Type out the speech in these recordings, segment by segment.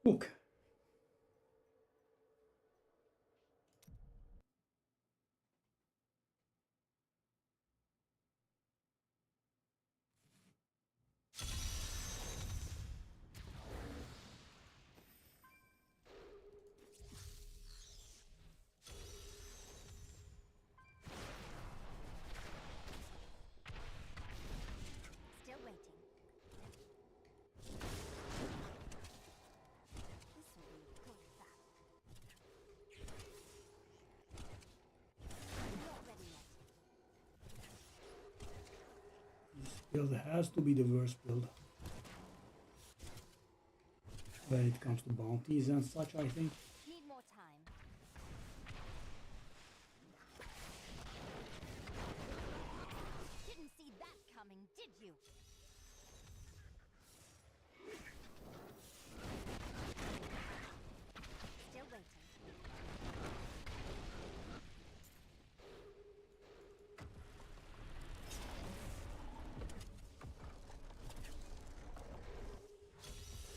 Hook. Still waiting. This will be good fun. Not ready yet. This build has to be the worst build when it comes to bounties and such, I think. Need more time. Didn't see that coming, did you? Still waiting.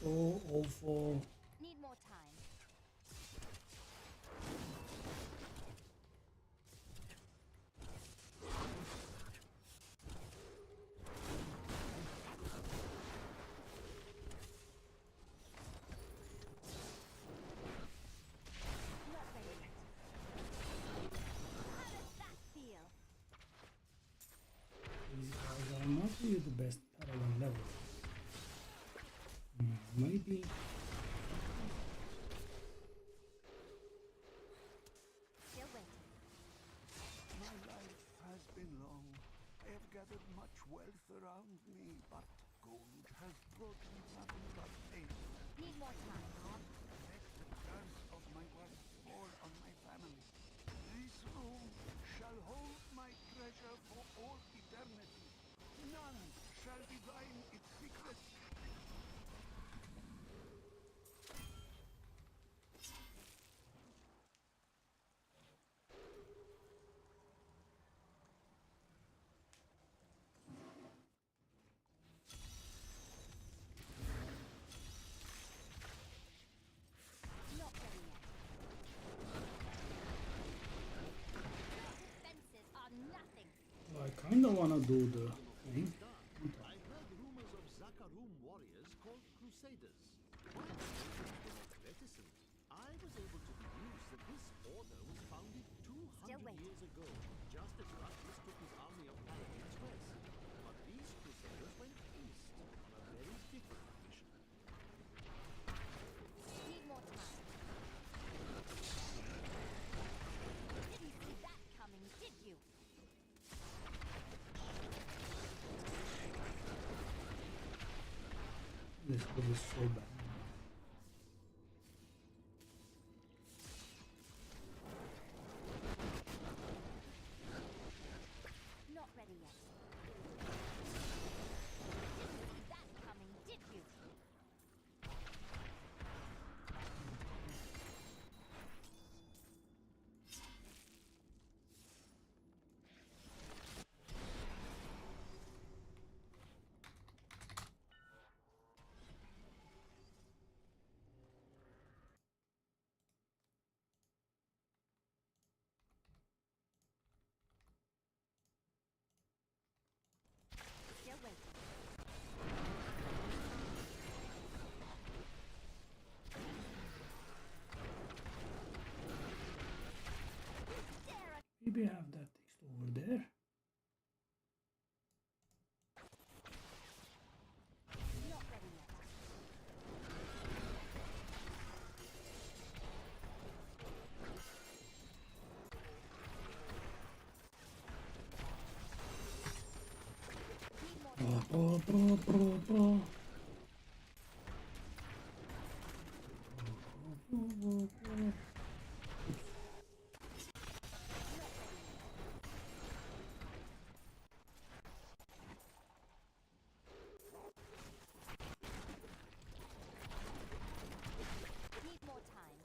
So awful. Need more time. Not ready yet. How does that feel? These guys are not really the best Paragon level. Maybe. Still waiting. My life has been long. I have gathered much wealth around me, but gold has brought me nothing but pain. Need more time. Let the curse of my wealth fall on my family. This room shall hold my treasure for all eternity. None shall divine its secrets. Not ready yet. Your defenses are nothing. I kinda wanna do the thing. I heard rumors of Zakarum warriors called Crusaders. While others were reticent, I was able to deduce that this order was founded 200 waiting. years ago, just as Ruckus took his army of paladins west. But these Crusaders went east on a very different mission. Need more time. Didn't see that coming, did you? This build is so bad. Not ready yet. Didn't see that coming, did you? Still waiting. Dare Maybe I have that text over there. not ready yet. Need more time. Not ready yet. Need more time.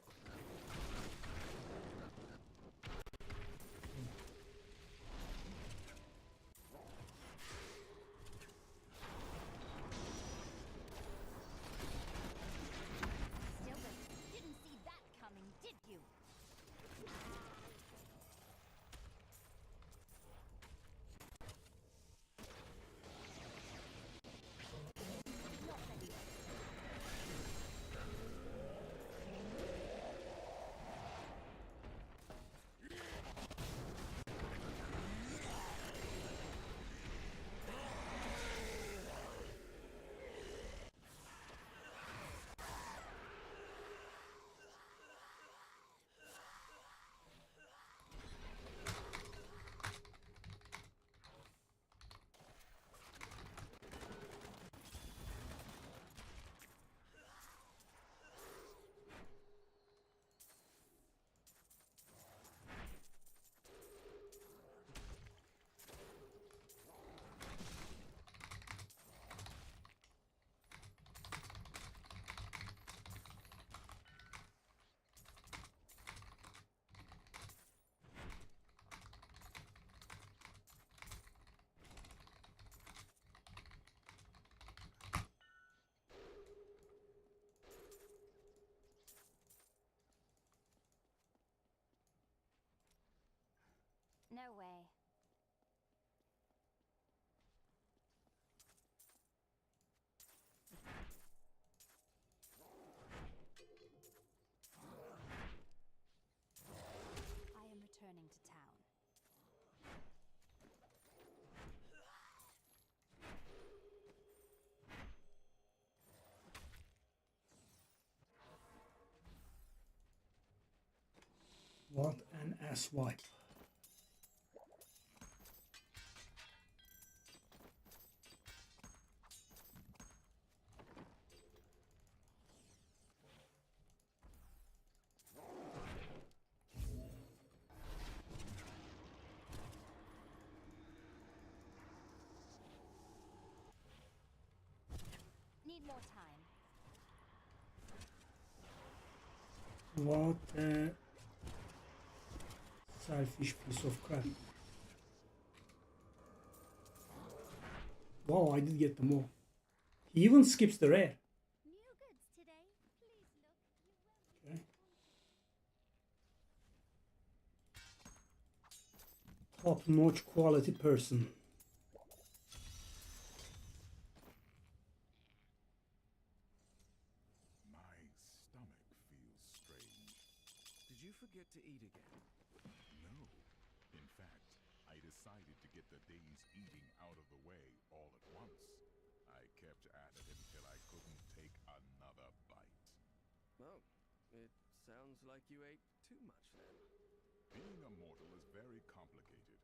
What an asswipe. Need more time. What a selfish piece of crap. Wow, I did get them all. He even skips the rare. New goods today. Please look. You will. Okay. Top-notch quality person. My stomach feels strange. Did you forget to eat again? No. In fact, I decided to get the day's eating out of the way all at once. I kept at it until I couldn't take another bite. Oh, it sounds like you ate too much then. Being a mortal is very complicated.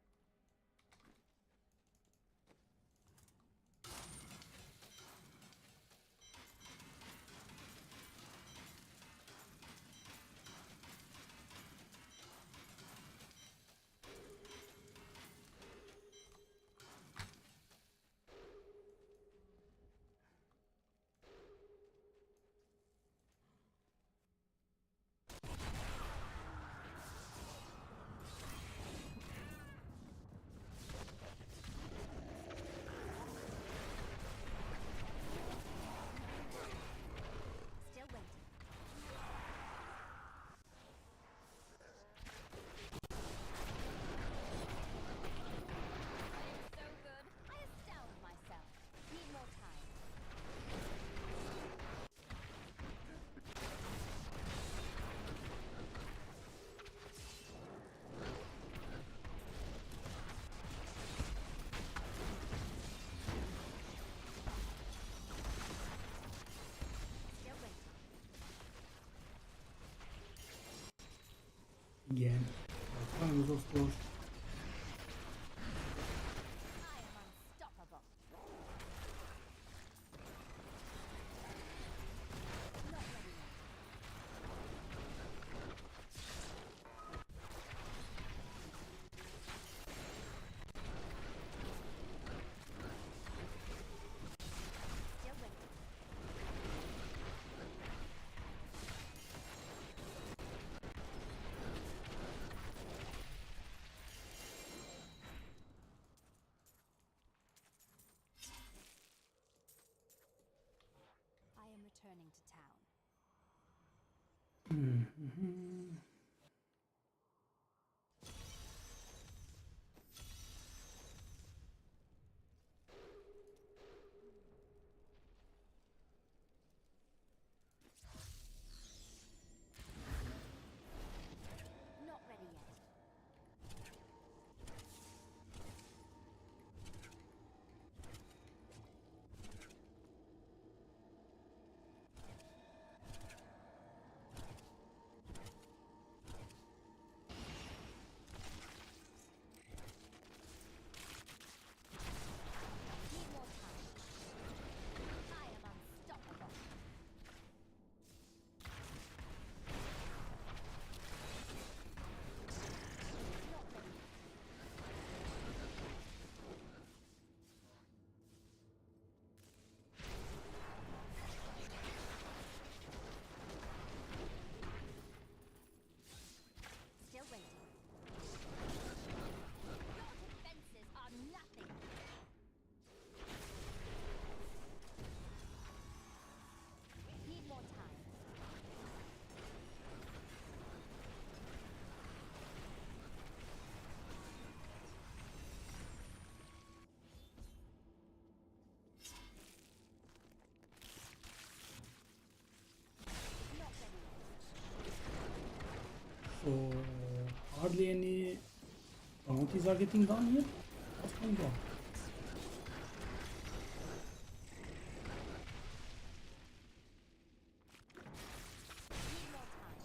Still waiting. So good. I astound myself. Need more time. Still waiting. Again. My time is of course. I am unstoppable. Not ready yet. Still waiting. I am returning to town. Not ready yet. Need more time. I am unstoppable. Not ready yet. Still waiting. Your defenses are nothing. Need more time. Not ready yet. So hardly any bounties are getting done here. What's going on? Need more time.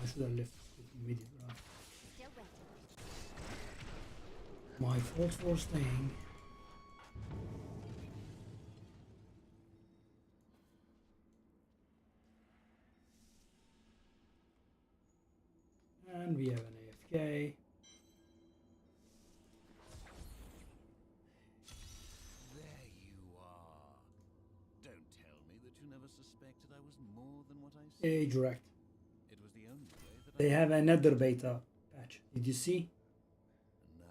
I should have left immediately. Right? Still waiting. My fault for staying. And we have an AFK. There you are. Don't tell me that you never suspected I was more than what I said. Age direct. It was the only way that They I... have another beta patch. Did you see? And now,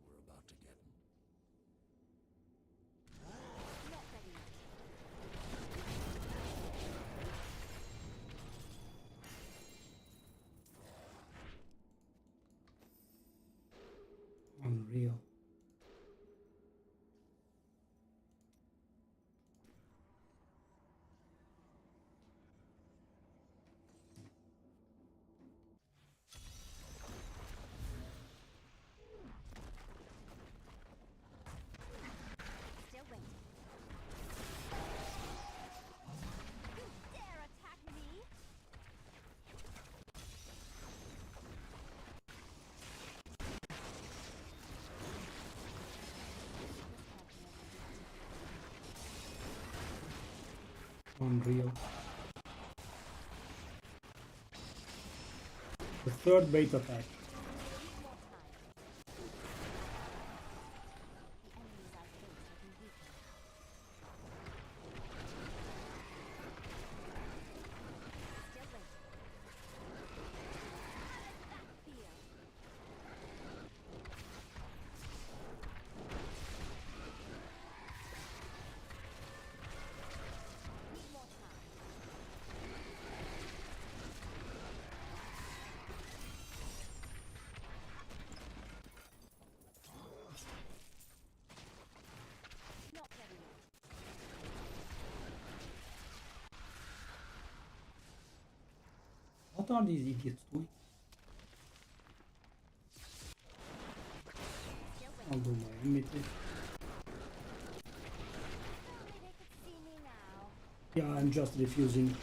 we're about to get... Not ready yet. Unreal. Still waiting. You dare attack me? Unreal. The third beta pack. Need more time. The enemies I face will be weaker. Still waiting. That fear. Need more time. Not ready yet. What are these idiots doing? Still I'll waiting. do my enmity. If only they could see me now. Yeah, I'm just refusing.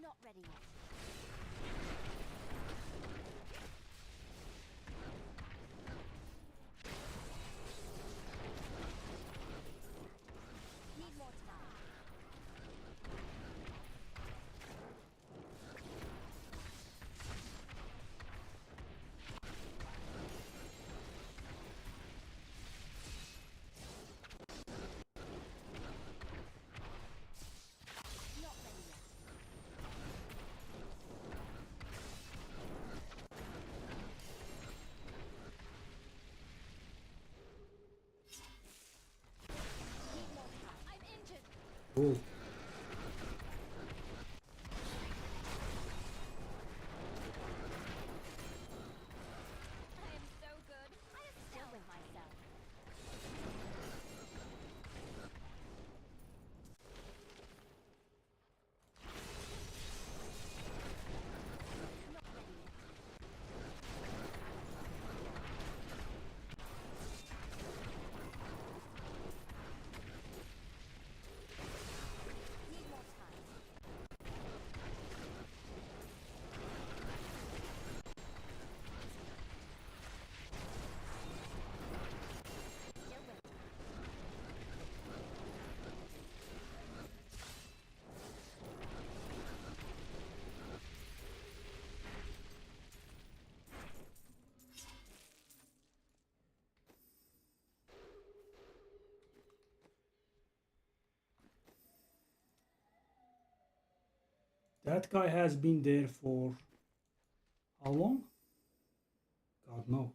Not ready yet. Need more time. Not ready yet. Need more time. I'm injured. Oh, I am so good. I am still with myself. Not ready yet. Need more time. Still waiting. that guy has been there for how long? God knows.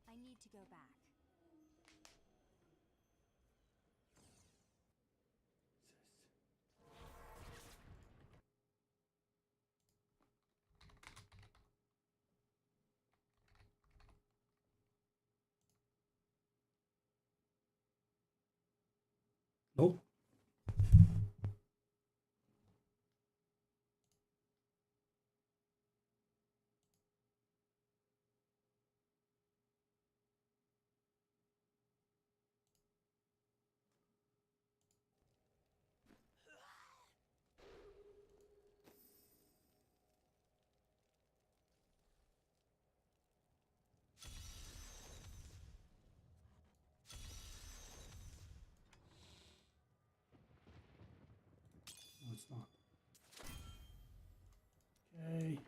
I need to go back. Nope. it's not. Okay.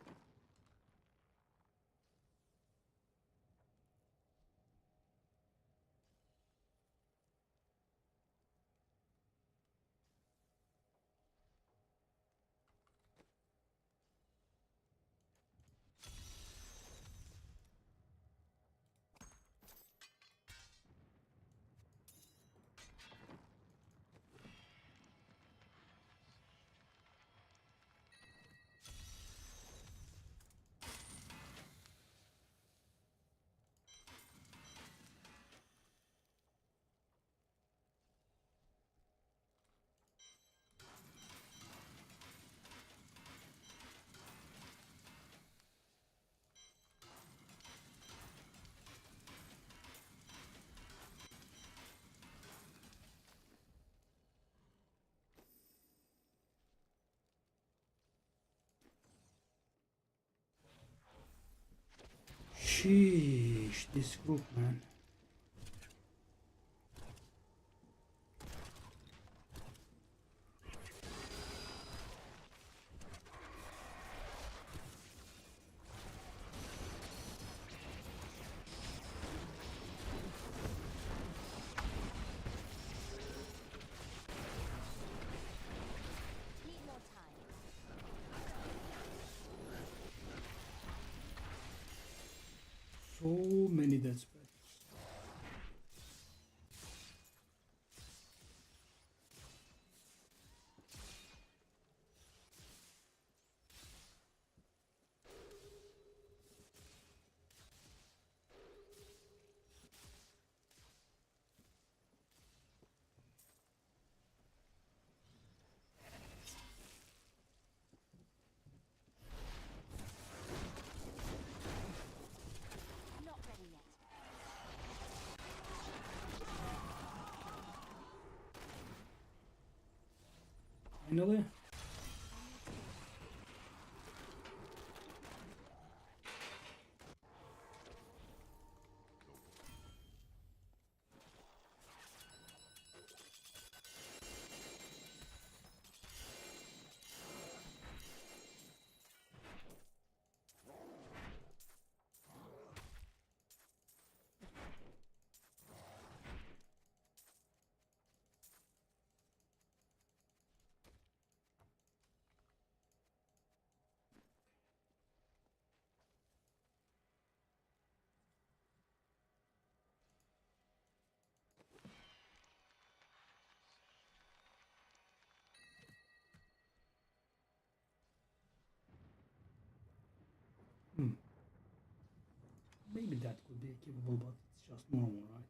Sheesh, this group, man. Need more time. So many death spreads. Not ready yet. Finally. Maybe that could be capable, but it's just normal, right?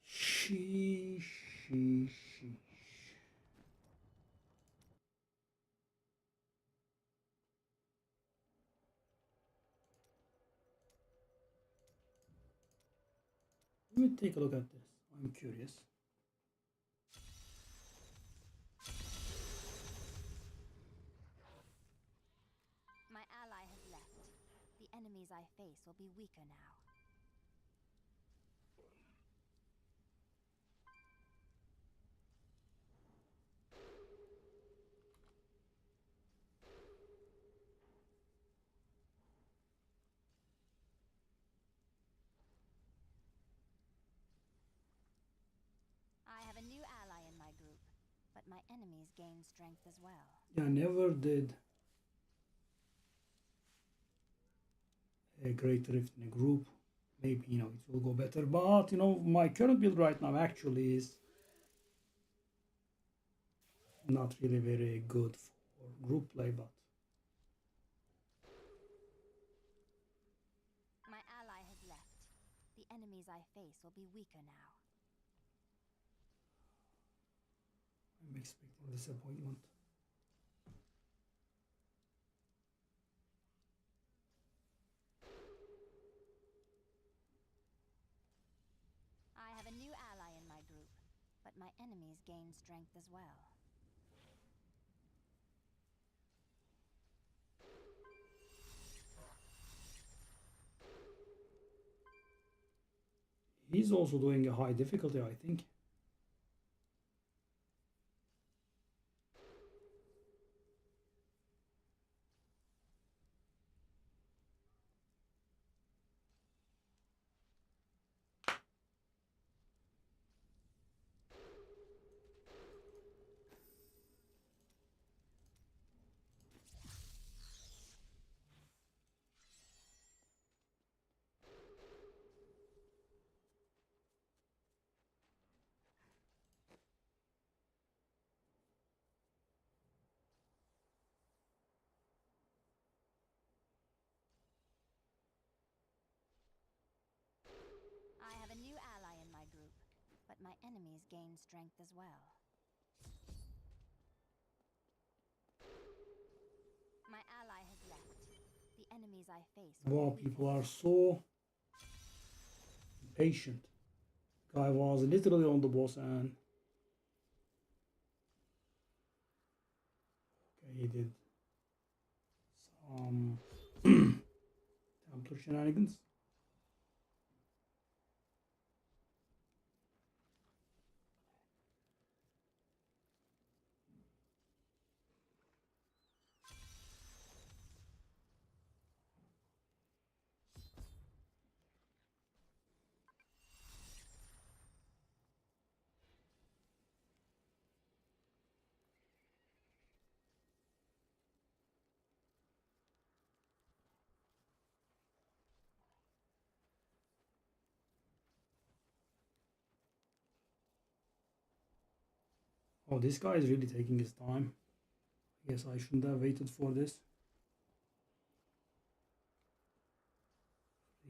Sheesh, sheesh, sheesh. Let me take a look at this. I'm curious. My ally has left. The enemies I face will be weaker now. I have a new ally in my group, but my enemies gain strength as well. Yeah, I never did a great rift in a group. Maybe, it will go better. But, my current build right now actually is not really very good for group play, but My ally has left. The enemies I face will be weaker now. I'm expecting disappointment. I have a new ally in my group, but my enemies gain strength as well. He's also doing a high difficulty, I think. I have a new ally in my group, but my enemies gain strength as well. My ally has left. The enemies I face will Wow, only people fall. are so patient. Guy was literally on the boss and okay, he did some Templar shenanigans. Oh, this guy is really taking his time. I guess I shouldn't have waited for this.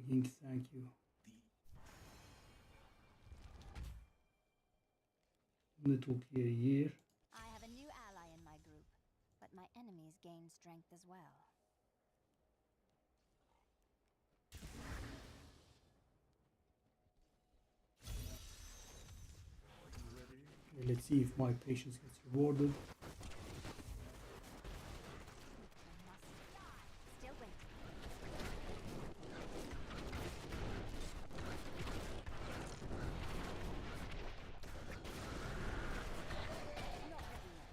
Thank you. Only took a year. I have a new ally in my group, but my enemies gain strength as well. Okay, let's see if my patience gets rewarded. I must die. Still waiting. Not ready yet.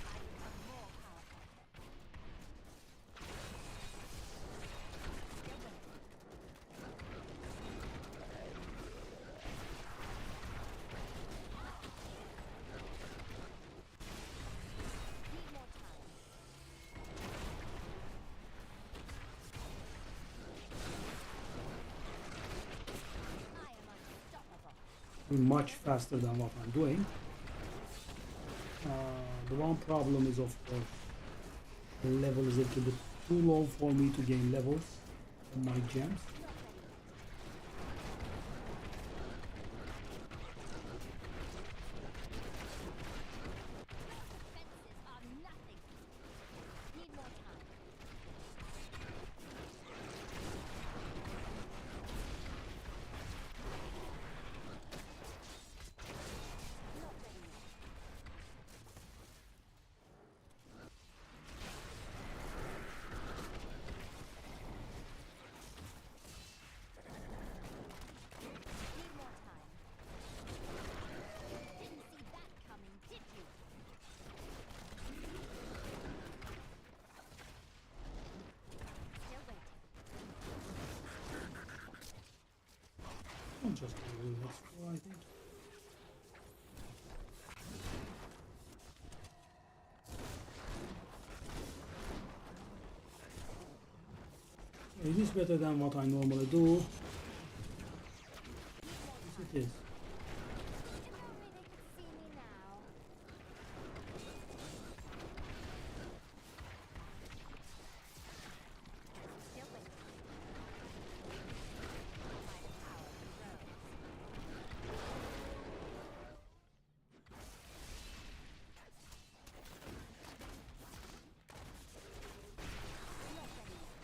I become more powerful. Still waiting. Need more time. I am unstoppable. Much faster than what I'm doing. The one problem is, of course, the level is a little bit too low for me to gain levels on my gems. Not ready yet. Defenses are nothing. Need more time. Not ready yet. Need more time. Didn't see that coming, did you? Still waiting. I'm just going to do next floor, I think. It is better than what I normally do. Yes, it is. If only they could see me now. Still waiting. My power grows. Not ready yet.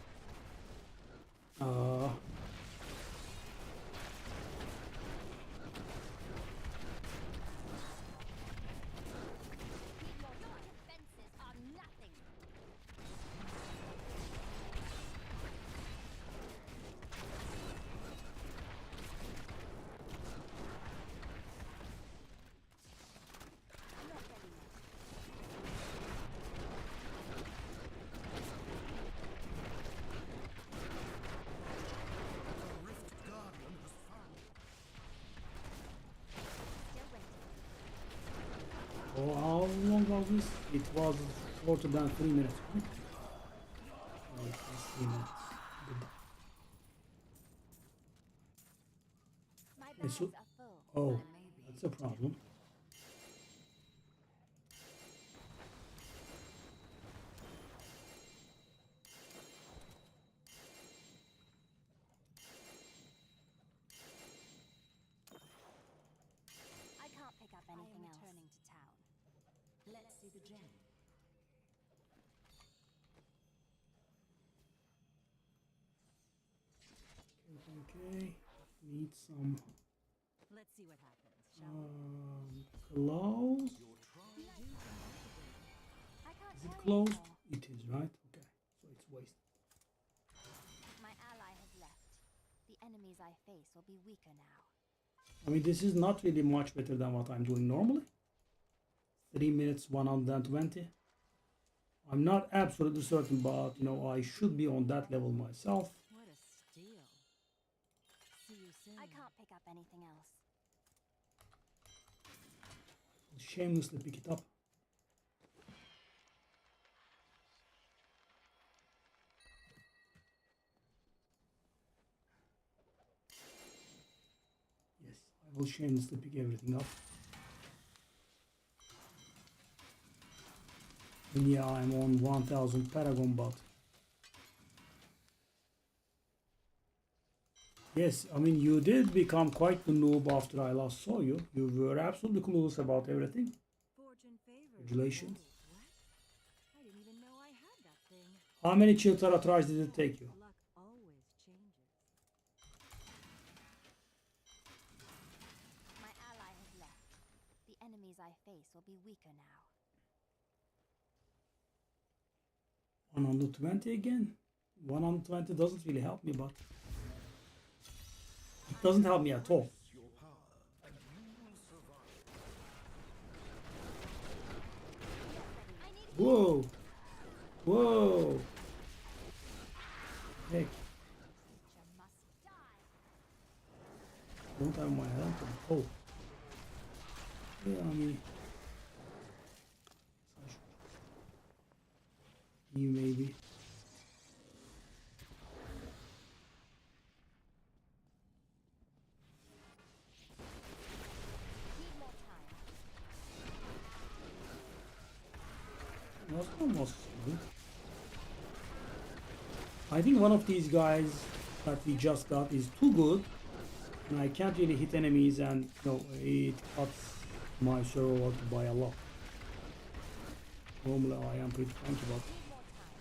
was this? It was shorter than 3 minutes, right? Oh, it was 3 minutes. Good. My Okay, bags so, are full. oh, that's a problem. I can't pick up anything else. Returning to town. Let's see the gem. Okay, need some Let's see what happens, shall we? close. I can't Is carry it closed? anymore. It is, right? Okay, so it's wasted. My ally has left. The enemies I face will be weaker now. I mean, this is not really much better than what I'm doing normally. 3 minutes, 120. I'm not absolutely certain, but you know, I should be on that level myself. What a steal. See you soon. I can't pick up anything else. Shamelessly pick it up. Yes, I will shamelessly pick everything up. And yeah, I'm on 1000 Paragon, but yes, I mean, you did become quite the noob after I last saw you. You were absolutely clueless about everything. Fortune favors. Congratulations. What? I didn't even know I had that thing. How many Chiltara tries did it take you? Luck always changes. My ally has left. The enemies I face will be weaker now. 120 again? 120 doesn't really help me, but it doesn't help me at all. Whoa! Whoa! Heck, Creature must die. don't have my hand. Oh. Yeah, I mean. You maybe. Need more time. Was almost good. I think one of these guys that we just got is too good, and I can't really hit enemies, and you know, it cuts my server by a lot. Normally I am pretty cranky, but Need more time.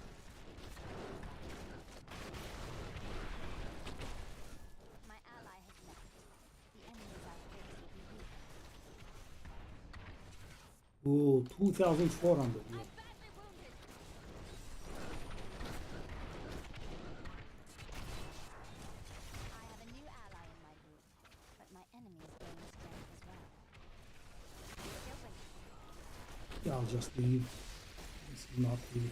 My ally has left. The enemies I face will be weaker. oh, 2,400. Yeah. I'm badly wounded. I have a new ally in my group, but my enemies gain strength as well. Still waiting. Yeah, I'll just leave. This is not really.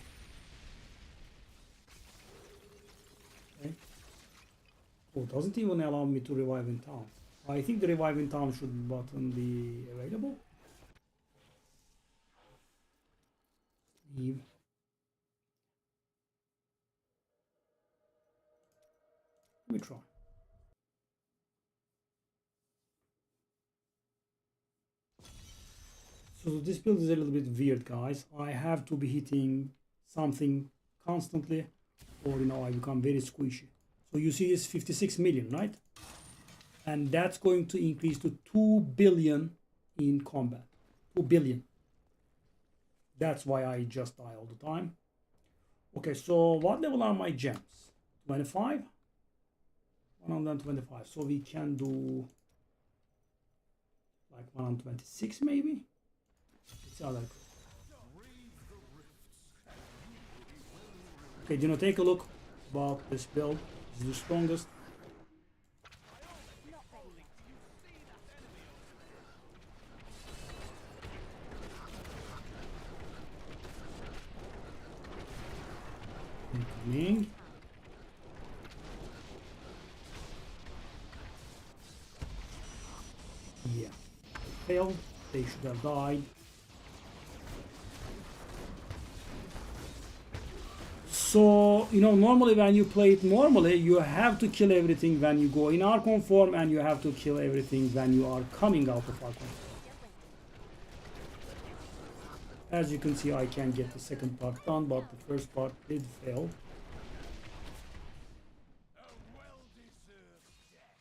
Okay. Oh, doesn't even allow me to revive in town. I think the revive in town should button be available. Leave. Let me try. So this build is a little bit weird, guys. I have to be hitting something constantly, or you know, I become very squishy. So you see this 56 million, right? And that's going to increase to 2 billion in combat. 2 billion. That's why I just die all the time. Okay, so what level are my gems? 25? 125. So we can do like 126 maybe? It's other. Okay, you know, take a look about this build. It's the strongest. Not ready yet. Incoming. Yeah. Failed. They should have died. So, you know, normally when you play it normally, you have to kill everything when you go in Archon form, and you have to kill everything when you are coming out of Archon form. As you can see, I can get the second part done, but the first part did fail. A well-deserved death.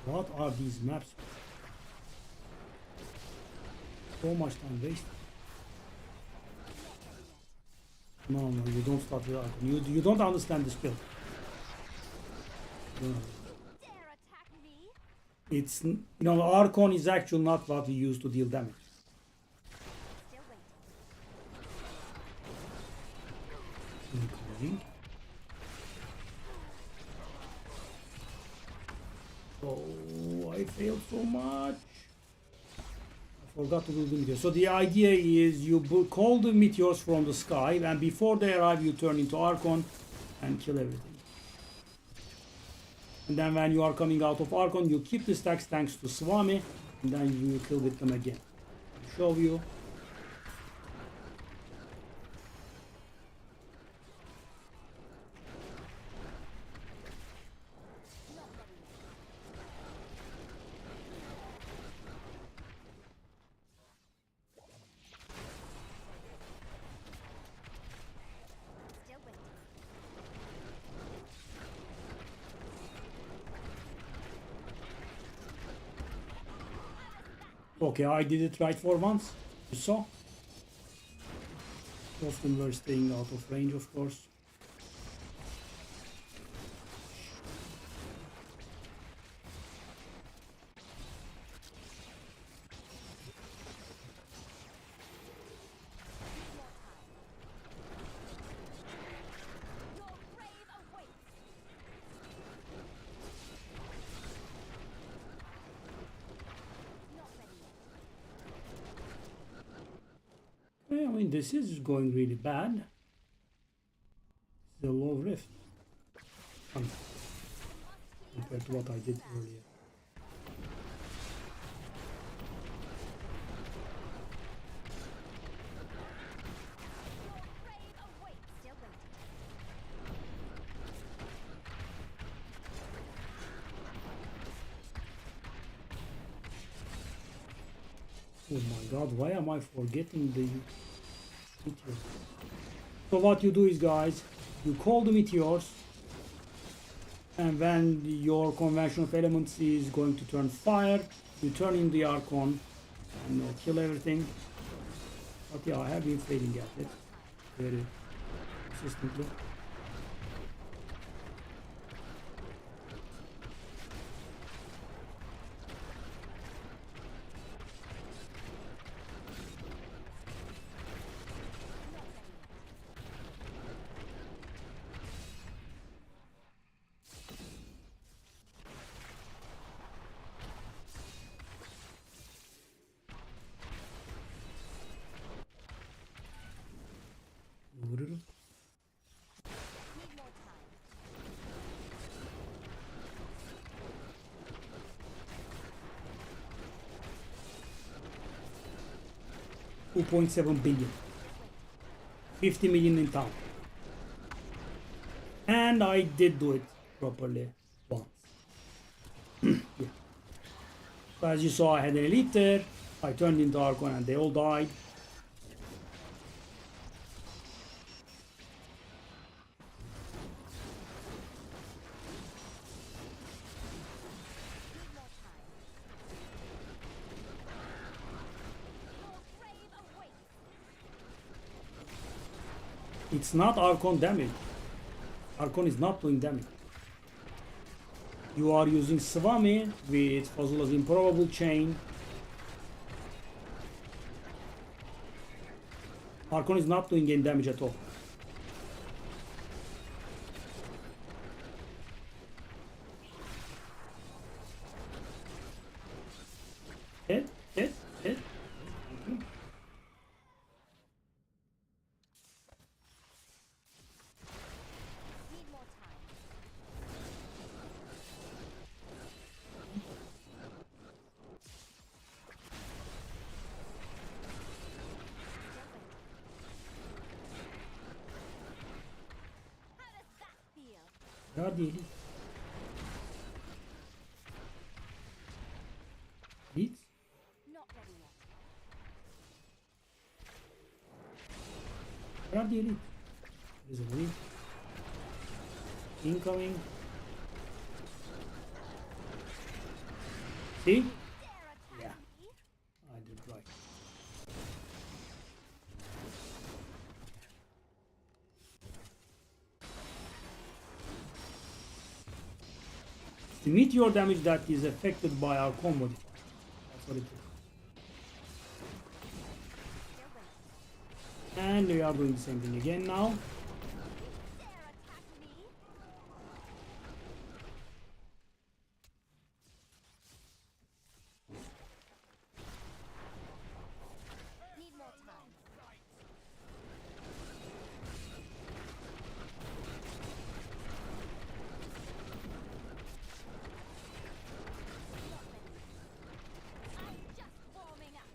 What are these maps? So much time wasted. No, you don't start with Archon. You don't understand this build. No. Dare attack me? It's, you know, Archon is actually not what we use to deal damage. Still waiting. Incoming. Oh, I failed so much. I forgot to do the meteors. So the idea is you call the meteors from the sky, and before they arrive, you turn into Archon and kill everything. And then when you are coming out of Archon, you keep the stacks thanks to Swami, and then you kill with them again. I'll show you. Still waiting. Okay, I did it right for once. You saw? Often we're staying out of range, of course. Your grave awaits. Not ready yet. Yeah, I mean, this is going really bad. The low rift. Compared to what I did earlier. Your grave awaits. Still waiting. Oh my god, why am I forgetting the meteors? So what you do is, guys, you call the meteors, and when your convention of elements is going to turn fire, you turn in the Archon and you'll kill everything. But yeah, I have been failing at it very consistently. Need more time. 2.7 billion. 50 million in town. And I did do it properly once. Yeah. So as you saw, I had an elite there. I turned into Archon and they all died. Need more time. Your grave awaits. It's not Archon damage. Archon is not doing damage. You are using Swami with Fazula's Improbable Chain. Archon is not doing any damage at all. Hit, hit, hit. Need more time. Still waiting. Where are the elites? Elites? Not ready yet. Where are the elites? There's an elite. Incoming. See? Dare Yeah, attack me? I did right. The meteor damage that is affected by our combo defense. That's what it is. They're waiting. And we are doing the same thing again now. Dare attack me? Need more time. Not ready. I'm just warming up.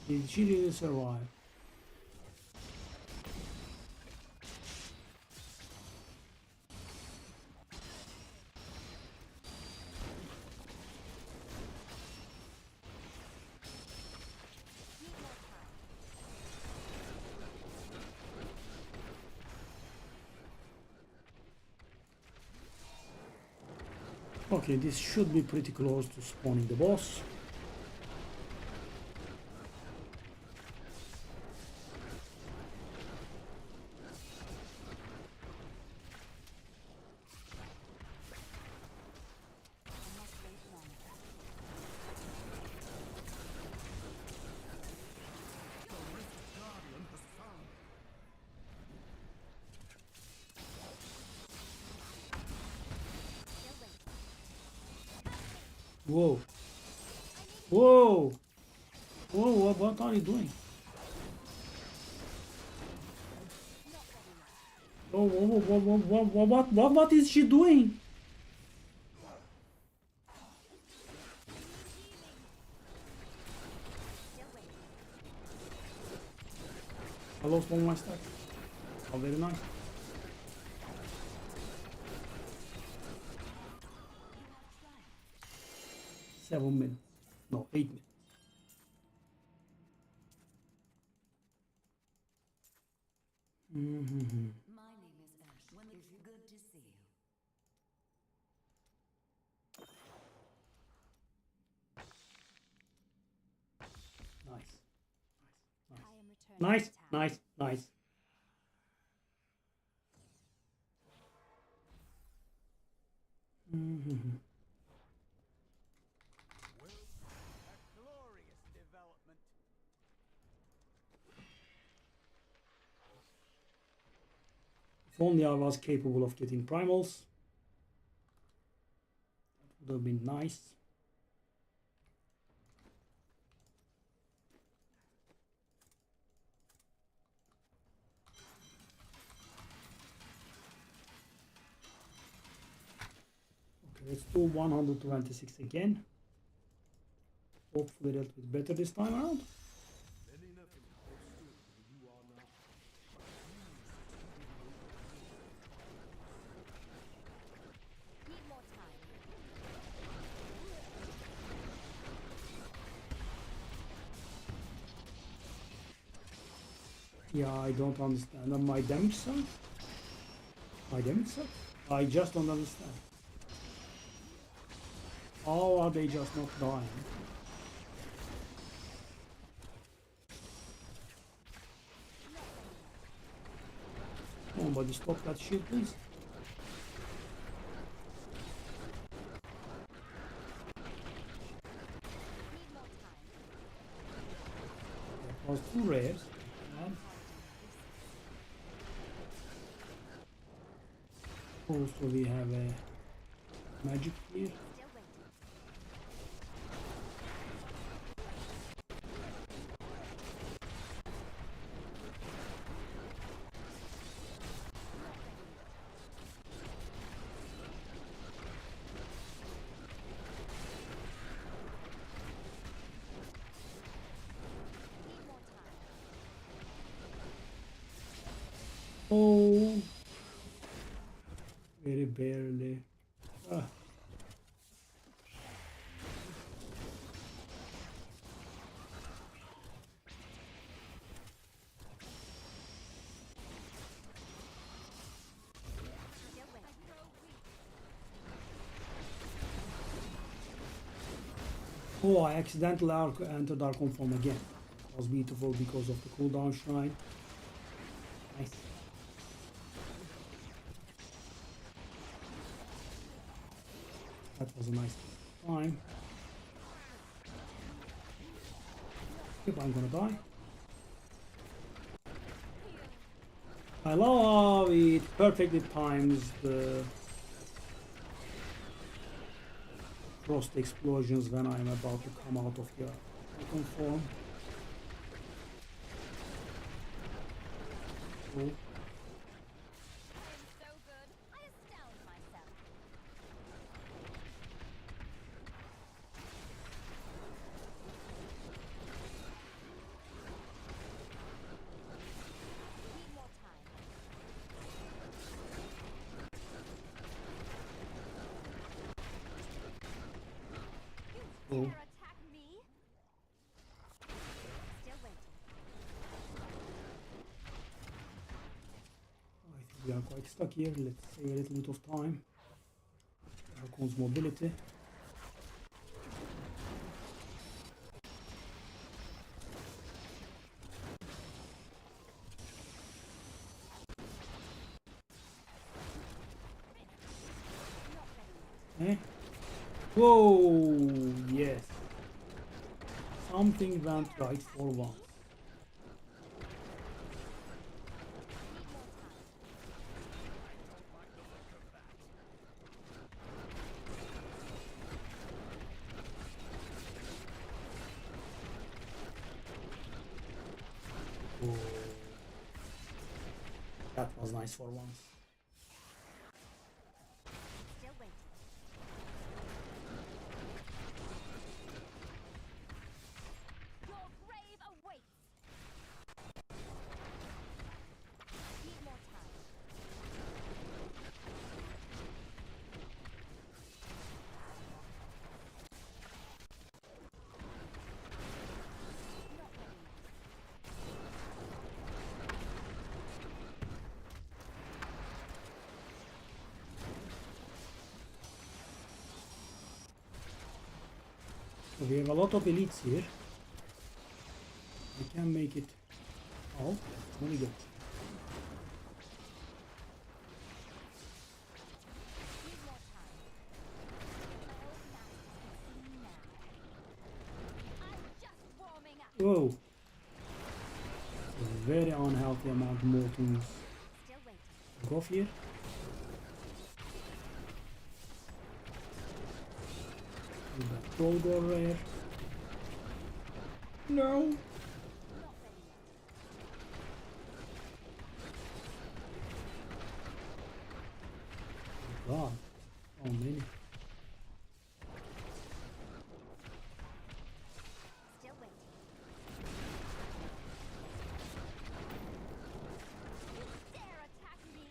Did she really survive? Need more time. Okay, this should be pretty close to spawning the boss. I must wait longer. They're waiting. Whoa. Whoa. Whoa, what are you doing? Not ready yet. Oh, what is she doing? They're waiting. I lost all my stuff. Oh, very nice. You have tried. 7 minutes. No, 8 minutes. Mm-hmm. My name is Ash. When it's good to see you. Nice. I am returning. Nice, to town. nice, nice. Mm-hmm. A glorious development. If only I was capable of getting primals. That would have been nice. Okay, let's do 126 again. Hopefully that was better this time around. Need more time. Yeah, I don't understand. My damage suck? My damage suck? I just don't understand. How are they just not dying? Come on, buddy, stop that shit, please. Need more time. That was 2 rares. Also, we have a magic here. Still waiting. Need more time. Oh, very barely. Ah. Still waiting. Oh, I accidentally entered Archon form again. It was beautiful because of the cooldown shrine. Nice. That was a nice time. Yep, I'm gonna die. I love it. Perfectly times the frost explosions when I'm about to come out of the Archon form. Oh. I am so good. I astound myself. Need more time. You Oh. dare attack me? Still waiting. I think we are quite stuck here. Let's save a little bit of time. Archon's mobility. Not ready yet. Eh? Whoa! Yes. Something went right for once. Need more time. Oh. That was nice for once. Still waiting. Your grave awaits. Need more time. Not ready yet. So we have a lot of elites here. I can make it. Oh, very good. Need more time. My old masters can see me now. I'm just warming up. Whoa. A very unhealthy amount of moltons. Still waiting. Go off here. That troll go rare. No. Not ready yet. God. Oh many. Still waiting. You dare attack me?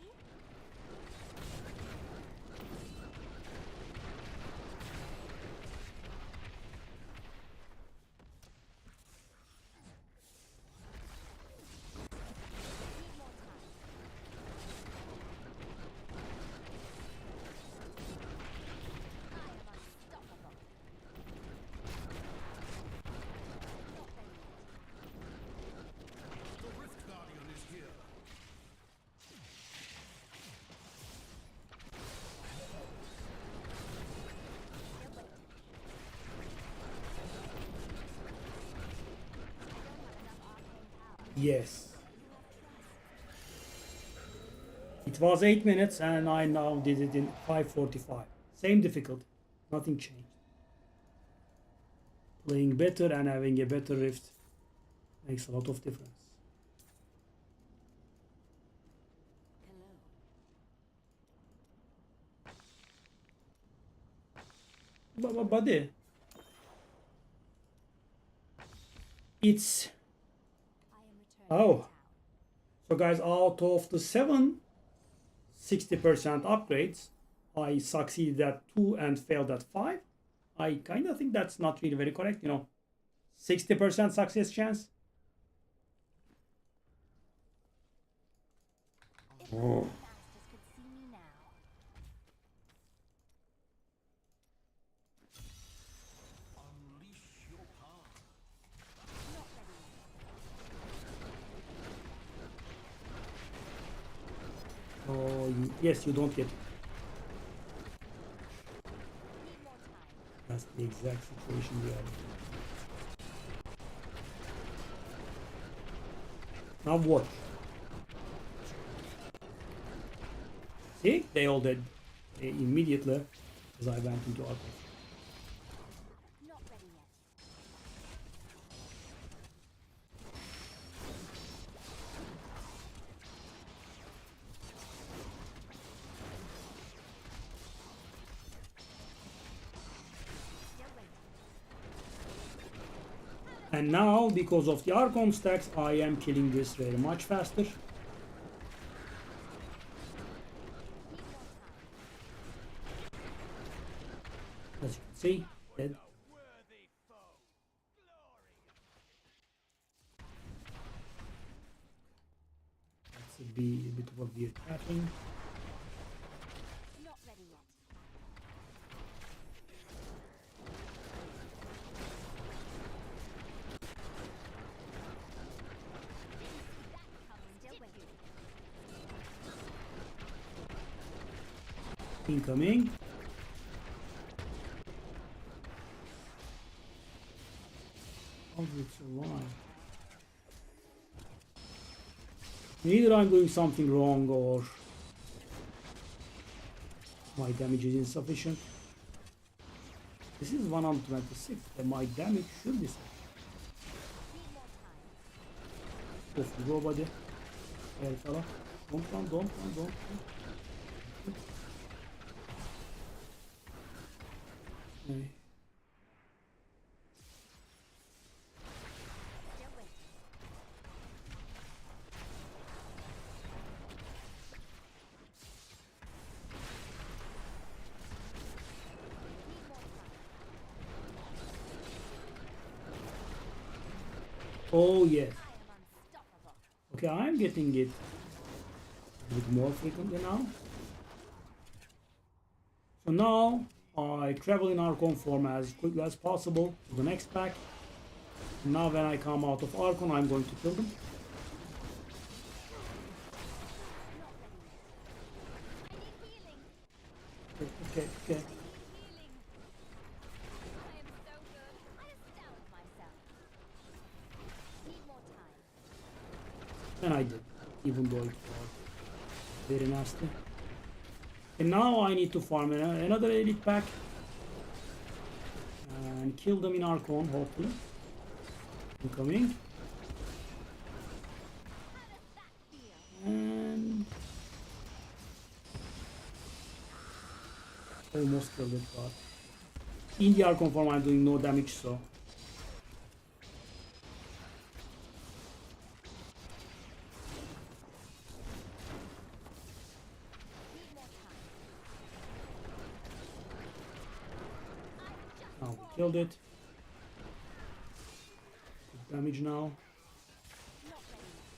Need more time. I am unstoppable. Not ready yet. The Rift Guardian is here. Still waiting. I don't have enough arcane power. Yes. It was 8 minutes and I now did it in 5:45. Same difficulty. Nothing changed. Playing better and having a better rift makes a lot of difference. Hello. Buddy, it's I am returning Oh. to town. So guys, out of the 7 60% upgrades, I succeeded at 2 and failed at 5. I kind of think that's not really very correct, you know. 60% success chance. If only the masters could see me now. Unleash your power. Not ready yet. Oh, yes, you don't get it. Need more time. That's the exact situation we are in. Now watch. See? They all did immediately as I went into Arcos. Not ready yet. Still waiting. And now, because of the Archon stacks, I am killing this very much faster. Need more time. As you can see, dead. That's a bit of a weird pattern. Not ready yet. Still waiting. Incoming. How did it survive? Either I'm doing something wrong or my damage is insufficient. This is 126, and my damage should be sufficient. Need more time. Off you go, buddy. Hey, fella. Don't run, don't run, don't run. Okay. Still waiting. Need more time. Oh, yes. I am unstoppable. Okay, I'm getting it a bit more frequently now. So now I travel in Archon form as quickly as possible to the next pack. Now when I come out of Archon, I'm going to kill them. Not ready yet. I need healing. Okay, okay. Healing. I am so good. I astound myself. Need more time. And I did, even though it was very nasty. And now I need to farm another elite pack and kill them in Archon, hopefully. Incoming. And almost killed it, but in the Archon form I'm doing no damage, so Need more time. now we killed it. Good damage now. Not ready yet.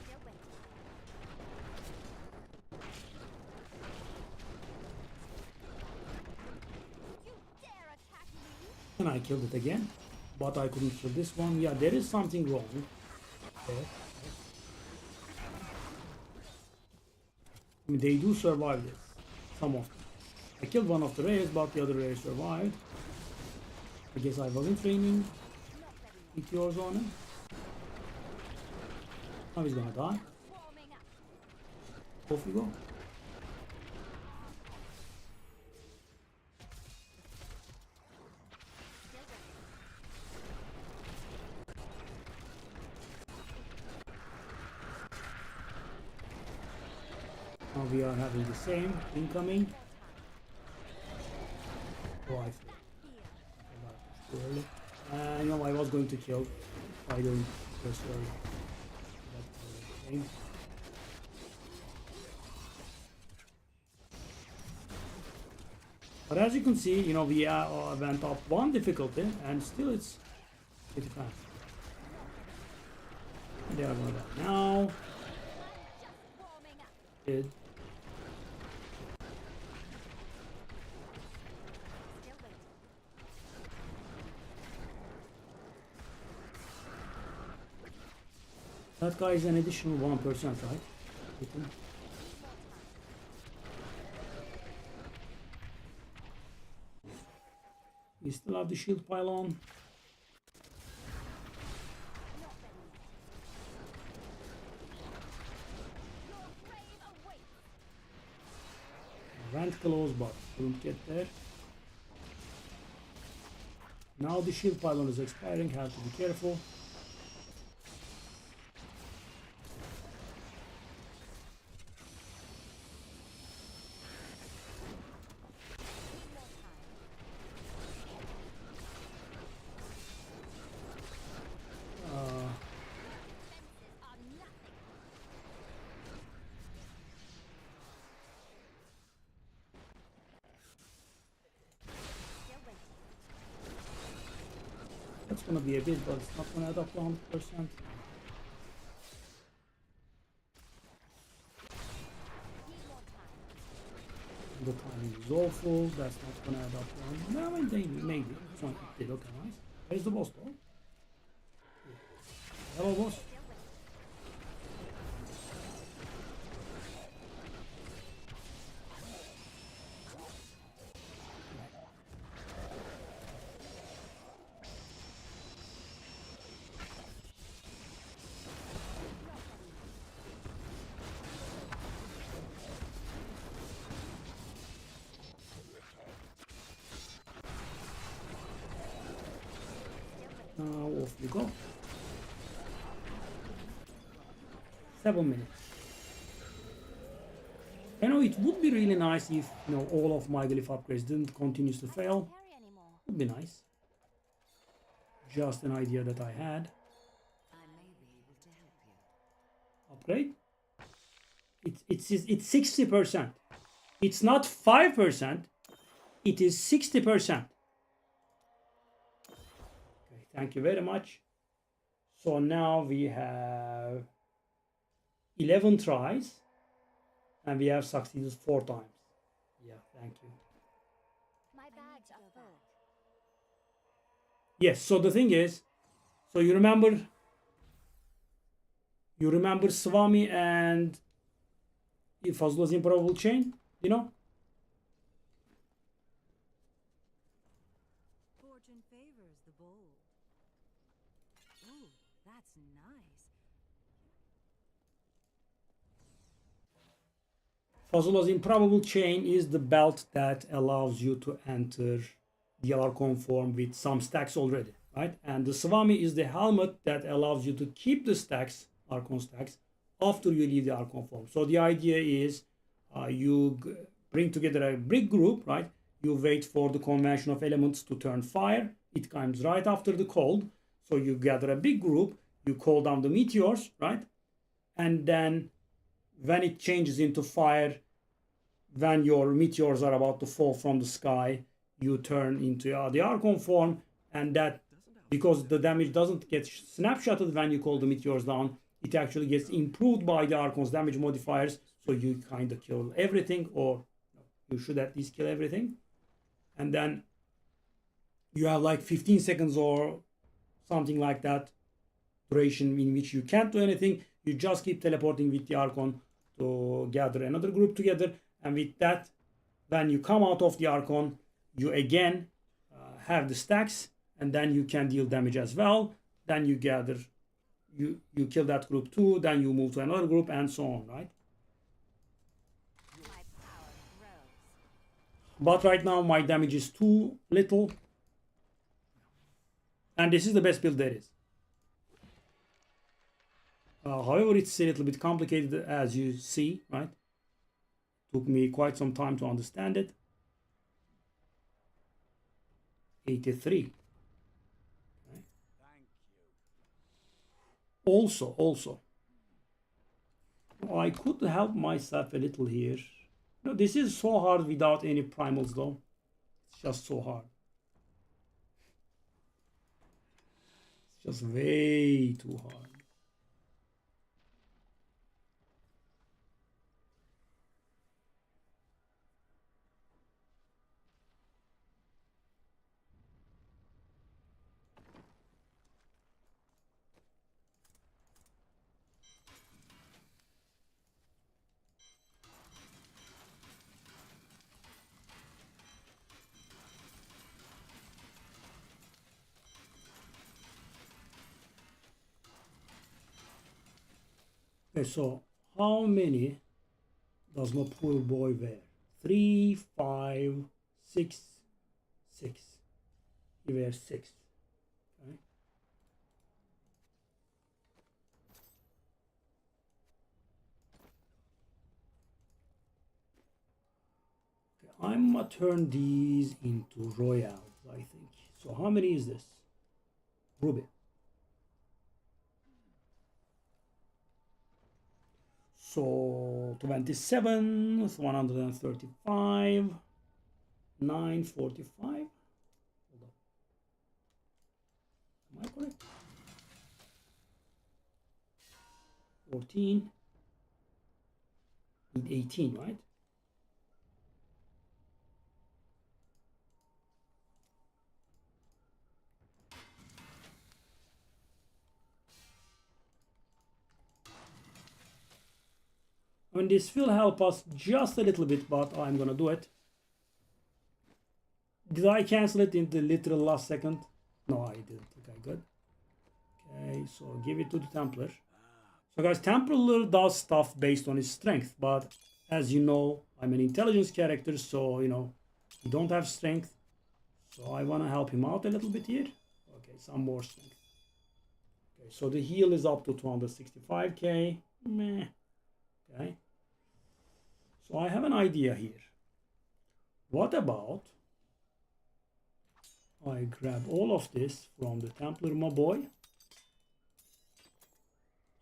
Still waiting. You dare attack me? And I killed it again, but I couldn't kill this one. Yeah, there is something wrong there. I mean, they do survive this, some of them. I killed one of the rares, but the other rare survived. I guess I wasn't training Not ready yet. meteors on him. Now he's gonna die. Warming up. Off you go. Still waiting. Now we are having the same incoming. More time. rifle. Too early. You know, I was going to kill by doing first early. That thing. But as you can see, you know, we went up one difficulty and still it's pretty fast. They are going to now. It. That guy is an additional 1%, right? You still have the shield pylon. Ran close, but couldn't get there. Now the shield pylon is expiring, have to be careful. That's gonna be a bit, but it's not gonna add up to 100%. The timing is awful, that's not gonna add up to 100%. No, I mean, maybe. It's not, it did, okay, nice. Where's the boss though? Hello, boss. Now off we go. 7 minutes. You know, it would be really nice if, you know, all of my glyph upgrades didn't continue to fail. Would be nice. Just an idea that I had. I may be able to help you. Upgrade. It's 60%. It's not 5%. It is 60%. Okay, thank you very much. So now we have 11 tries and we have succeeded 4 times. Yeah, thank you. My bags are full. Yes, so the thing is, so you remember Swami and Fazula's improbable chain, you know? Fortune favors the bold. Ooh, that's nice. Fazula's improbable chain is the belt that allows you to enter the Archon form with some stacks already, right? And the Swami is the helmet that allows you to keep the stacks, Archon stacks, after you leave the Archon form. So the idea is you bring together a big group, right? You wait for the convention of elements to turn fire. It comes right after the cold. So you gather a big group, you call down the meteors, right? And then when it changes into fire, when your meteors are about to fall from the sky, you turn into the Archon form, and that, because the damage doesn't get snapshotted when you call the meteors down, it actually gets improved by the Archon's damage modifiers, so you kind of kill everything, or you should at least kill everything. And then you have like 15 seconds or something like that duration in which you can't do anything. You just keep teleporting with the Archon to gather another group together, and with that, when you come out of the Archon, you again have the stacks, and then you can deal damage as well. Then you gather, you kill that group too, then you move to another group, and so on, right? My power grows. But right now my damage is too little, and this is the best build there is. However, it's a little bit complicated, as you see, right? Took me quite some time to understand it. 83. Okay. Thank you. Also, I could help myself a little here. No, this is so hard without any primals though. It's just so hard. It's just way too hard. Okay, so how many does my poor boy wear? 3, 5, 6, 6. He wears 6. Okay. I'm gonna turn these into royals, I think. So how many is this? Ruby. So 27, 135, 945. Hold on. Am I correct? 14. Need 18, right? And this will help us just a little bit, but I'm gonna do it. Did I cancel it in the literal last second? No, I didn't. Okay, good. Okay, so give it to the Templar. So guys, Templar does stuff based on his strength, but as you know, I'm an intelligence character, so you know, he don't have strength. So I wanna help him out a little bit here. Okay, some more strength. Okay, so the heal is up to 265k. Meh. Okay. So I have an idea here. What about I grab all of this from the Templar, my boy.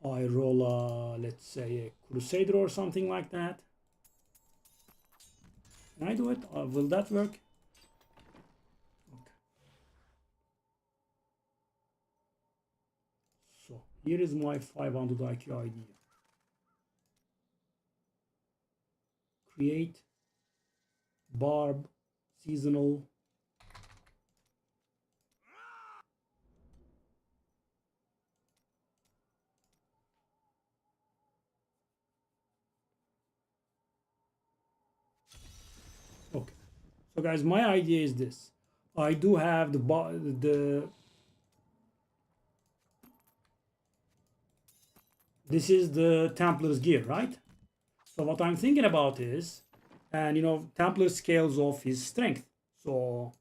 I roll a, let's say, a Crusader or something like that. Can I do it? Will that work? Okay. So here is my 500 IQ idea. Create barb seasonal. Okay. So guys, my idea is this. I do have this is the Templar's gear, right? So what I'm thinking about is, and you know, Templar scales off his strength. So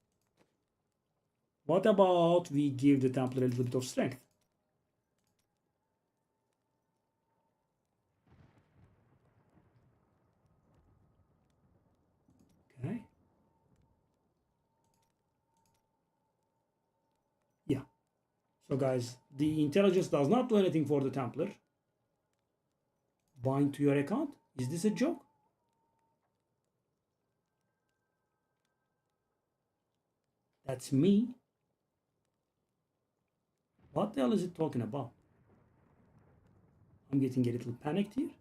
what about we give the Templar a little bit of strength? Okay. Yeah. So guys, the intelligence does not do anything for the Templar. Bind to your account? Is this a joke? That's me. What the hell is it talking about? I'm getting a little panicked here.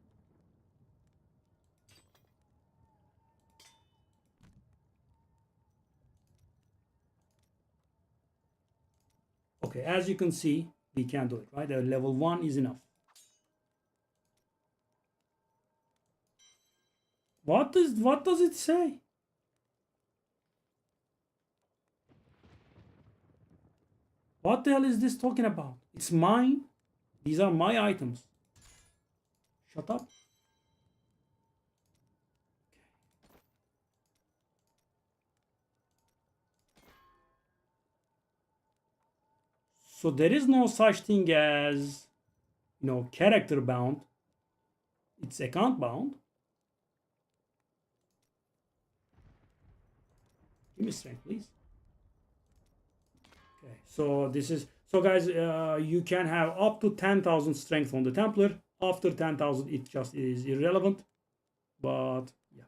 Okay, as you can see, we can do it, right? Level 1 is enough. What does it say? What the hell is this talking about? It's mine. These are my items. Shut up. So there is no such thing as, you know, character bound. It's account bound. Give me strength, please. Okay, so this is so guys. You can have up to 10,000 strength on the Templar. After 10,000, it just is irrelevant. But yeah.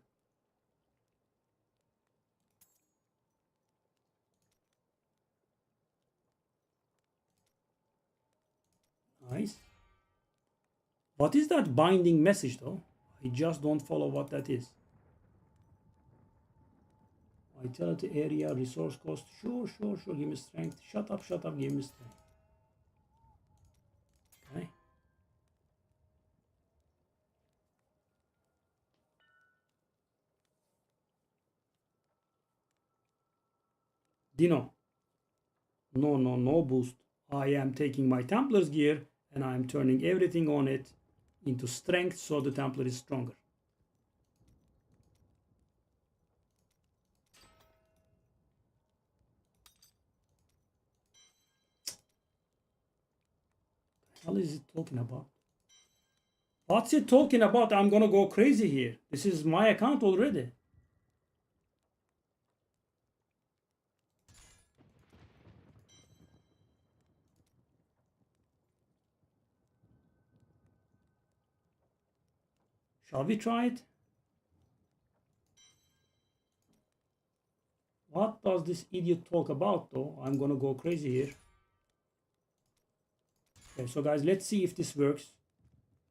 Nice. What is that binding message though? I just don't follow what that is. Vitality area, resource cost. Sure. Give me strength. Shut up. Give me strength. Okay. Dino. No boost. I am taking my Templar's gear and I am turning everything on it into strength so the Templar is stronger. What is it talking about? What's it talking about? I'm gonna go crazy here. This is my account already. Shall we try it? What does this idiot talk about though? I'm gonna go crazy here. Okay, so guys, let's see if this works.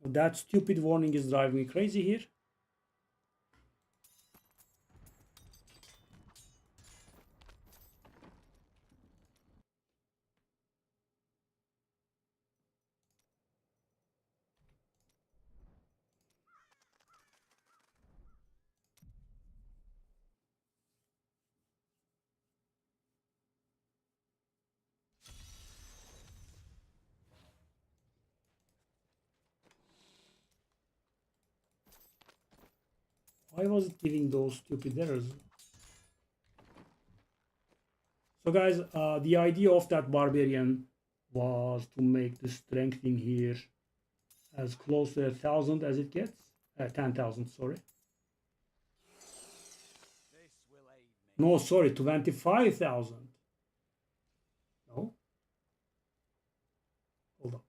That stupid warning is driving me crazy here. Why was it giving those stupid errors? So guys, the idea of that barbarian was to make the strength in here as close to 1,000 as it gets. 10,000, sorry. No, sorry, 25,000. No. Hold on.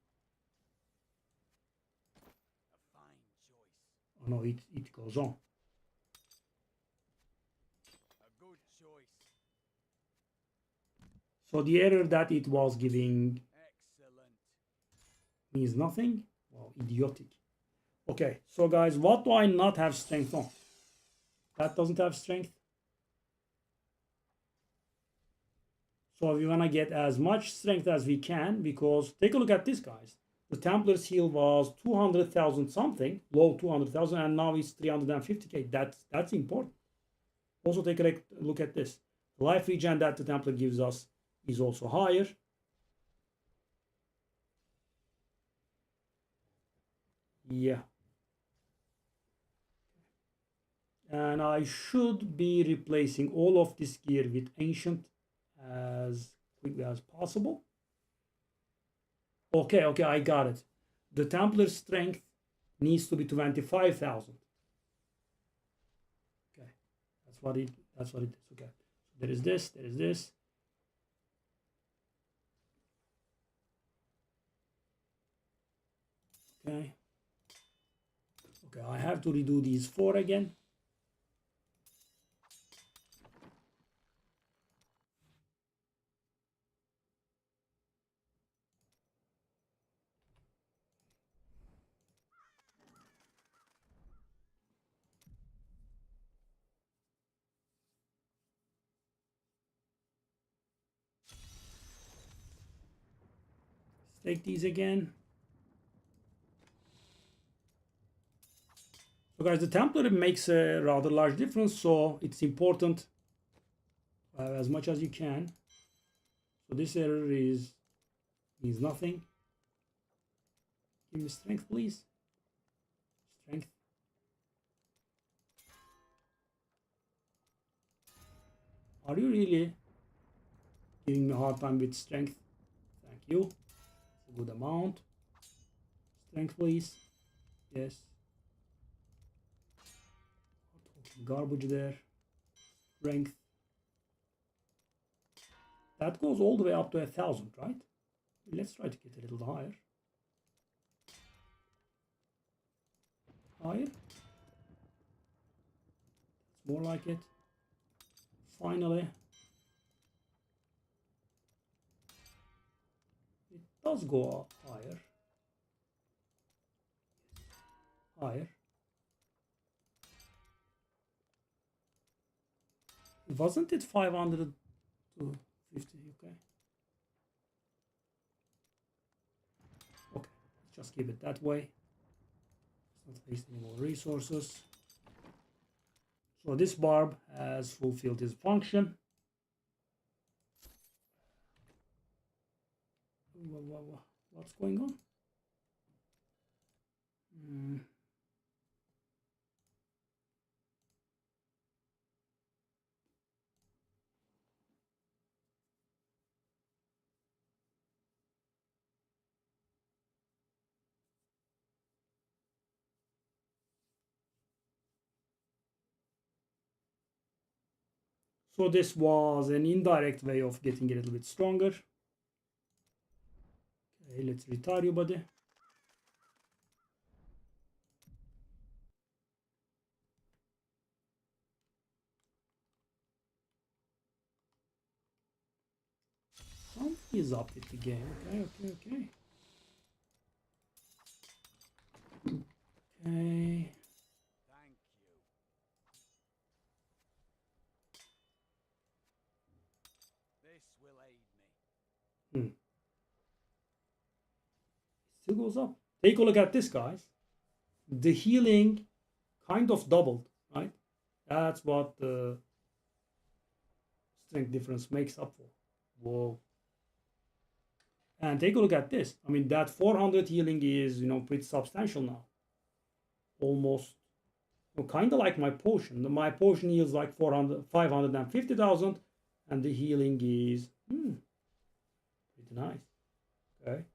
Oh no, it goes on. So the error that it was giving means nothing. Wow, idiotic. Okay, so guys, what do I not have strength on? That doesn't have strength. So we want to get as much strength as we can because take a look at this, guys. The Templar's heal was 200,000 something, low 200,000, and now it's 350k. That's important. Also take a look at this. The life regen that the Templar gives us is also higher. Yeah. And I should be replacing all of this gear with ancient as quickly as possible. Okay, I got it. The Templar's strength needs to be 25,000. Okay, that's what it is. Okay, so there is this. Okay, I have to redo these 4 again. Take these again. So guys, the Templar makes a rather large difference, so it's important as much as you can. So this error means nothing. Give me strength, please. Strength. Are you really giving me a hard time with strength? Thank you. It's a good amount. Strength, please. Yes. Garbage there. Strength. That goes all the way up to 1,000, right? Let's try to get a little higher. Higher. It's more like it. Finally. It does go up higher. Higher. Wasn't it 500 to 50? Okay. Okay, let's just keep it that way. Let's not waste any more resources. So this barb has fulfilled its function. What's going on? So this was an indirect way of getting a little bit stronger. Okay, let's retire you, buddy. Something is up with the game. Okay. Okay. Thank you. This will aid me. Still goes up. Take a look at this, guys. The healing kind of doubled, right? That's what the strength difference makes up for. Whoa. And take a look at this. I mean, that 400 healing is, pretty substantial now. Almost, kind of like my potion. My potion heals like 550,000, and the healing is pretty nice. Okay.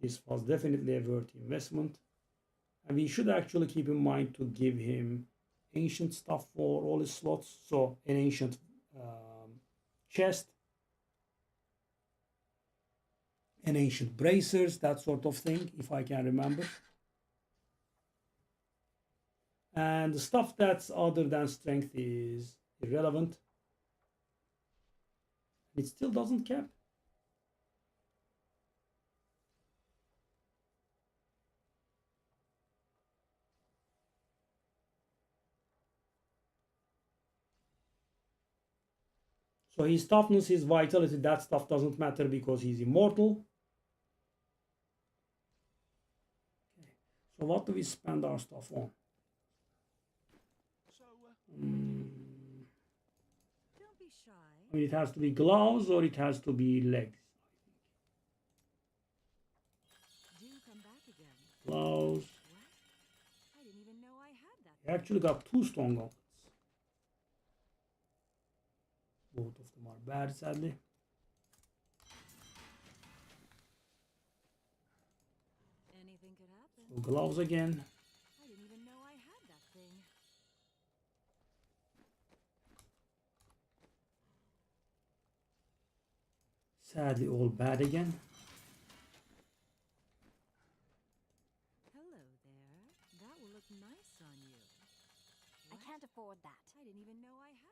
This was definitely a worthy investment. And we should actually keep in mind to give him ancient stuff for all his slots. So an ancient chest, an ancient bracers, that sort of thing, if I can remember. And the stuff that's other than strength is irrelevant. It still doesn't cap. So his toughness, his vitality, that stuff doesn't matter because he's immortal. Okay. So what do we spend our stuff on? So, Don't be shy. I mean, it has to be gloves or it has to be legs. Do come back again. Gloves. What? I didn't even know I had that. He actually got 2 stone gauntlets. Both of them are bad, sadly. Anything could happen. So gloves again. I didn't even know I had that thing. Sadly, all bad again. Hello there. That will look nice on you. I can't afford that. I didn't even know I had that thing.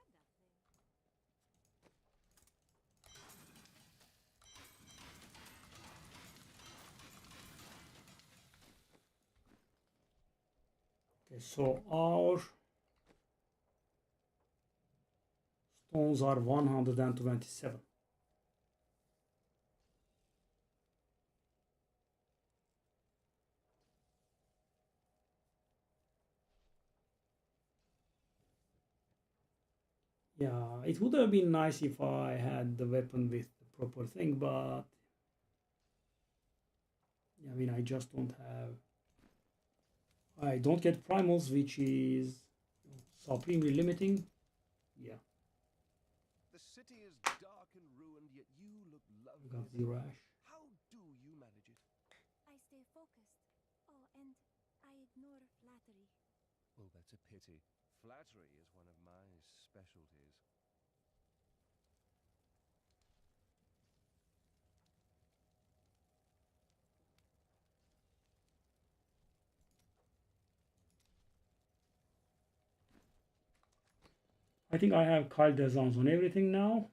Okay, so our stones are 127. Yeah, it would have been nice if I had the weapon with the proper thing, but I mean, I just don't have. I don't get primals, which is supremely limiting. Yeah, the city is dark and ruined, yet you look we lovely. got the rash. How do you manage it? I stay focused. Oh, and I ignore flattery. Well, that's a pity. Flattery is one of my specialties. I think I have Caldezans on everything now.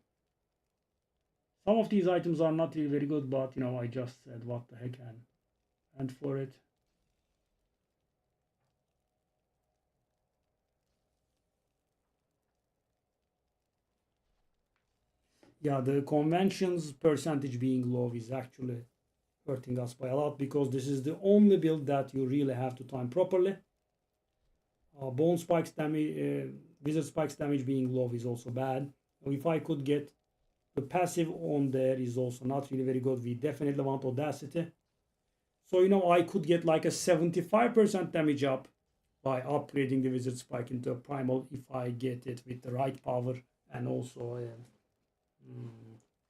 Some of these items are not really very good, but you know, I just said what the heck and for it. Yeah, the conventions percentage being low is actually hurting us by a lot because this is the only build that you really have to time properly. Bone spikes damage, wizard spikes damage being low is also bad. If I could get the passive on there is also not really very good. We definitely want audacity. So you know I could get like a 75% damage up by upgrading the wizard spike into a primal if I get it with the right power and also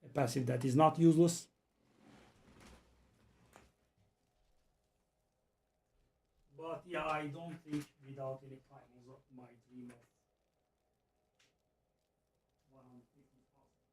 a passive that is not useless. But yeah, I don't think without any primals my dream of 150 is possible.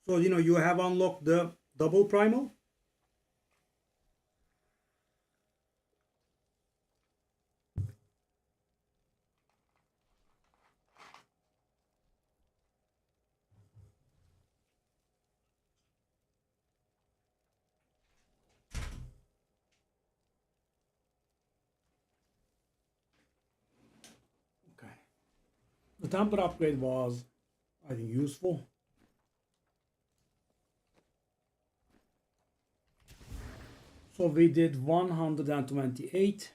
So you know you have unlocked the double primal. Okay. The temper upgrade was, I think, useful. So we did 128.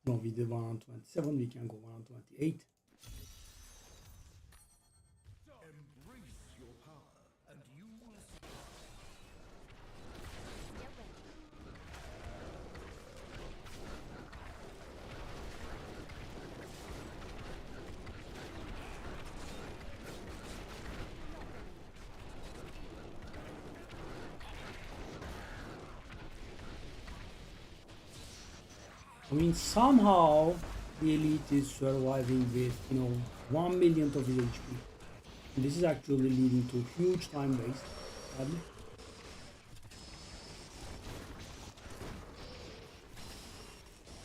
No, we did 127. We can go 128. Embrace your power, and you will see. Get ready. I mean, somehow the elite is surviving with, you know, 1 millionth of his HP. And this is actually leading to huge time waste. Sadly.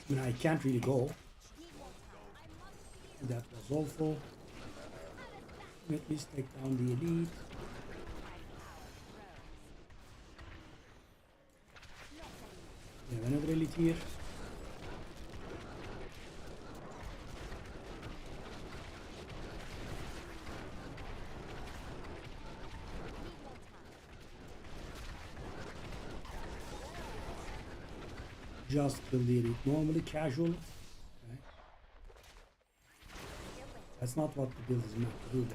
I mean, I can't really go. That was awful. At least take down the elite. We have another elite here. Just kill the elite normally, casual. Okay. That's not what the build is meant to do.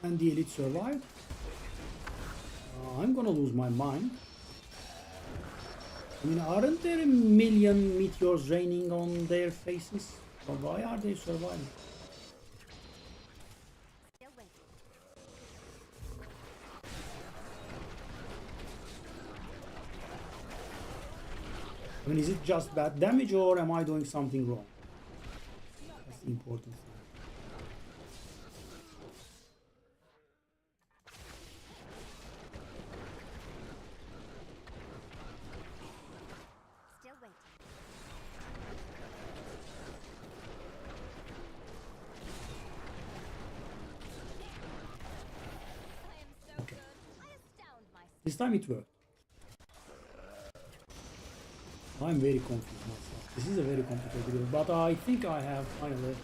And the elite survived. I'm gonna lose my mind. I mean, aren't there a million meteors raining on their faces? But why are they surviving? Still waiting. I mean, is it just bad damage or am I doing something wrong? That's the important thing. Still waiting. I am so good. I astound myself. This time it worked. I'm very confused myself. This is a very complicated video, but I think I have finally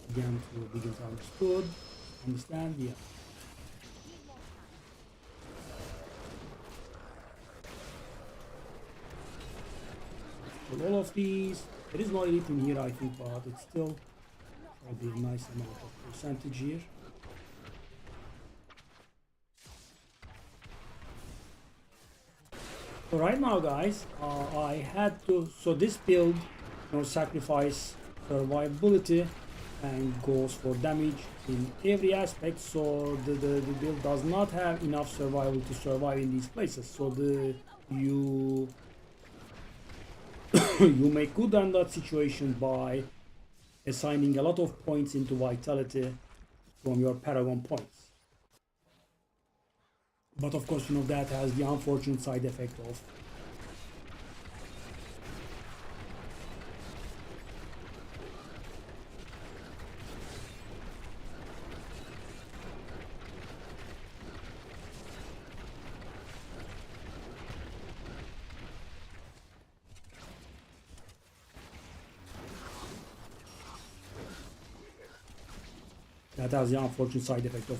begun to begin to understand. Yeah. For all of these, there is no elite in here, I think, but it's still probably a nice amount of percentage here. So right now, guys, I had to, so this build, sacrifice survivability and goes for damage in every aspect, so the build does not have enough survival to survive in these places. So you you make good on that situation by assigning a lot of points into vitality from your paragon points. But of course, that has the unfortunate side effect of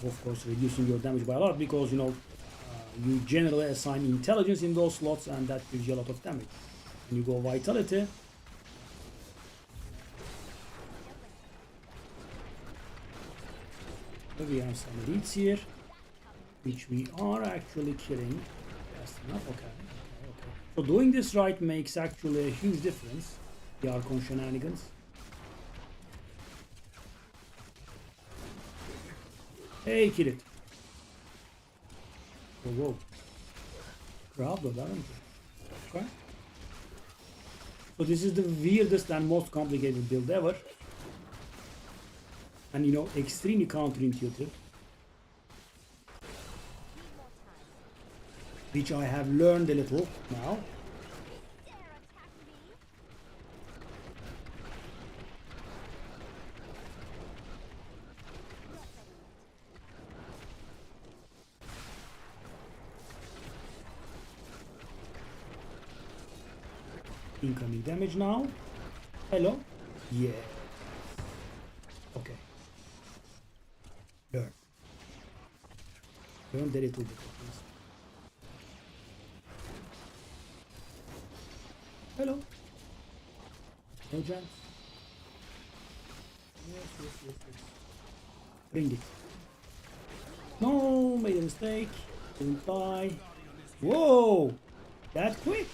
of course, reducing your damage by a lot, because you generally assign intelligence in those slots, and that gives you a lot of damage. When you go vitality, we have some elites here, which we are actually killing. That's enough. Okay. So doing this right makes actually a huge difference. The Archon shenanigans. Hey, kill it. Whoa. Bravo, aren't you? Okay. So this is the weirdest and most complicated build ever. And extremely counterintuitive. Which I have learned a little now. Incoming damage now. Hello? Yeah. Okay. Learn a little bit of this. Hello? No chance? Yes. Bring it. No, made a mistake. Didn't die. Whoa! That quick?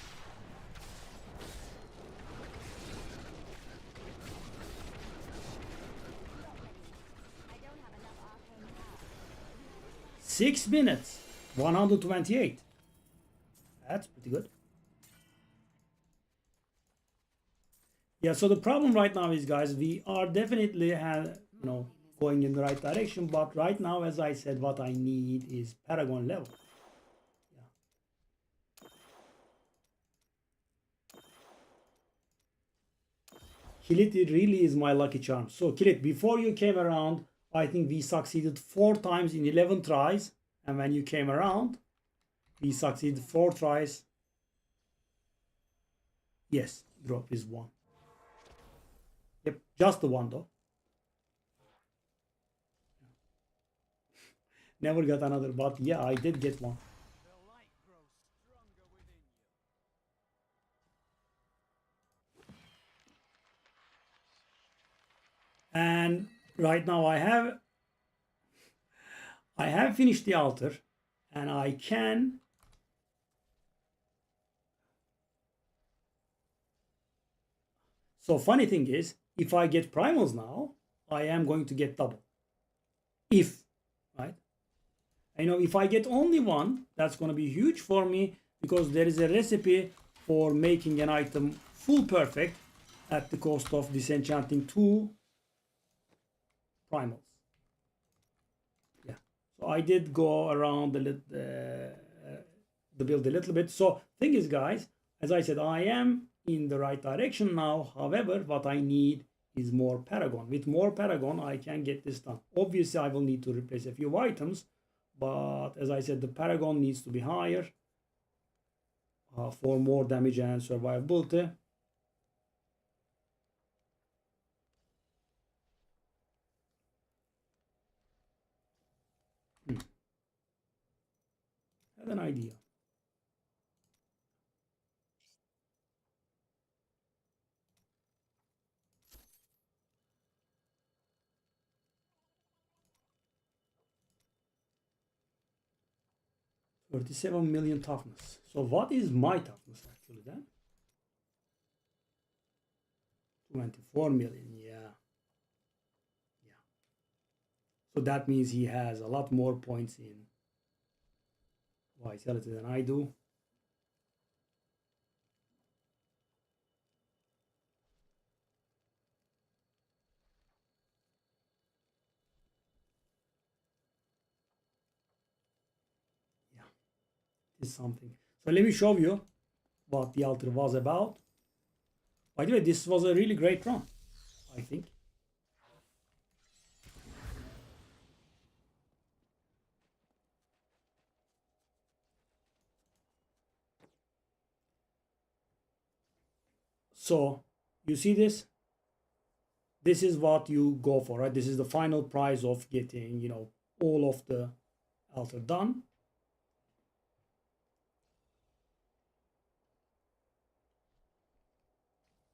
I don't have enough arcane power. 6 minutes. 128. That's pretty good. Yeah, so the problem right now is, guys, we are definitely going in the right direction, but right now, as I said, what I need is Paragon level. Yeah. Kill it really is my lucky charm. So kill it. Before you came around, I think we succeeded 4 times in 11 tries, and when you came around, we succeeded 4 tries. Yes, drop is 1. Yep, just the 1 though. Never got another, but yeah, I did get 1. The light grows stronger within you. And right now I have finished the altar, and I can so funny thing is, if I get primals now, I am going to get double. Right? If I get only 1, that's going to be huge for me, because there is a recipe for making an item full perfect at the cost of disenchanting 2 primals. Yeah, so I did go around the build a little bit. So thing is, guys, as I said, I am in the right direction now. However, what I need is more Paragon. With more Paragon, I can get this done. Obviously, I will need to replace a few items, but as I said, the Paragon needs to be higher. for more damage and survivability. Have an idea. $37 million toughness. So what is my toughness actually then? 24 million, yeah. So that means he has a lot more points in vitality than I do. Yeah, this is something. So let me show you what the altar was about. By the way, this was a really great run, I think. So you see this? This is what you go for, right? This is the final prize of getting, you know, all of the altar done.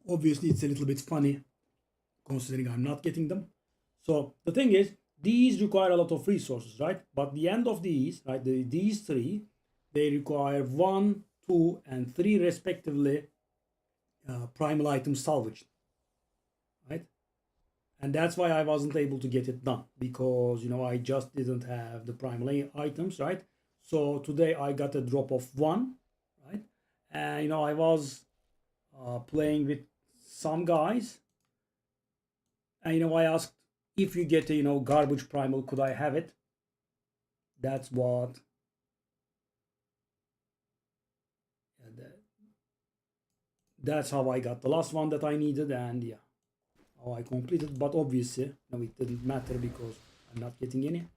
Obviously, it's a little bit funny considering I'm not getting them. So the thing is, these require a lot of resources, right? But the end of these, right, these three, they require 1, 2, and 3 respectively primal items salvaged, right? And that's why I wasn't able to get it done, because, you know, I just didn't have the primal items, right? So today I got a drop of 1, right? And, you know, I was playing with some guys, and, you know, I asked, if you get a, you know, garbage primal, could I have it? That's what that's how I got the last one that I needed, and yeah, how I completed. But obviously, no, it didn't matter because I'm not getting any.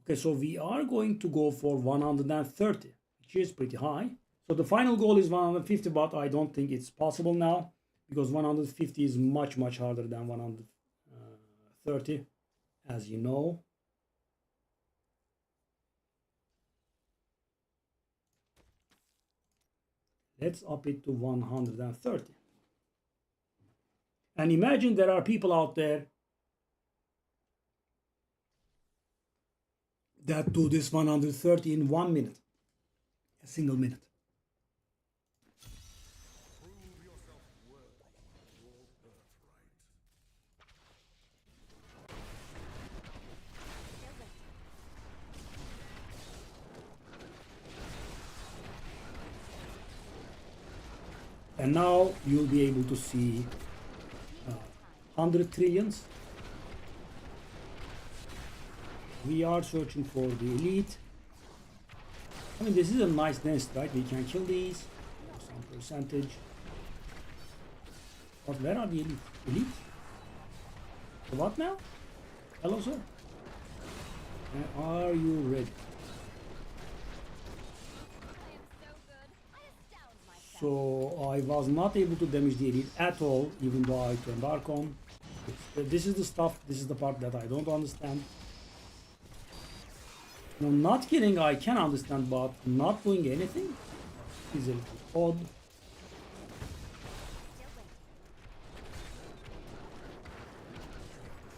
Okay, so we are going to go for 130, which is pretty high. So the final goal is 150, but I don't think it's possible now, because 150 is much harder than 130, as you know. Let's up it to 130. And imagine there are people out there that do this 130 in 1 minute, a single minute. Prove yourself worthy of your birthright. And now you'll be able to see 100 trillions. We are searching for the elite. I mean, this is a nice nest, right? We can kill these, some percentage. But where are the elite? Elite? The what now? Hello, sir. Are you ready? I am so good. I astound myself. So I was not able to damage the elite at all, even though I turned Archon. This is the stuff, this is the part that I don't understand. No, not killing I can understand, but not doing anything is a little odd.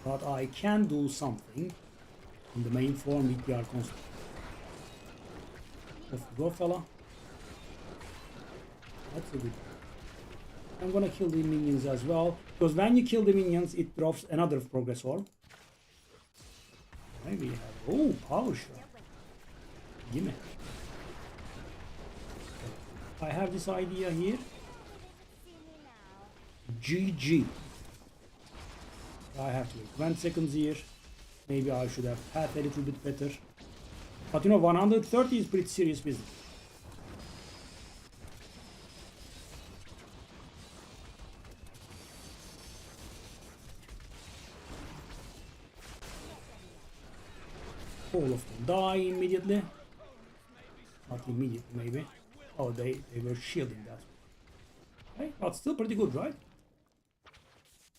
But I can do something in the main form with the Archon. Off you go, fella. That's a good. I'm gonna kill the minions as well, because when you kill the minions, it drops another progress orb. Maybe we have, oh, power shot. Gimme. I have this idea here. See me now. GG. I have to wait 20 seconds here. Maybe I should have path a little bit better. But you know, 130 is pretty serious business. All of them die immediately. Not immediately, maybe. Oh, they were shielding that. Okay, but still pretty good, right?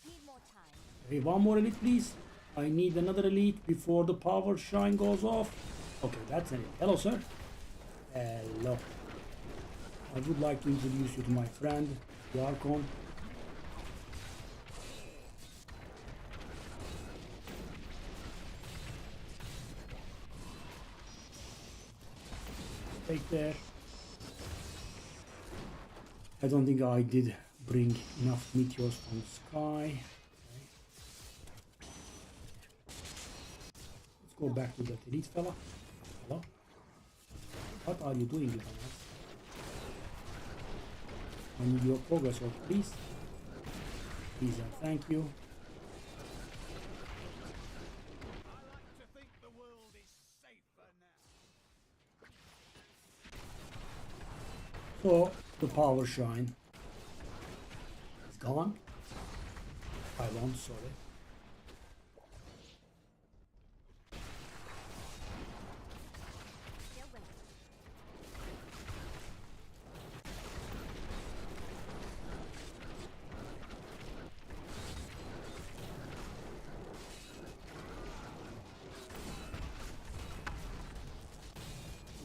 Need more time. Okay, one more elite, please. I need another elite before the power shrine goes off. Okay, that's an elite. Hello, sir. Hello. I would like to introduce you to my friend, the Archon. Take there. I don't think I did bring enough meteors from the sky. Okay. Let's go back to that elite fella. Hello? What are you doing, little man? I need your progress orb, please. Please and thank you. I like to think the world is safer now. So the power shrine is gone. I won't, sorry. Still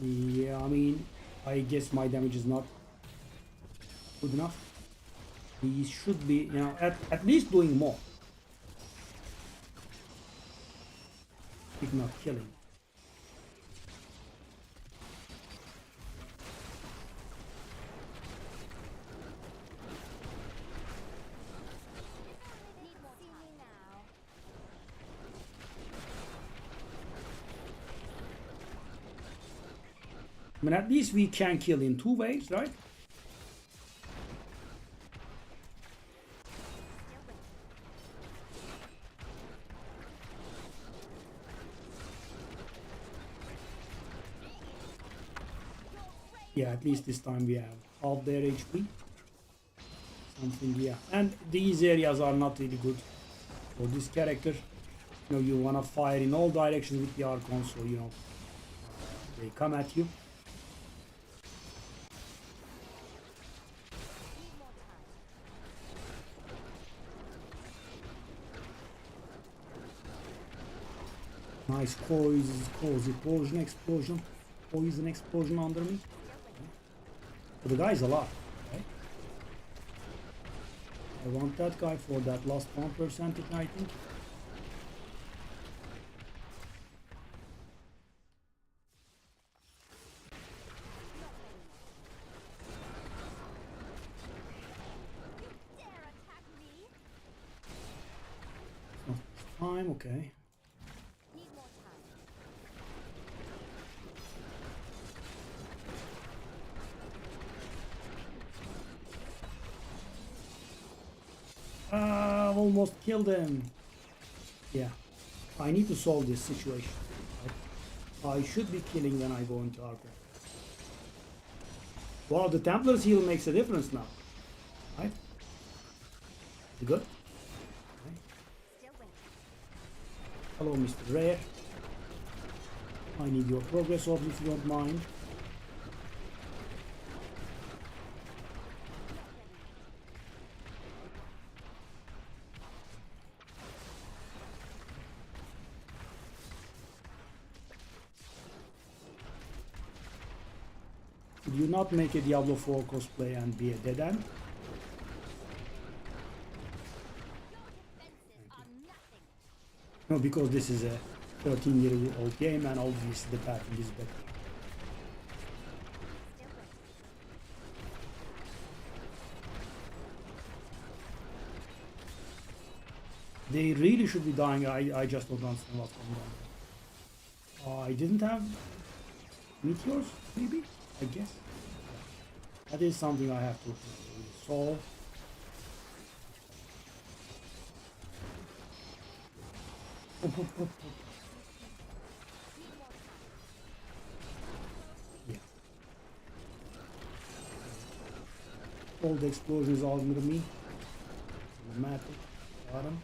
waiting. Yeah, I mean, I guess my damage is not good enough. He should be, you know, at least doing more. If not killing. Need more time. Now. I mean, at least we can kill in 2 ways, right? Still waiting. Yeah, at least this time we have half their HP. Something, yeah. And these areas are not really good for this character. You know, you wanna fire in all directions with the Archon, so you know they come at you. Need more time. Nice cozy poison explosion under me. But the guy's alive, right? I want that guy for that last 1% igniting. Dare attack me? Not time, okay. Need more time. Ah, almost killed him. Yeah, I need to solve this situation. Right? I should be killing when I go into Archer. Wow, the Templar's heal makes a difference now. Right? You good? Okay. Still waiting. Hello, Mr. Rare. I need your progress orbs if you don't mind. Could you not make a Diablo 4 cosplay and be a dead end? Defenses are nothing. No, because this is a 13-year-old game and obviously the pattern is better. Still waiting. They really should be dying. I just don't understand what's going on. I didn't have meteors, maybe? I guess. That is something I have to solve. Yeah. All the explosions all under me. Dramatic. Bottom.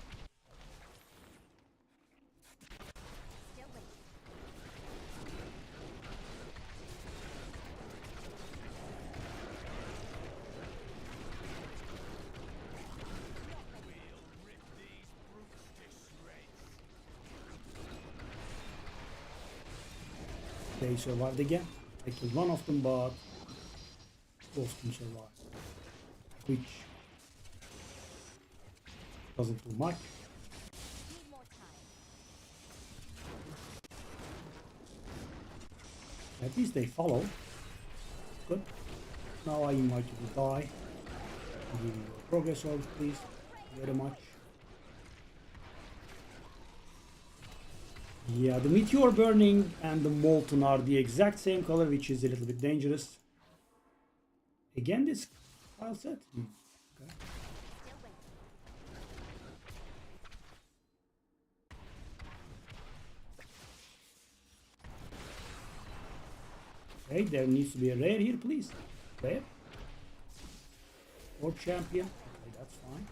Still waiting. They survived again. I killed one of them, but both of them survived. Which doesn't do much. Need more time. At least they follow. Good. Now I invite you to die. I'll give you a progress orb, please. Very much. Yeah, the meteor burning and the molten are the exact same color, which is a little bit dangerous. Again, this tile set. Okay. Still waiting. Okay, there needs to be a rare here, please. Rare. Or champion. Okay, that's fine.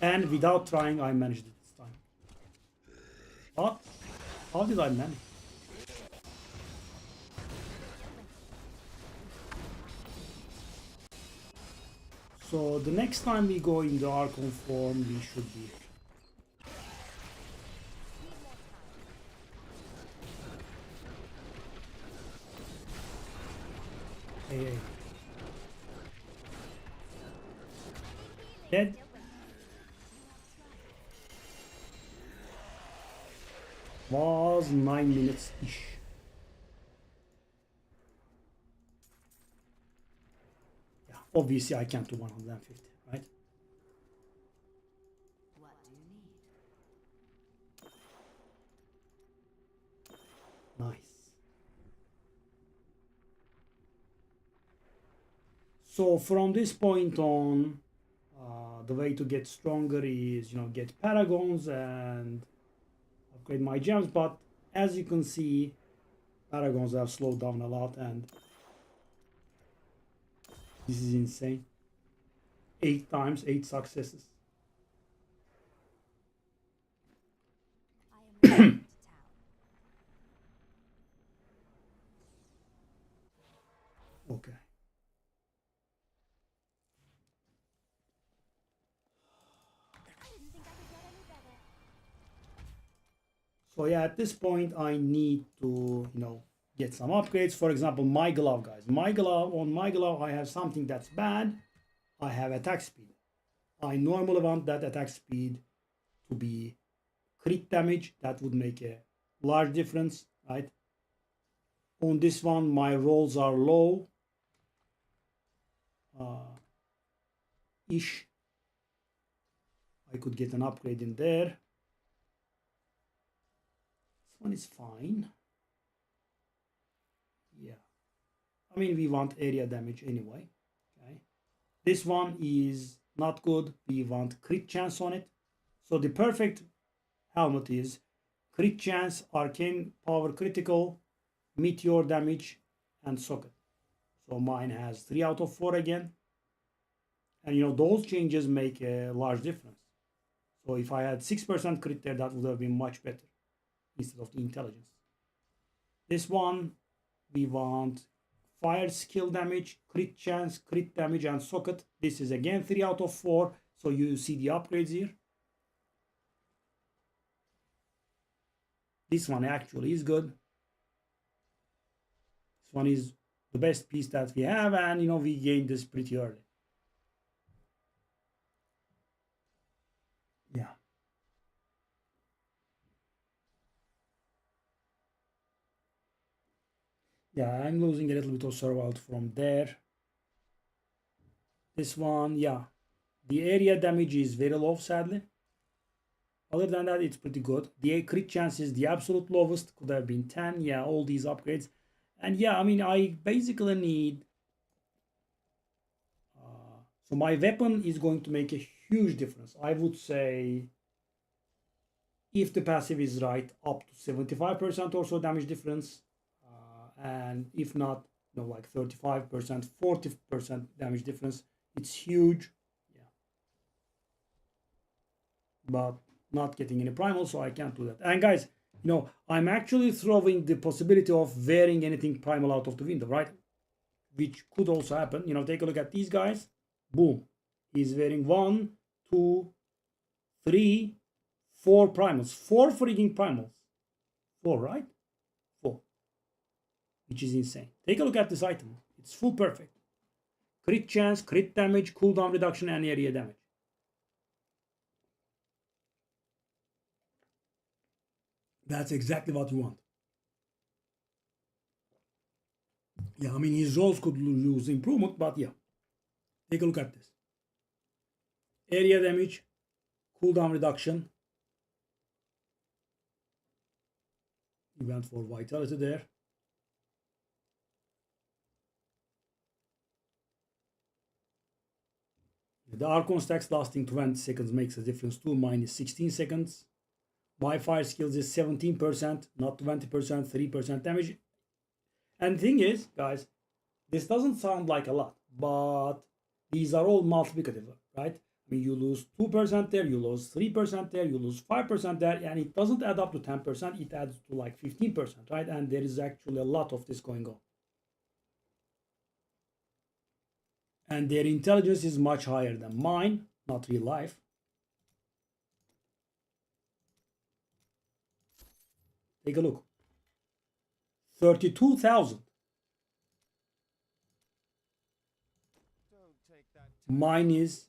And without trying, I managed it this time. But how did I manage? So the next time we go in the Archon form, we should be. Hey. Dead. Was 9 minutes-ish. Yeah, obviously I can't do 150, right? What do you need? Nice. So from this point on, the way to get stronger is, get paragons and upgrade my gems. But as you can see, paragons have slowed down a lot, and this is insane. 8 times, 8 successes. I am returning to town. Okay. I didn't think I could get any better. So yeah, at this point I need to, get some upgrades. For example, my glove, guys. On my glove, I have something that's bad. I have attack speed. I normally want that attack speed to be crit damage. That would make a large difference, right? On this one, my rolls are low. Ish. I could get an upgrade in there. This one is fine. Yeah. I mean, we want area damage anyway. Okay. This one is not good. We want crit chance on it. So the perfect helmet is crit chance, arcane power critical, meteor damage, and socket. So mine has 3 out of 4 again. And those changes make a large difference. So if I had 6% crit there, that would have been much better instead of the intelligence. This one, we want fire skill damage, crit chance, crit damage, and socket. This is again 3 out of 4. So you see the upgrades here. This one actually is good. This one is the best piece that we have, and we gained this pretty early. Yeah. Yeah, I'm losing a little bit of survival from there. This one, yeah. The area damage is very low, sadly. Other than that, it's pretty good. The crit chance is the absolute lowest. Could have been 10. Yeah, all these upgrades. And yeah, I mean, I basically need... so my weapon is going to make a huge difference. I would say, if the passive is right, up to 75% or so damage difference. And if not, like 35%, 40% damage difference. It's huge. Yeah. But not getting any primal, so I can't do that. And guys, I'm actually throwing the possibility of wearing anything primal out of the window, right? Which could also happen. Take a look at these guys. Boom. He's wearing 1, 2, 3, 4 primals. 4 freaking primals. 4, right? 4. Which is insane. Take a look at this item. It's full perfect. Crit chance, crit damage, cooldown reduction, and area damage. That's exactly what you want. Yeah, I mean, his rolls could use improvement, but yeah. Take a look at this. Area damage, cooldown reduction. He went for vitality there. The Archon stacks lasting 20 seconds makes a difference too. Mine is 16 seconds. My fire skills is 17%, not 20%, 3% damage. And the thing is, guys, this doesn't sound like a lot, but these are all multiplicative, right? I mean, you lose 2% there, you lose 3% there, you lose 5% there, and it doesn't add up to 10%, it adds to like 15%, right? And there is actually a lot of this going on. And their intelligence is much higher than mine, not real life. Take a look. 32,000. Mine is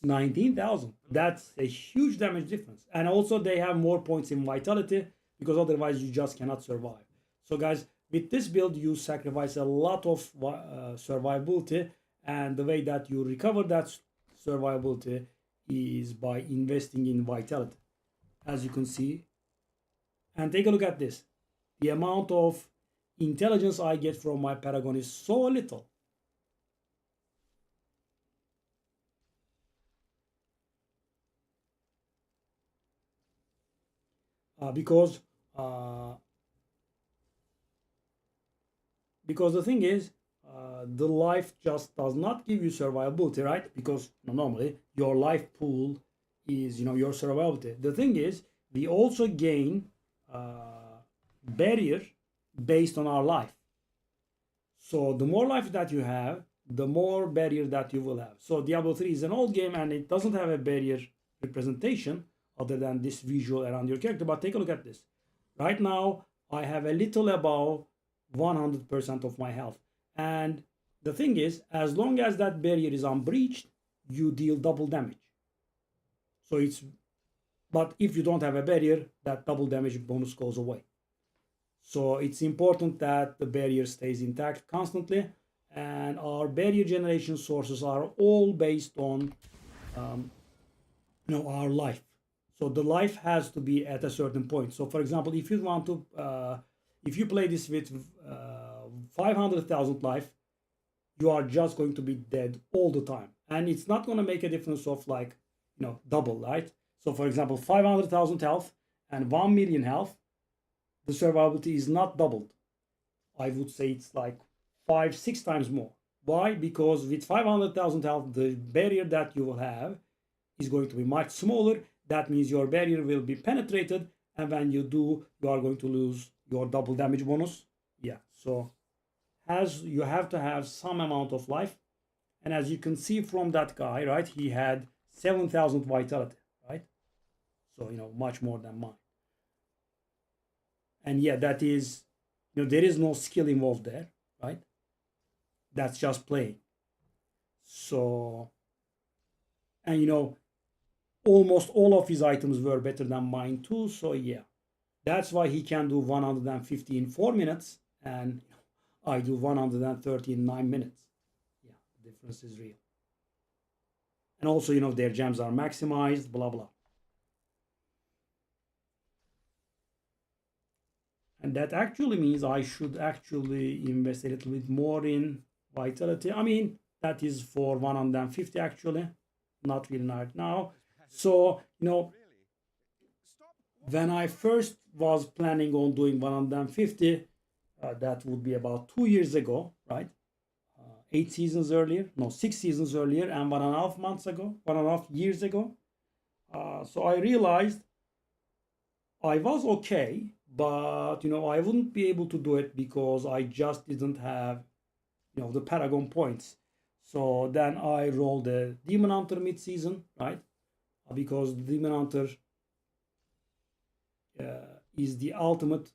19,000. That's a huge damage difference. And also they have more points in vitality because otherwise you just cannot survive. So guys, with this build, you sacrifice a lot of survivability, and the way that you recover that survivability is by investing in vitality, as you can see. And take a look at this. The amount of intelligence I get from my Paragon is so little. Because the thing is, the life just does not give you survivability, right? Because normally your life pool is, your survivability. The thing is, we also gain barrier based on our life. So the more life that you have, the more barrier that you will have. So Diablo 3 is an old game and it doesn't have a barrier representation other than this visual around your character. But take a look at this. Right now, I have a little above 100% of my health. And the thing is, as long as that barrier is unbreached, you deal double damage. So but if you don't have a barrier, that double damage bonus goes away. So it's important that the barrier stays intact constantly. And our barrier generation sources are all based on, our life. So the life has to be at a certain point. So for example, if you want to, if you play this with 500,000 life, you are just going to be dead all the time. And it's not going to make a difference of like, double, right? So for example, 500,000 health and 1 million health, the survivability is not doubled. I would say it's like 5-6 times more. Why? Because with 500,000 health, the barrier that you will have is going to be much smaller. That means your barrier will be penetrated, and when you do, you are going to lose your double damage bonus. Yeah, so you have to have some amount of life. And as you can see from that guy, right, he had 7,000 vitality, right? So, much more than mine. And yeah, that is, there is no skill involved there, right? That's just playing. So, and almost all of his items were better than mine too. So yeah, that's why he can do 150 in 4 minutes and I do 130 in 9 minutes. Yeah, the difference is real. And also, their gems are maximized, blah, blah. And that actually means I should actually invest a little bit more in vitality. I mean, that is for 150 actually, not really right now. So, when I first was planning on doing 150, that would be about 2 years ago, right? 6 seasons earlier, and 1.5 months ago, 1.5 years ago. So I realized I was okay, but, I wouldn't be able to do it because I just didn't have, the Paragon points. So then I roll the Demon Hunter mid-season, right? Because the Demon Hunter is the ultimate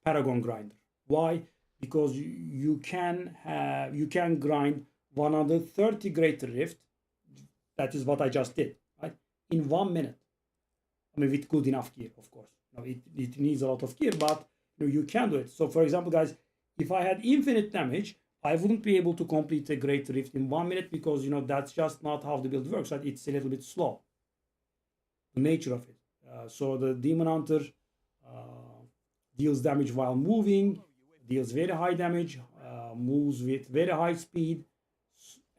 Paragon grinder. Why? Because you can grind 130 Greater Rift. That is what I just did, right? In 1 minute. I mean, with good enough gear, of course. It needs a lot of gear, but you can do it. So, for example, guys, if I had infinite damage, I wouldn't be able to complete a Great Rift in 1 minute because, that's just not how the build works, right? It's a little bit slow. The nature of it. So the Demon Hunter deals damage while moving, deals very high damage, moves with very high speed.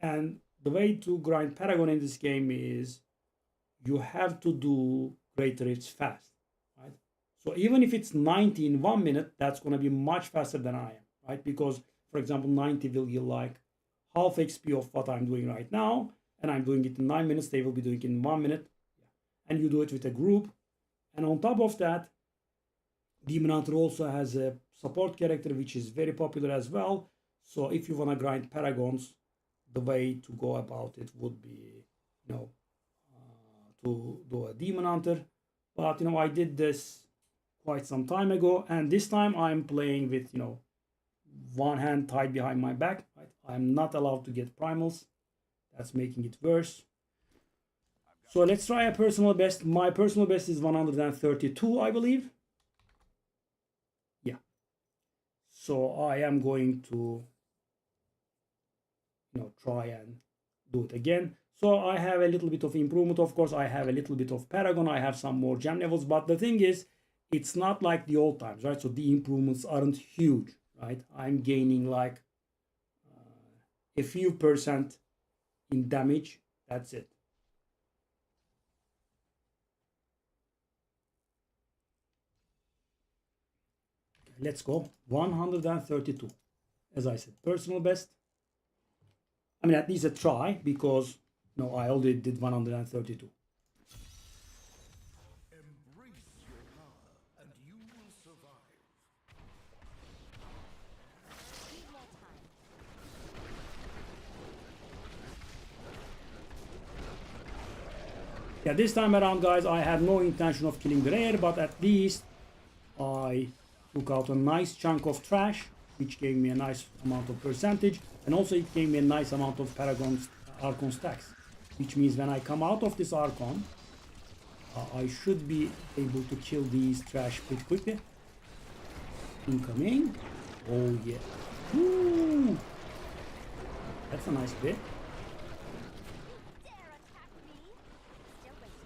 And the way to grind Paragon in this game is you have to do Great Rifts fast, right? So even if it's 90 in 1 minute, that's going to be much faster than I am, right? Because, for example, 90 will give like half XP of what I'm doing right now, and I'm doing it in 9 minutes. They will be doing it in 1 minute. And you do it with a group. And on top of that, Demon Hunter also has a support character, which is very popular as well. So if you want to grind Paragons, the way to go about it would be, to do a Demon Hunter. But, I did this quite some time ago. And this time I'm playing with, one hand tied behind my back. Right? I'm not allowed to get Primals. That's making it worse. So let's try a personal best. My personal best is 132, I believe. Yeah. So I am going to, try and do it again. So I have a little bit of improvement. Of course, I have a little bit of Paragon. I have some more gem levels. But the thing is, it's not like the old times, right? So the improvements aren't huge, right? I'm gaining like a few % in damage. That's it. Let's go. 132. As I said, personal best. I mean, at least a try, because I already did 132. Embrace your power, and you will survive. Need more time. Yeah, this time around, guys, I had no intention of killing the rare, but at least I took out a nice chunk of trash, which gave me a nice amount of percentage, and also it gave me a nice amount of Archon stacks, which means when I come out of this Archon, I should be able to kill these trash pretty quickly. Incoming. Oh yeah. Woo! That's a nice bit. Dare attack me? Still waiting.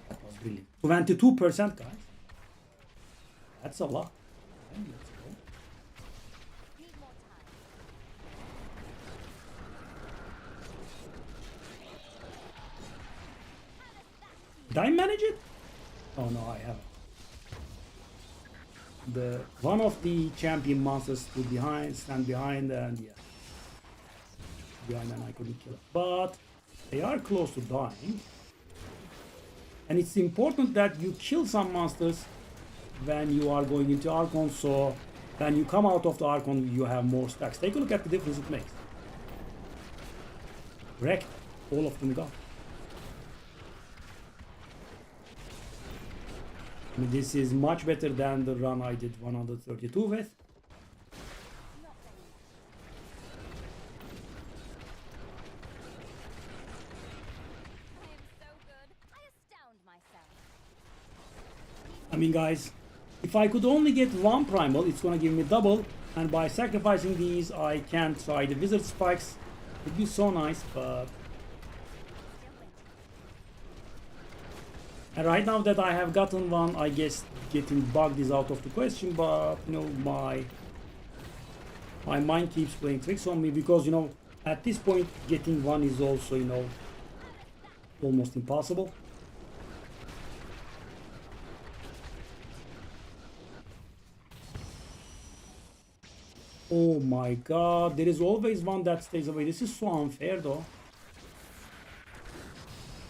That was brilliant. 22%, guys. That's a lot. Okay, let's go. Need more time. Did I manage it? Oh no, I haven't. One of the champion monsters stand behind, and yeah, behind, and I couldn't kill it. But they are close to dying, and it's important that you kill some monsters when you are going into Archon, so when you come out of the Archon, you have more stacks. Take a look at the difference it makes. Wrecked, all of them gone. I mean, this is much better than the run I did 132 with. Not ready yet. I am so good. I astound myself. I mean, guys, if I could only get one primal, it's gonna give me double, and by sacrificing these, I can try the wizard spikes. It'd be so nice, but... Still waiting. And right now that I have gotten one, I guess getting bugged is out of the question, but, my mind keeps playing tricks on me, because, at this point, getting one is also, almost impossible. Oh my god, there is always one that stays away. This is so unfair though.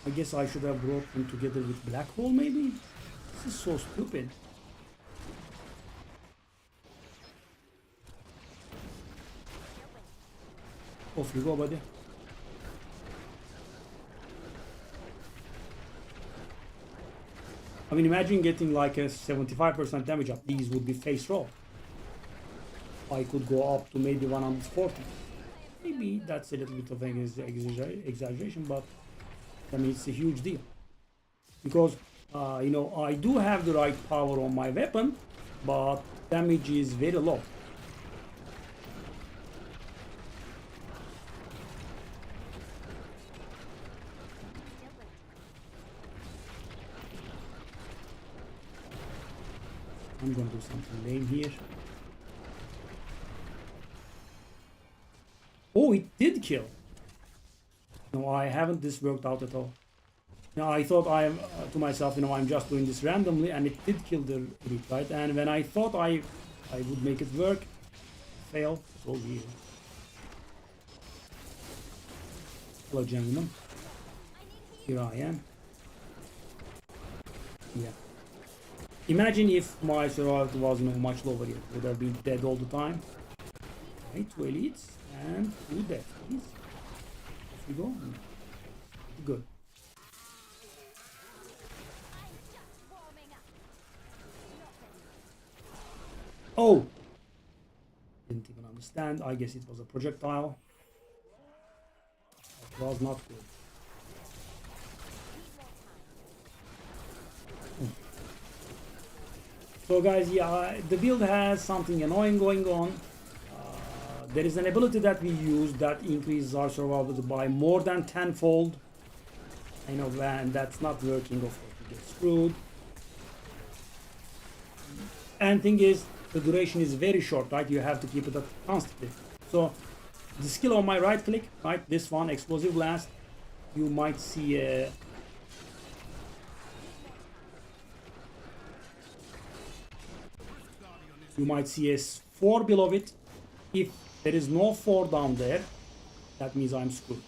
I guess I should have brought them together with Black Hole maybe? This is so stupid. Off you go, buddy. I mean, imagine getting like a 75% damage up. These would be face roll. I could go up to maybe 140. Maybe that's a little bit of an exaggeration, but I mean, it's a huge deal. Because, you know, I do have the right power on my weapon, but damage is very low. I'm gonna do something lame here. Oh, it did kill. No, I haven't this worked out at all. Now I thought I am to myself, you know, I'm just doing this randomly, and it did kill the elite, right? And when I thought I would make it work, fail. So weird. Hello, gentlemen. Here I am. Yeah. Imagine if my survival was, you know, much lower here. Would have been dead all the time. Okay, 2 elites and 2 deaths, please. Off we go. Good. Oh! Didn't even understand. I guess it was a projectile. That was not good. So guys, yeah, the build has something annoying going on. There is an ability that we use that increases our survival by more than 10-fold. I know, and that's not working, of course, we get screwed. And thing is, the duration is very short, right? You have to keep it up constantly. So, the skill on my right click, right? This one, explosive blast, you might see a... You might see a 4 below it. If there is no 4 down there, that means I'm screwed.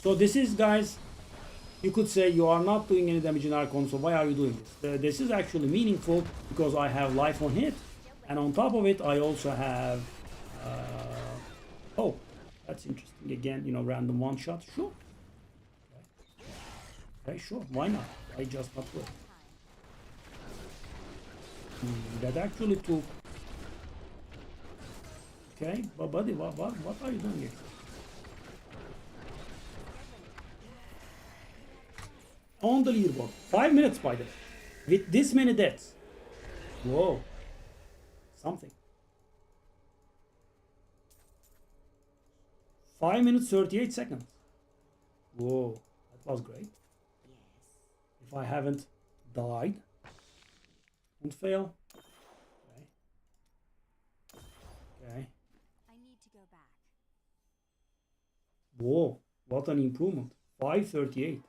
So this is, guys, you could say you are not doing any damage in Archon, so why are you doing this? This is actually meaningful because I have life on hit, and on top of it I also have... oh, that's interesting. Again, you know, random one shot, sure. Okay, sure, why not? I just not will. That actually took... Okay, but buddy, what are you doing here? On the leaderboard, 5 minutes by the way, with this many deaths. Whoa, something. 5 minutes 38 seconds. Whoa, that was great. If I haven't died, don't fail. Okay. Okay. I need to go back. Whoa, what an improvement. 538.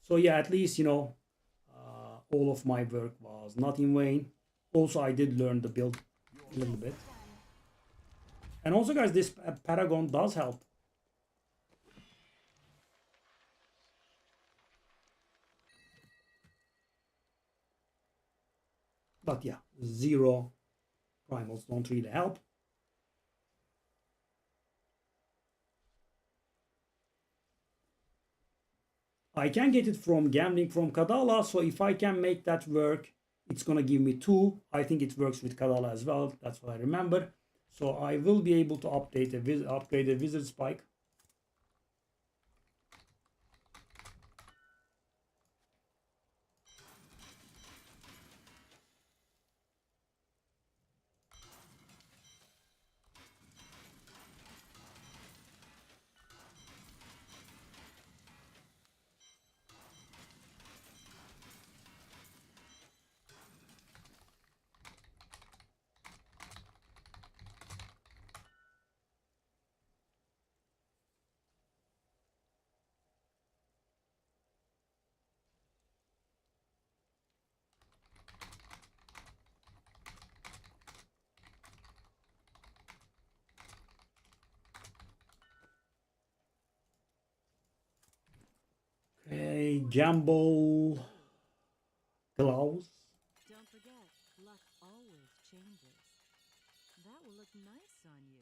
So yeah, at least, you know, all of my work was not in vain. Also, I did learn the build a little bit. And also, guys, this Paragon does help. But yeah, 0 primals don't really help. I can get it from gambling from Kadala, so if I can make that work, it's gonna give me 2. I think it works with Kadala as well, that's what I remember. So I will be able to upgrade a wizard spike. Okay, Jumbo Gloves. Don't forget, luck always changes. That will look nice on you.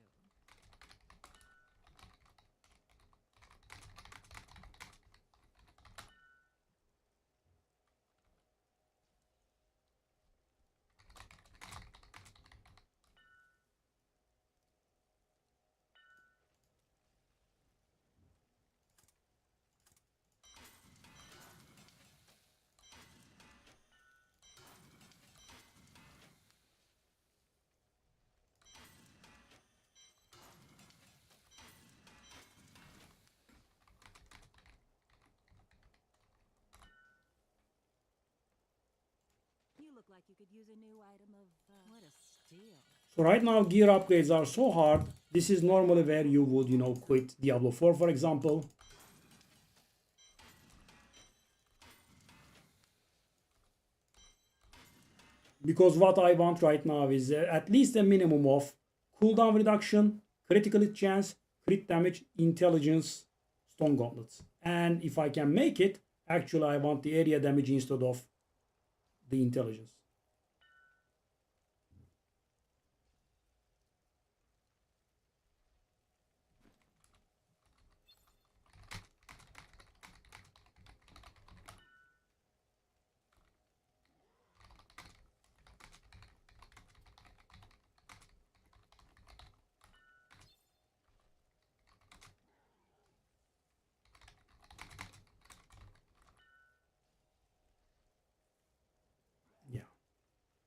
You look like you could use a new item of, what a steal. So right now gear upgrades are so hard. This is normally where you would, you know, quit Diablo 4, for example. Because what I want right now is at least a minimum of cooldown reduction, critical hit chance, crit damage, intelligence, stone gauntlets. And if I can make it, actually I want the area damage instead of the intelligence.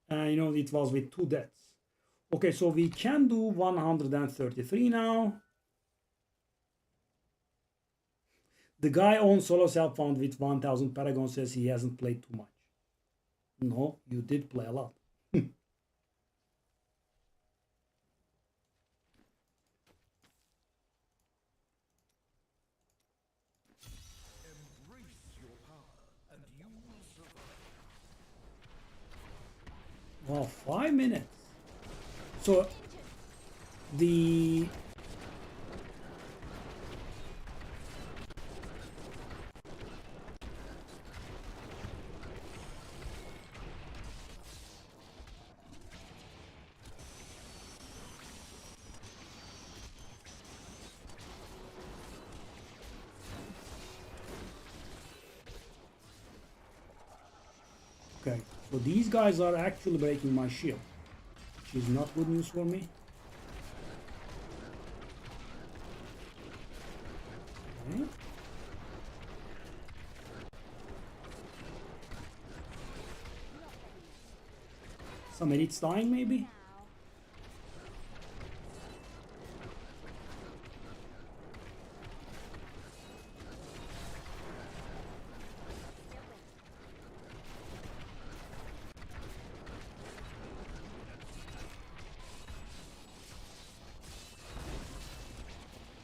You know, it was with 2 deaths. Okay, so we can do 133 now. The guy on solo self-found with 1000 Paragon says he hasn't played too much. No, you did play a lot. Wow, 5 minutes. So the okay, so these guys are actually breaking my shield, which is not good news for me. Okay. Some elites dying maybe?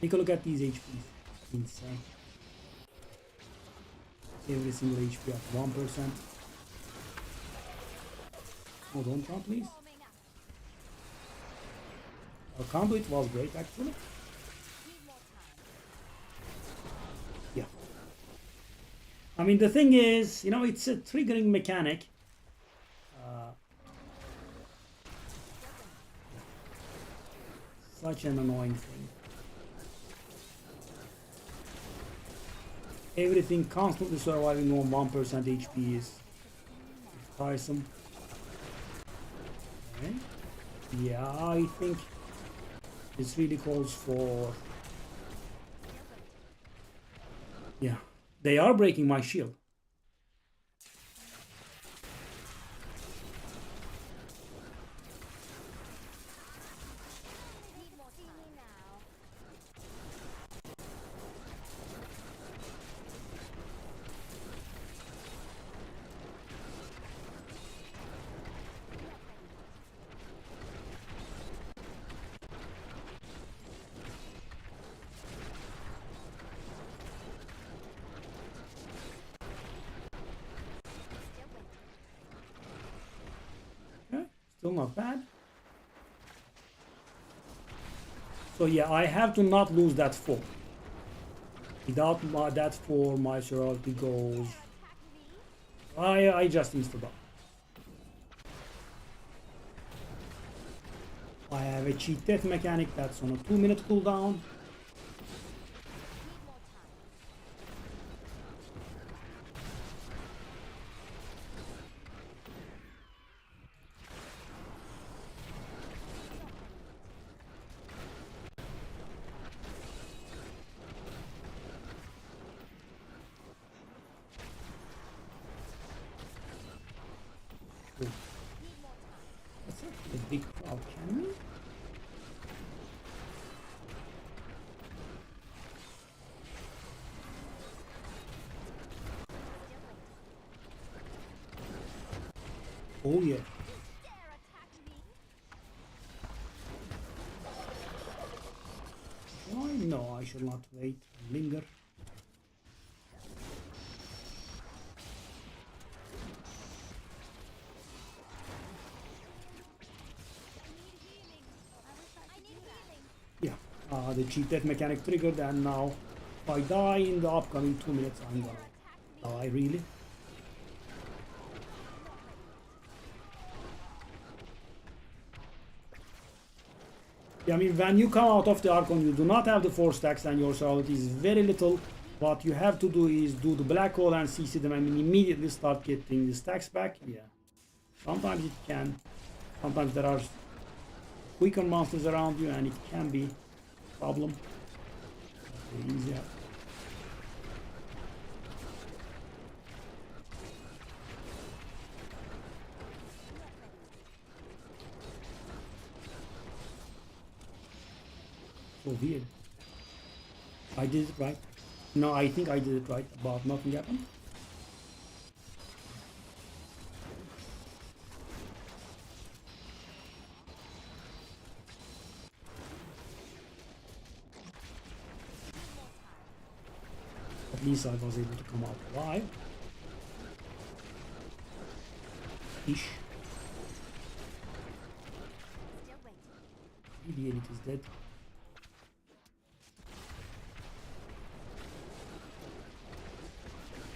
Take a look at these HPs. Insane. Every single HP at 1%. Oh, don't jump, please. Our conduit was great, actually. Yeah. I mean, the thing is, you know, it's a triggering mechanic. Such an annoying thing. Everything constantly surviving on 1% HP is tiresome. Okay. Yeah, I think this really calls for... Yeah, they are breaking my shield. Still not bad. So yeah, I have to not lose that 4. Without that 4, my sorority goes... I just insta-die. I have a cheat death mechanic that's on a 2-minute cooldown. Need more time. Cool. Need more time. That's actually a big crowd, can we? Still waiting. Oh yeah. Dare attack me? Why no, I should not wait. Linger. I need healing. Yeah, the cheat death mechanic triggered, and now if I die in the upcoming 2 minutes, I'm Dare gonna attack me? die really. Yeah, I mean, when you come out of the Archon, you do not have the 4 stacks, and your salary is very little. What you have to do is do the black hole and CC them and immediately start getting the stacks back. Yeah, sometimes it can. Sometimes there are quicker monsters around you, and it can be a problem. Very easy. So weird. I did it right. No, I think I did it right, but nothing happened. At least I was able to come out alive. Ish. Still waiting. Idiot, it is dead.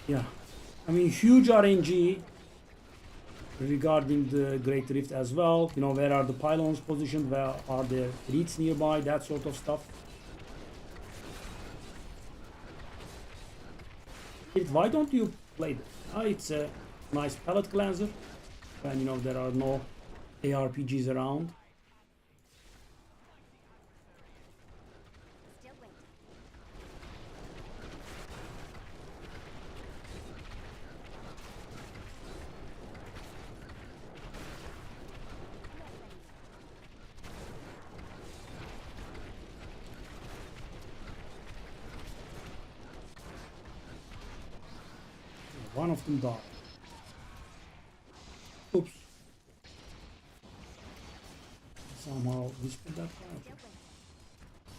Yeah, I mean, huge RNG regarding the Great Rift as well. You know, where are the pylons positioned? Where are there reeds nearby? That sort of stuff. Why don't you play this? It's a nice palette cleanser, and you know there are no ARPGs around. Still waiting. One of them died. Oops. Somehow whispered that. Okay.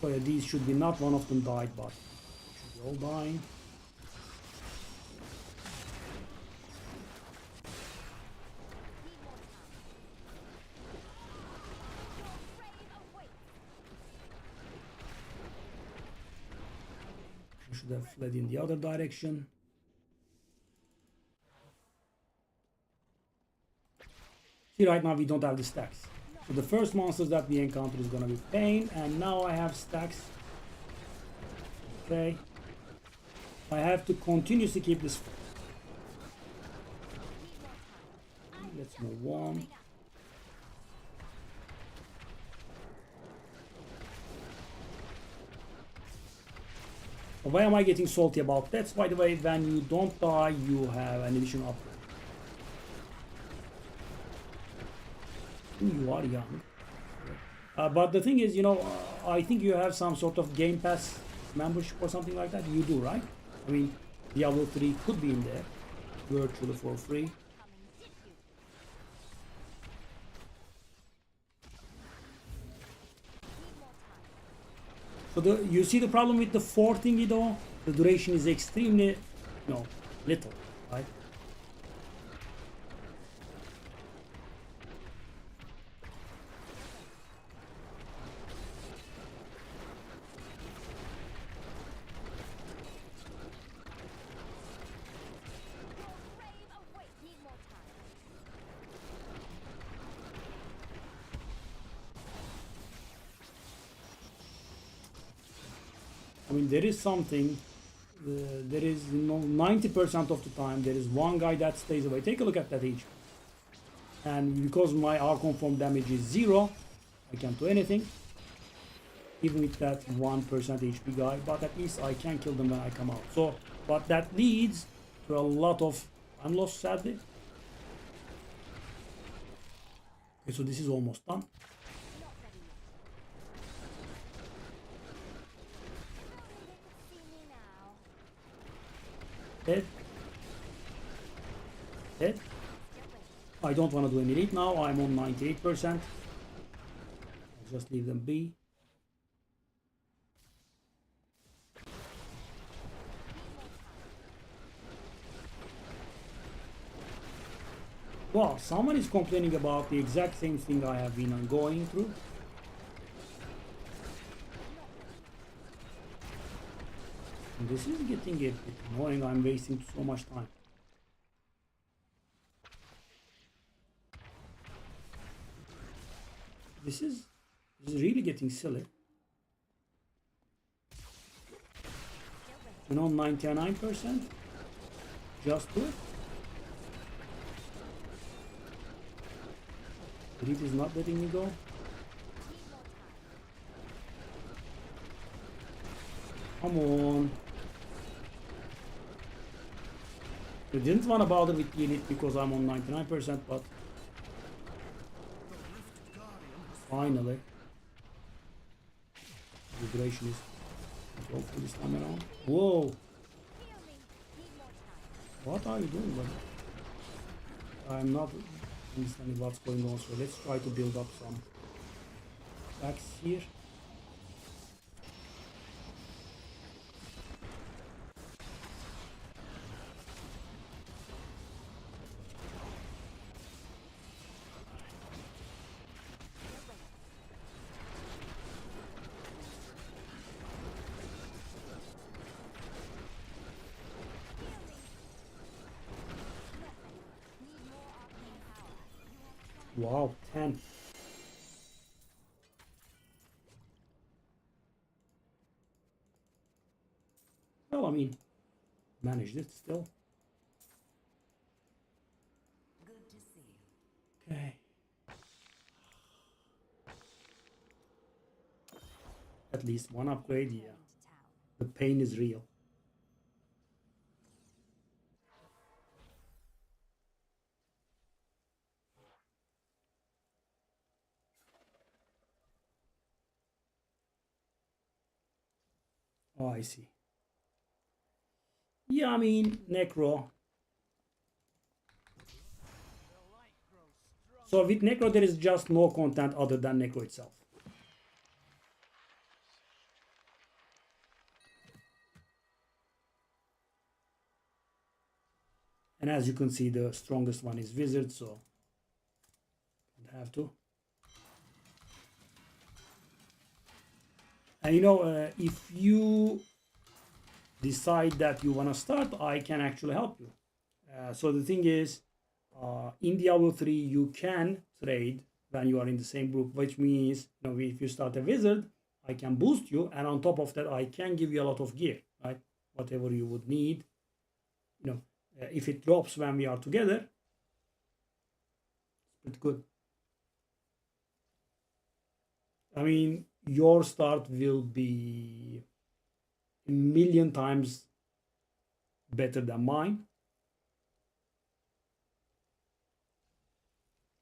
So yeah, these should be not one of them died, but should be all dying. Need more time. Your grave awaits. I should have fled in the other direction. See, right now we don't have the stacks. So the first monsters that we encounter is gonna be pain, and now I have stacks. Okay. I have to continuously keep this. Let's move on. Why am I getting salty about that? By the way, when you don't die, you have an additional upgrade. You are young. But the thing is, you know, I think you have some sort of Game Pass membership or something like that. You do, right? I mean, Diablo 3 could be in there virtually for free. So you see the problem with the 4 thingy though? The duration is extremely, little, right? Need more time. I mean, there is something. There is 90% of the time there is one guy that stays away. Take a look at that HP. And because my Archon form damage is 0, I can't do anything. Even with that 1% HP guy, but at least I can kill them when I come out. So, but that leads to a lot of unloss, sadly. Okay, so this is almost done. Dead. Dead. I don't want to do any elite now. I'm on 98%. I'll just leave them be. Well, someone is complaining about the exact same thing I have been going through. And this is getting a bit annoying. I'm wasting so much time. This is really getting silly. You know, 99%. Just do it. Elite is not letting me go. Come on. I didn't want to bother with the elite because I'm on 99%, but finally the duration is controlled for this time around. Whoa! What are you doing, buddy? I'm not understanding what's going on, so let's try to build up some backs here. Wow, 10. Well, I mean, managed it still. Good to see you. Okay. At least one upgrade, yeah. The pain is real. Oh, I see. Yeah, I mean, Necro. So with Necro, there is just no content other than Necro itself. And as you can see, the strongest one is Wizard, so don't have to. And you know, if you decide that you want to start, I can actually help you. So the thing is, in Diablo 3, you can trade when you are in the same group, which means, you know, if you start a wizard, I can boost you, and on top of that, I can give you a lot of gear, right? Whatever you would need. You know, if it drops when we are together, it's pretty good. I mean, your start will be a million times better than mine.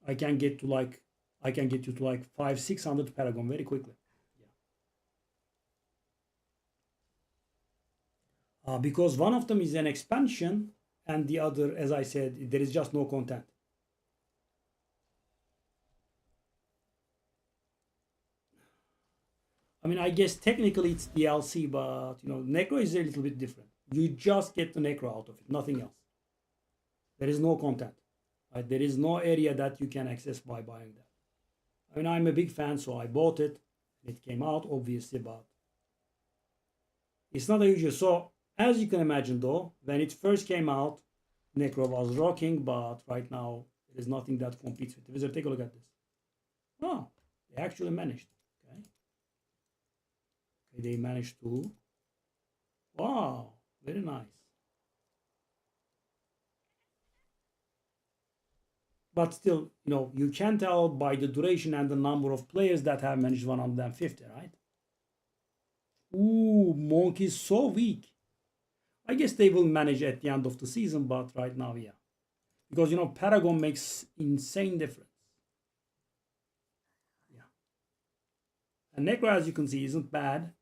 I can get you to like 500-600 Paragon very quickly. Yeah. Because one of them is an expansion, and the other, as I said, there is just no content. I mean, I guess technically it's DLC, but you know, Necro is a little bit different. You just get the Necro out of it, nothing else. There is no content. Right? There is no area that you can access by buying that. I mean, I'm a big fan, so I bought it. It came out, obviously, but it's not a usual. So, as you can imagine, though, when it first came out, Necro was rocking, but right now, there is nothing that competes with the Wizard. Take a look at this. Oh, they actually managed. Okay, they managed to Wow, very nice. But still, you can tell by the duration and the number of players that have managed 150, right? Ooh, Monk is so weak. I guess they will manage at the end of the season, but right now, yeah. Because, Paragon makes insane difference. Yeah. And Necro, as you can see, isn't bad.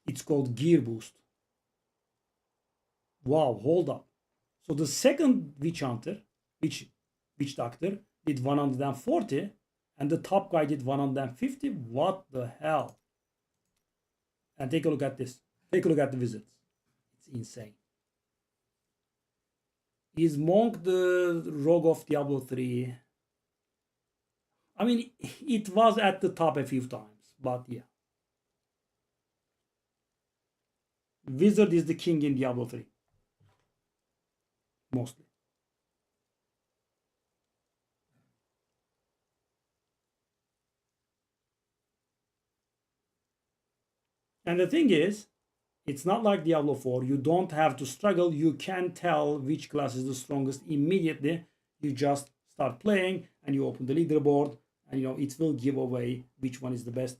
It's called Gear Boost. Wow, hold up. So the second Witch Hunter, Witch Doctor, did 140, and the top guy did 150. What the hell? And take a look at this. Take a look at the visits. It's insane. Is Monk the rogue of Diablo 3? I mean, it was at the top a few times, but yeah. Wizard is the king in Diablo 3. Mostly. And the thing is, it's not like Diablo 4. You don't have to struggle. You can tell which class is the strongest immediately. You just start playing and you open the leaderboard, and it will give away which one is the best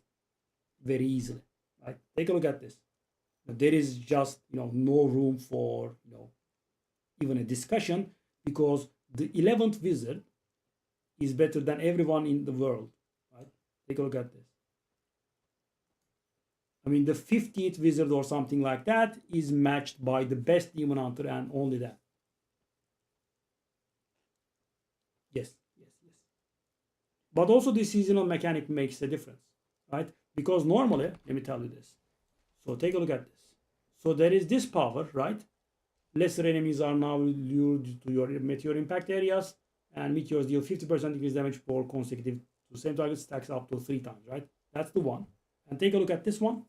very easily. Right? Take a look at this. There is just no room for even a discussion, because the 11th wizard is better than everyone in the world. Right? Take a look at this. I mean, the 50th wizard or something like that is matched by the best demon hunter, and only that. Yes. But also the seasonal mechanic makes a difference, right? Because normally, let me tell you this. So take a look at this. So there is this power, right? Lesser enemies are now lured to your meteor impact areas, and meteors deal 50% increased damage for consecutive to the same target, stacks up to 3 times, right? That's the one. And take a look at this one.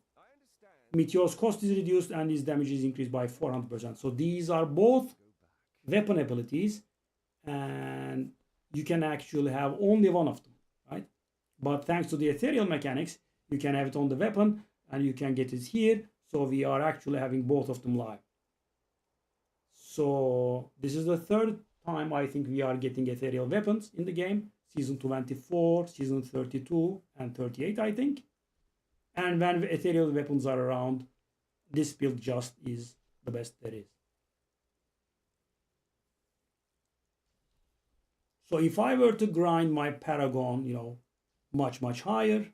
Meteor's cost is reduced and his damage is increased by 400%. So these are both weapon abilities, and you can actually have only one of them, right? But thanks to the ethereal mechanics, you can have it on the weapon and you can get it here. So we are actually having both of them live. So this is the third time I think we are getting ethereal weapons in the game. Season 24, Season 32, and 38, I think. And when ethereal weapons are around, this build just is the best there is. So if I were to grind my Paragon, much, much higher,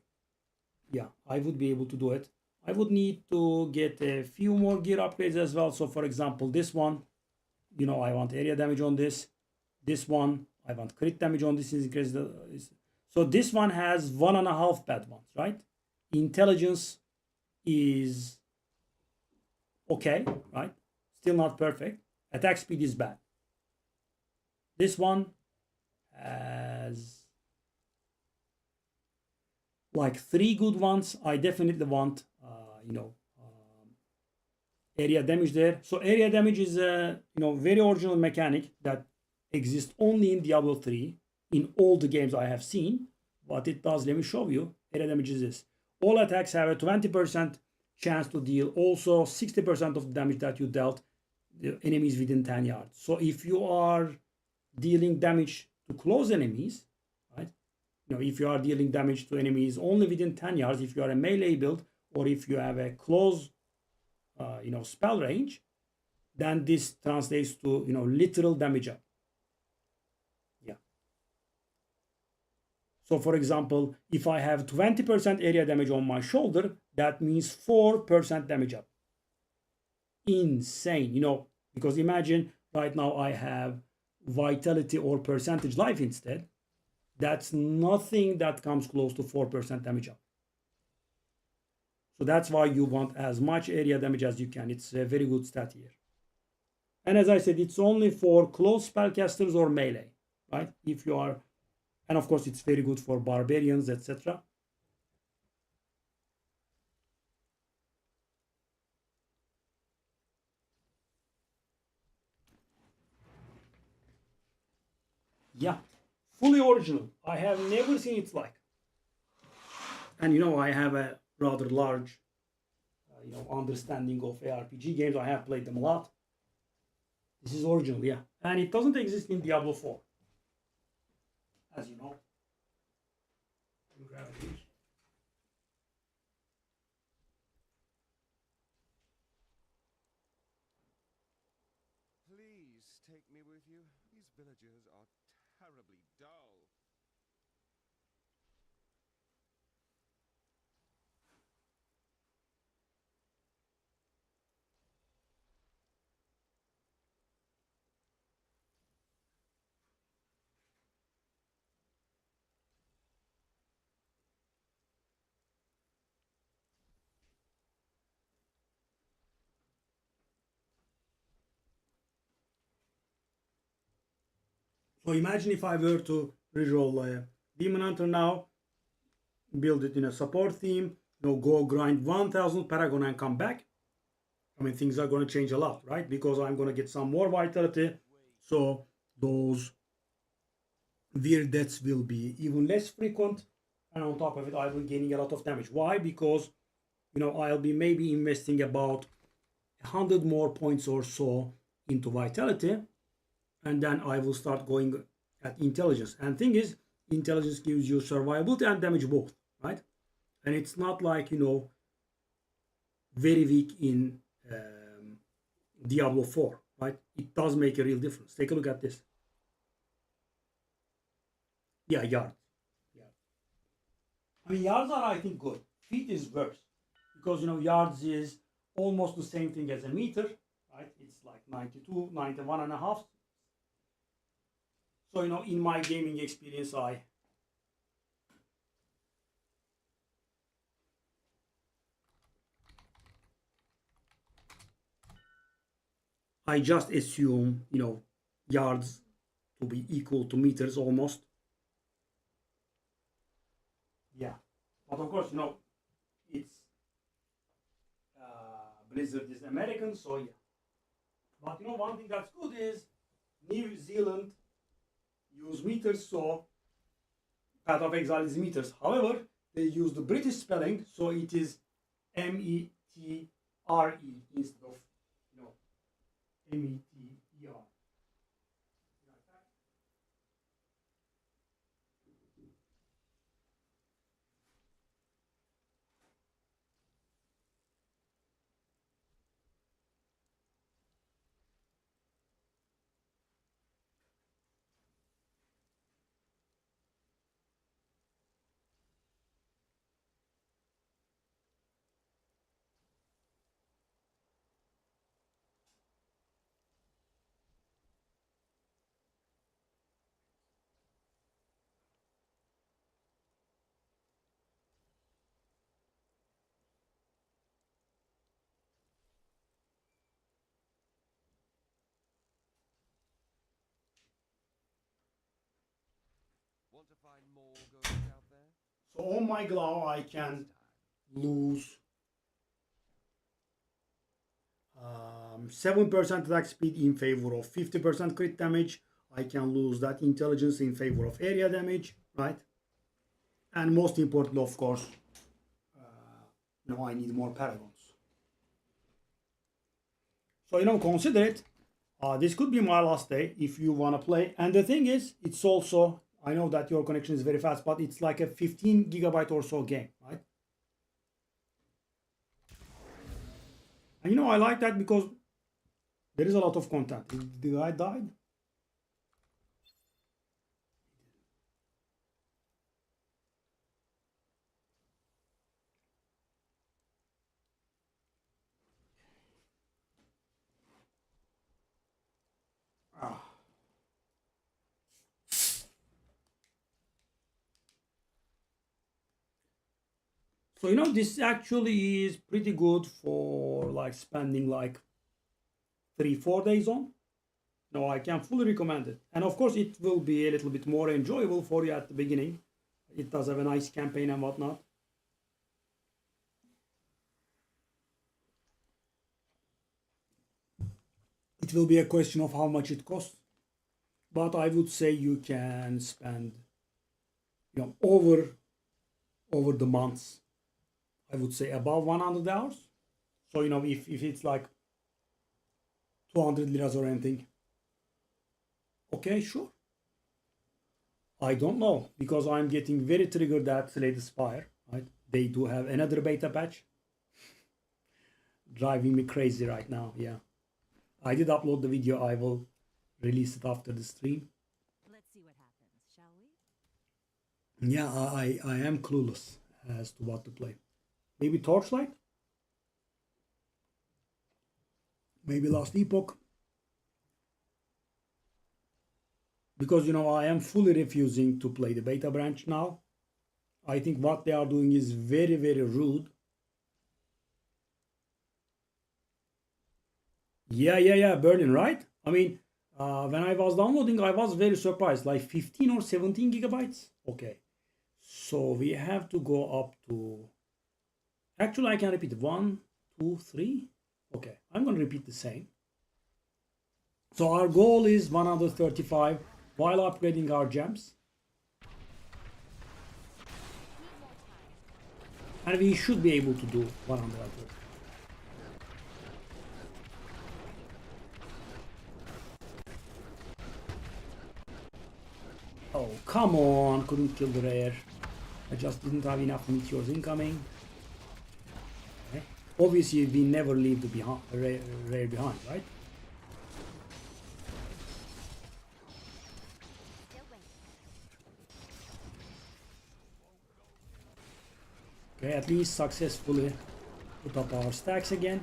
yeah, I would be able to do it. I would need to get a few more gear upgrades as well. So for example, this one, I want area damage on this. This one, I want crit damage on this. So this one has 1.5 bad ones, right? Intelligence is okay, right? Still not perfect. Attack speed is bad. This one has like 3 good ones. I definitely want, area damage there. So area damage is a very original mechanic that exists only in Diablo 3 in all the games I have seen. What it does, let me show you. Area damage is this. All attacks have a 20% chance to deal also 60% of the damage that you dealt the enemies within 10 yards. So if you are dealing damage to close enemies, right? If you are dealing damage to enemies only within 10 yards, if you are a melee build, or if you have a close, spell range, then this translates to, literal damage up. Yeah. So for example, if I have 20% area damage on my shoulder, that means 4% damage up. Insane, because imagine right now I have vitality or percentage life instead. That's nothing that comes close to 4% damage up. So that's why you want as much area damage as you can. It's a very good stat here. And as I said, it's only for close spellcasters or melee, right? If you are, and of course it's very good for barbarians, etc. Yeah, fully original. I have never seen its like. And you know, I have a rather large, understanding of ARPG games. I have played them a lot. This is original, yeah, and it doesn't exist in Diablo 4, as you know. Let me grab it. Please take me with you. These villagers are terribly dull. So imagine if I were to reroll Demon Hunter now, build it in a support theme, go grind 1000 Paragon and come back. I mean, things are going to change a lot, right? Because I'm going to get some more vitality. So those weird deaths will be even less frequent. And on top of it, I will be gaining a lot of damage. Why? Because, I'll be maybe investing about 100 more points or so into vitality. And then I will start going at intelligence. And thing is, intelligence gives you survivability and damage both, right? And it's not like, very weak in Diablo 4, right? It does make a real difference. Take a look at this. Yeah, yards. Yeah. I mean, yards are, I think, good. Feet is worse. Because, yards is almost the same thing as a meter, right? It's like 92, 91 and a half. So, in my gaming experience, I just assume, yards to be equal to meters almost. Yeah. But of course, it's Blizzard is American, so yeah. But one thing that's good is New Zealand use meters, so Path of Exile is meters. However, they use the British spelling, so it is METRE instead of METER. Want to find more ghosts out there? So on my glove, I can lose 7% attack speed in favor of 50% crit damage. I can lose that intelligence in favor of area damage, right? And most important, of course, I need more paragons. So, consider it. This could be my last day if you want to play. And the thing is, it's also, I know that your connection is very fast, but it's like a 15 gigabyte or so game, right? And I like that because there is a lot of content. The guy died. So this actually is pretty good for like spending like 3-4 days on. No, I can fully recommend it. And of course it will be a little bit more enjoyable for you at the beginning. It does have a nice campaign and whatnot. It will be a question of how much it costs. But I would say you can spend over over the months. I would say above 100 hours. So, you know, if it's like 200 liras or anything. Okay, sure. I don't know, because I'm getting very triggered at Slay Spire, right? They do have another beta patch. Driving me crazy right now, yeah. I did upload the video, I will release it after the stream. Let's see what happens, shall we? Yeah, I am clueless as to what to play. Maybe Torchlight? Maybe Last Epoch? Because, you know, I am fully refusing to play the beta branch now. I think what they are doing is very, very rude. Yeah, Berlin, right? I mean, when I was downloading, I was very surprised, like 15 or 17 gigabytes. Okay, so we have to go up to, actually I can repeat 1, 2, 3. Okay, I'm going to repeat the same. So our goal is 135 while upgrading our gems. And we should be able to do 130. Oh, come on, couldn't kill the rare. I just didn't have enough meteors incoming. Okay. Obviously, we never leave the rare behind, right? Okay, at least successfully put up our stacks again.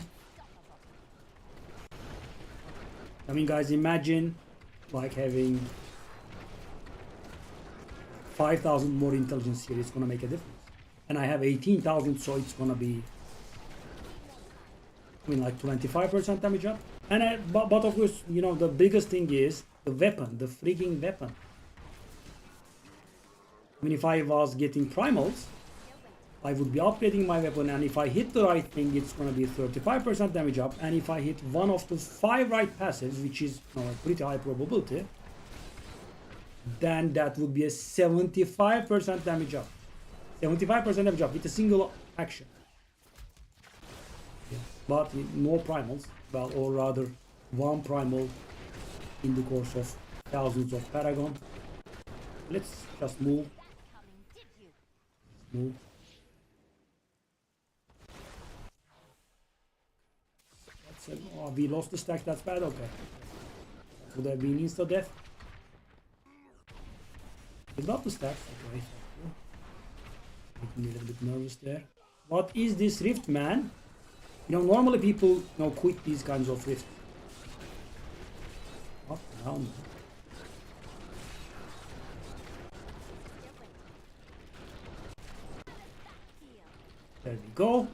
I mean, guys, imagine like having 5,000 more intelligence here. It's gonna make a difference. And I have 18,000, so it's gonna be, I mean, like 25% damage up. And but of course, you know, the biggest thing is the weapon, the freaking weapon. I mean, if I was getting primals, I would be upgrading my weapon, and if I hit the right thing, it's gonna be 35% damage up. And if I hit one of the 5 right passives, which is, you know, a pretty high probability, then that would be a 75% damage up. 75% damage up with a single action. Yeah. But no primals, well, or rather one primal in the course of thousands of paragon. Let's just move. Move. Oh, we lost the stack, that's bad, okay. Would have been insta-death. We got the stacks, okay. Making me a little bit nervous there. What is this rift, man? You know, normally people, you know, quit these kinds of rifts. What the hell, man? There we go.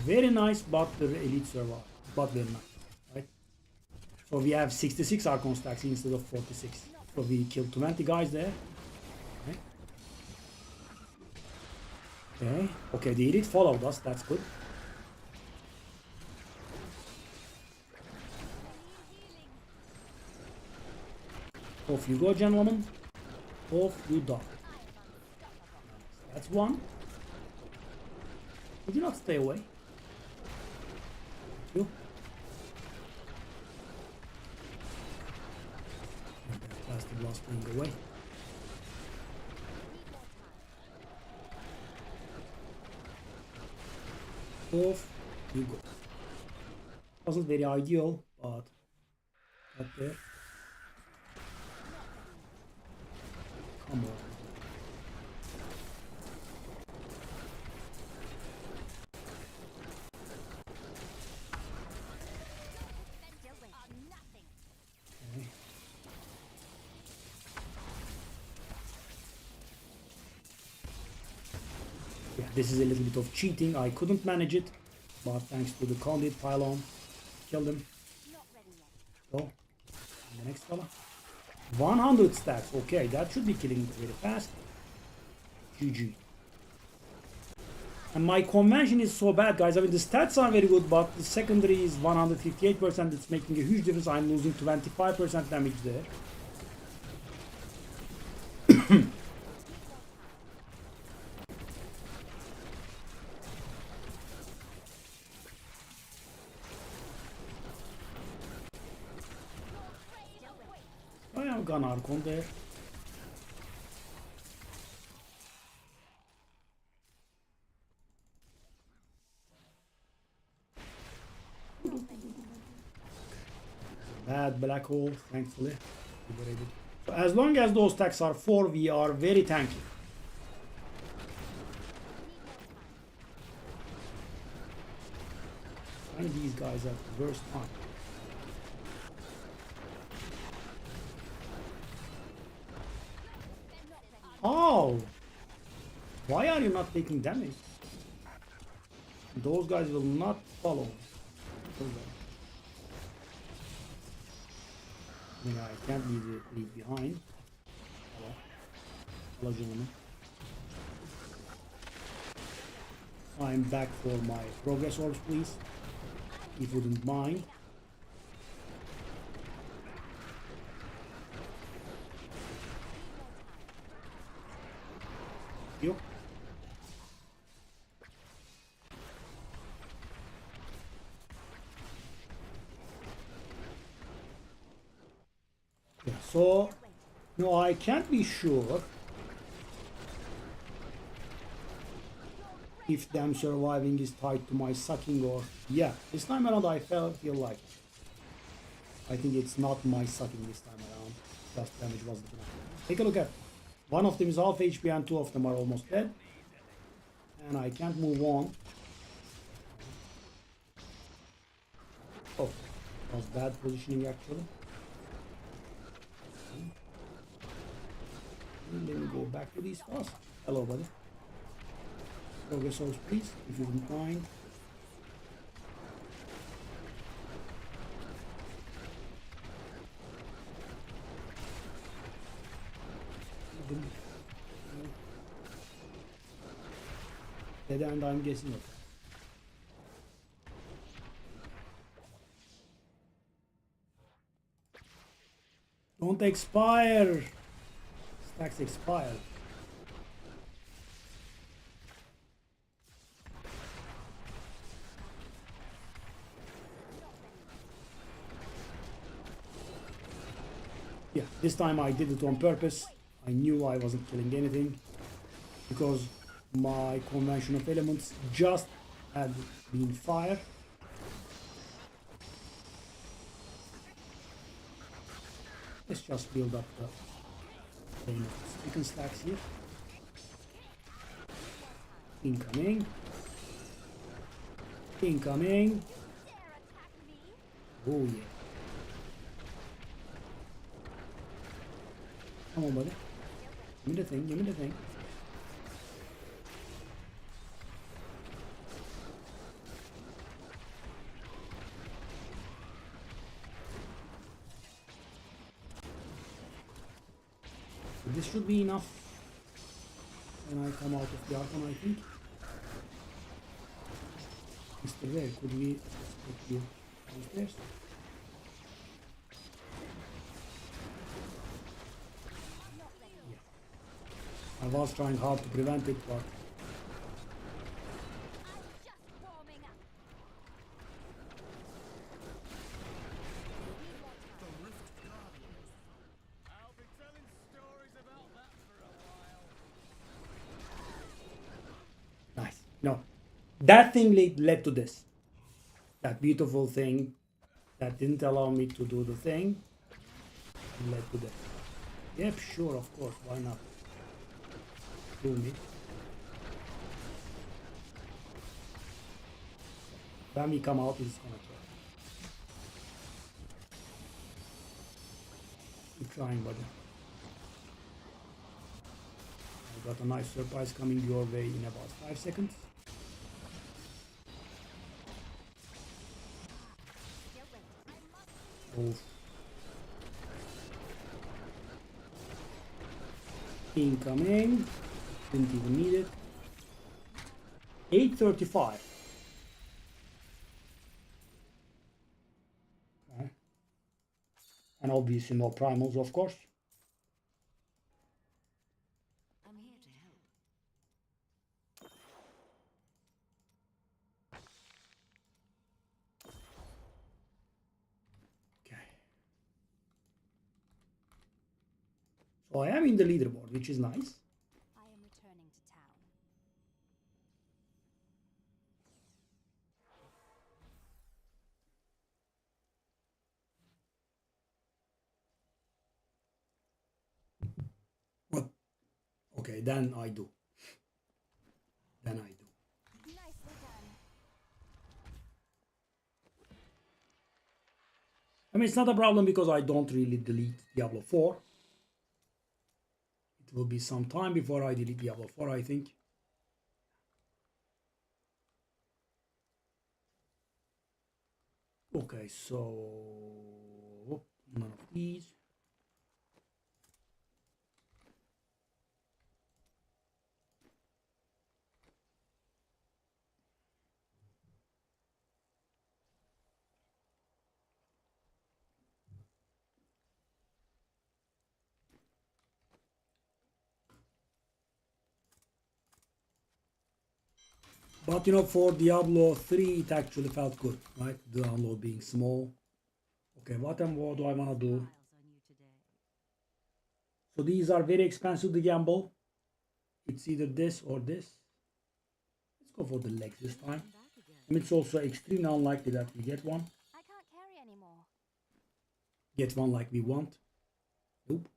Very nice, but the elite survive. But very nice, right? So we have 66 Archon stacks instead of 46. So we killed 20 guys there. Okay. Okay, the elite followed us. That's good. Off you go, gentlemen. Off you go. That's one. Would you not stay away? You. That's the blast going away. Off you go. Wasn't very ideal, but up there. Come on. This is a little bit of cheating. I couldn't manage it, but thanks to the conduit pylon, killed him. So, the next fella. 100 stacks. Okay, that should be killing very fast. GG. And my convention is so bad, guys. I mean, the stats are very good, but the secondary is 158%. It's making a huge difference. I'm losing 25% damage there. gun Archon there. Bad black hole, thankfully. We were able to. So as long as those stacks are 4, we are very tanky. Find these guys at the worst time. Oh! Why are you not taking damage? Those guys will not follow. I mean, I can't leave behind. Hello. Hello, gentlemen. I'm back for my progress orbs, please. If you wouldn't mind. You. Yeah, so no, I can't be sure if them surviving is tied to my sucking or yeah. This time around I feel like I think it's not my sucking this time around. Just damage wasn't enough. Take a look at one of them is half HP and 2 of them are almost dead. And I can't move on. Oh, that was bad positioning actually. Let me go back to these fast. Hello, buddy. Progress source, please, if you don't mind. Dead end, I'm guessing. Okay. Don't expire. Stacks expired. Yeah, this time I did it on purpose. I knew I wasn't killing anything because my convention of elements just had been fired. Let's just build up the chicken stacks here. Incoming. Incoming. Oh yeah. Come on, buddy. Give me the thing, give me the thing. This should be enough when I come out of the Archon, I think. Mr. Rare, could we put you downstairs? I was trying hard to prevent it, but I'll be telling stories about that for a while. nice. No, that thing led to this. That beautiful thing that didn't allow me to do the thing led to that. Yep, sure, of course, why not? Do me. When we come out, it's gonna kill. Keep trying, buddy. I got a nice surprise coming your way in about 5 seconds. Oh. Incoming. Didn't even need it. 8:35. Okay. And obviously no primals, of course. I'm here to help. Okay. So I am in the leaderboard, which is nice. I am returning to town. What? Okay, then I do. Then I do. Nicely done. I mean, it's not a problem because I don't really delete Diablo 4. It will be some time before I delete Diablo 4, I think. Okay, so none of these. But you know, for Diablo 3, it actually felt good, right? The download being small. Okay, what do I want to do? Miles on you today. So these are very expensive to gamble. It's either this or this. Let's go for the legs this time. Come back again. I mean, it's also extremely unlikely that we get one. I can't carry anymore. Get one like we want. Nope.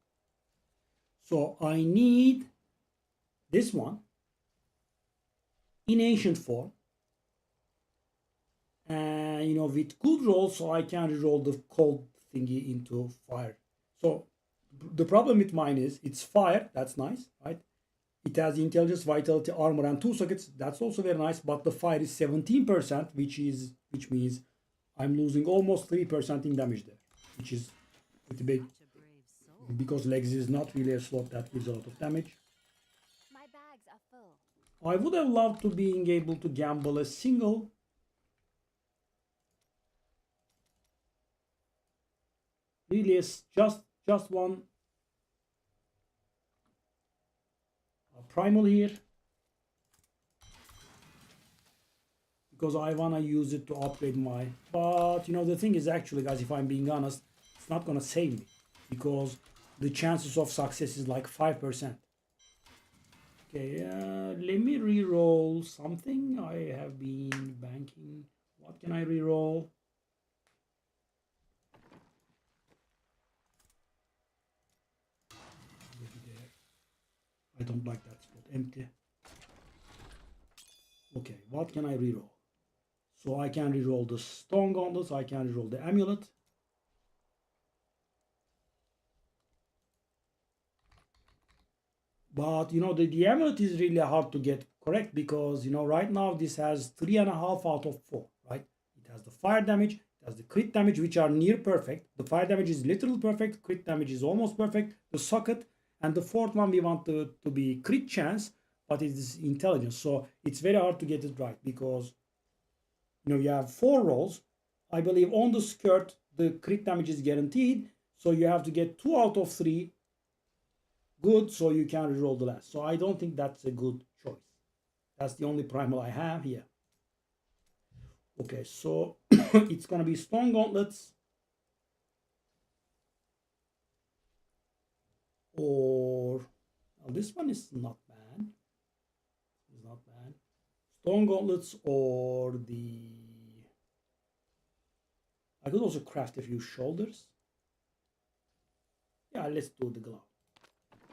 So I need this one in ancient form. And you know, with good roll, so I can reroll the cold thingy into fire. So the problem with mine is it's fire. That's nice, right? It has intelligence, vitality, armor, and 2 sockets. That's also very nice. But the fire is 17%, which means I'm losing almost 3% in damage there, which is pretty big. Such a brave soul. Because legs is not really a slot that gives a lot of damage. My bags are full. I would have loved to being able to gamble a single. Really is just one primal here. Because I wanna use it to upgrade my, but you know the thing is actually guys, if I'm being honest, it's not gonna save me. Because the chances of success is like 5%. Okay, let me re-roll something. I have been banking. What can I re-roll? I don't like that spot. Empty. Okay, what can I re-roll? So I can re-roll the Stone Gauntlets. I can re-roll the Amulet. But you know, the amulet is really hard to get correct because you know, right now this has 3.5 out of 4, right? It has the fire damage, it has the crit damage, which are near perfect. The fire damage is literally perfect, crit damage is almost perfect, the socket, and the fourth one we want to be crit chance, but it is intelligence. So it's very hard to get it right because you know, you have 4 rolls. I believe on the skirt, the crit damage is guaranteed. So you have to get 2 out of 3 good, so you can reroll the last. So I don't think that's a good choice. That's the only primal I have here. Okay, so it's gonna be Stone Gauntlets or well, this one is not bad. It's not bad. Stone Gauntlets or the I could also craft a few shoulders. Yeah, let's do the glove.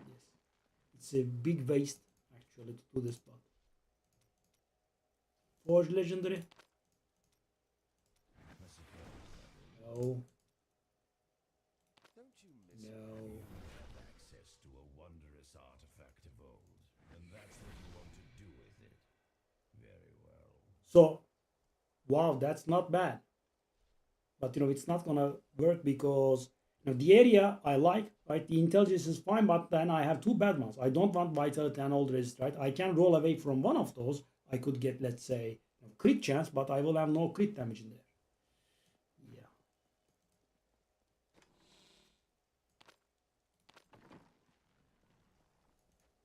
Yes. It's a big waste actually to do this, but Forge Legendary. No. Don't you miss No. have access to a wondrous artifact of old, and that's what you want to do with it. Very well. So, wow, that's not bad. But you know, it's not gonna work because you know, the area I like, right? The intelligence is fine, but then I have 2 bad ones. I don't want vitality and all the rest, right? I can roll away from one of those. I could get, let's say, you know, crit chance, but I will have no crit damage in there. Yeah.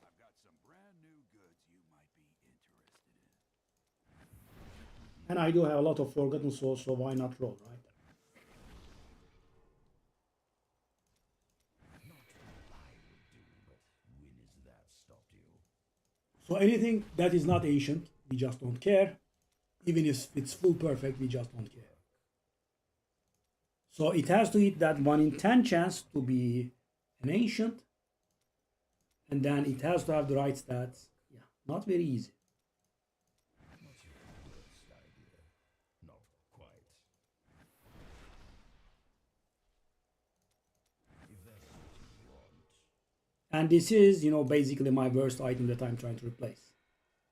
I've got some brand new goods you might be interested in. And I do have a lot of Forgotten Souls, so why not roll, right? Not what I would do So anything that is not ancient, we just don't care. Even if it's full perfect, we just don't care. So it has to hit that 1 in 10 chance to be an ancient. And then it has to have the right stats. Yeah, not very easy. Not quite. If that's what you want. And this is, you know, basically my worst item that I'm trying to replace.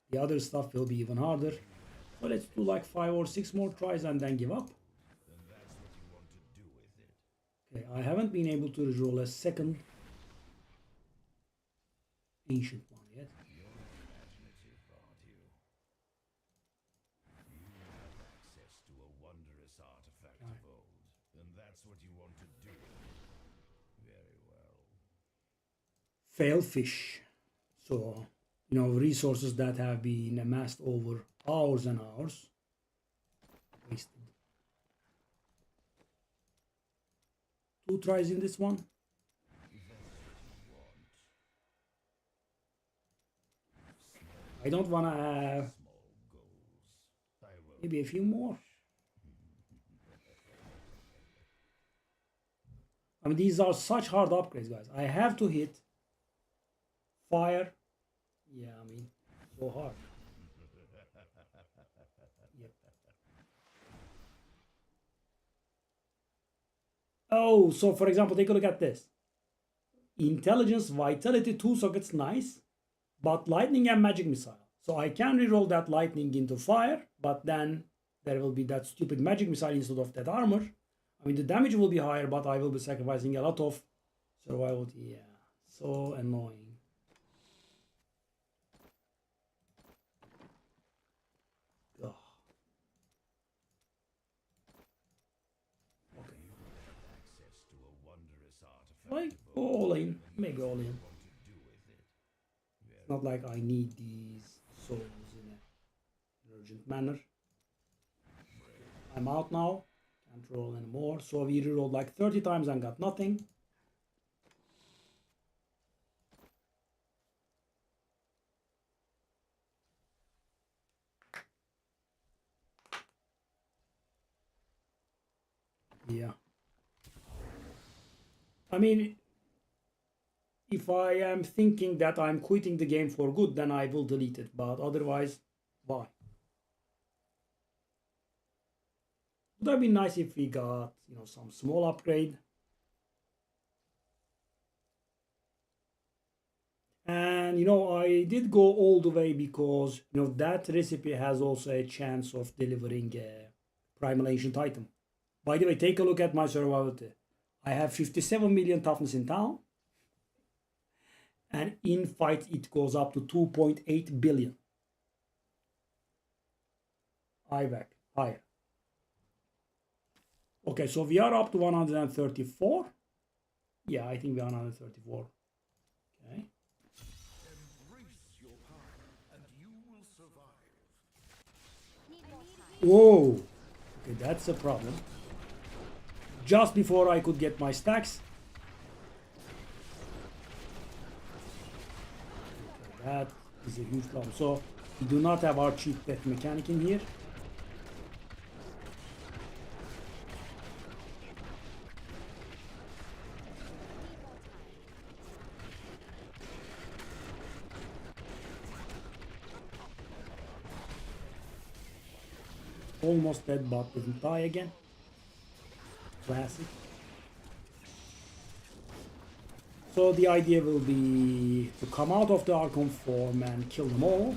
The other stuff will be even harder. So let's do like 5 or 6 more tries and then give up. Then that's what you want to do with it. Okay, I haven't been able to reroll a second ancient one yet. You're imaginative, aren't you? You have access to a wondrous artifact of old, and that's what you want to do with it. Very well. Fail fish. So, you know, resources that have been amassed over hours and hours. Wasted. 2 tries in this one. I don't want to have maybe a few more. I mean, these are such hard upgrades, guys. I have to hit fire. Yeah, I mean, so hard. Yep. Oh, so for example, take a look at this. Intelligence, vitality, 2 sockets, nice. But lightning and magic missile. So I can reroll that lightning into fire, but then there will be that stupid magic missile instead of that armor. I mean, the damage will be higher, but I will be sacrificing a lot of survival. Yeah, so annoying. Ugh. Okay. Access to a wondrous artifact. Like, go all in. Maybe all in. It's not like I need these souls in an urgent manner. I'm out now. Can't roll anymore. So we rerolled like 30 times and got nothing. Yeah. I mean, if I am thinking that I'm quitting the game for good, then I will delete it. But otherwise, why? Would have been nice if we got, you know, some small upgrade. And, you know, I did go all the way because, you know, that recipe has also a chance of delivering a primal ancient item. By the way, take a look at my survivability. I have 57 million toughness in town. And in fight, it goes up to 2.8 billion. IVAC, higher. Okay, so we are up to 134. Yeah, I think we are 134. Okay. Embrace your power, and you will survive. Need more time. Whoa. Okay, that's a problem. Just before I could get my stacks. Okay, that is a huge problem. So we do not have our cheat death mechanic in here. Almost dead, but didn't die again. Classic. So the idea will be to come out of the Archon form and kill them all.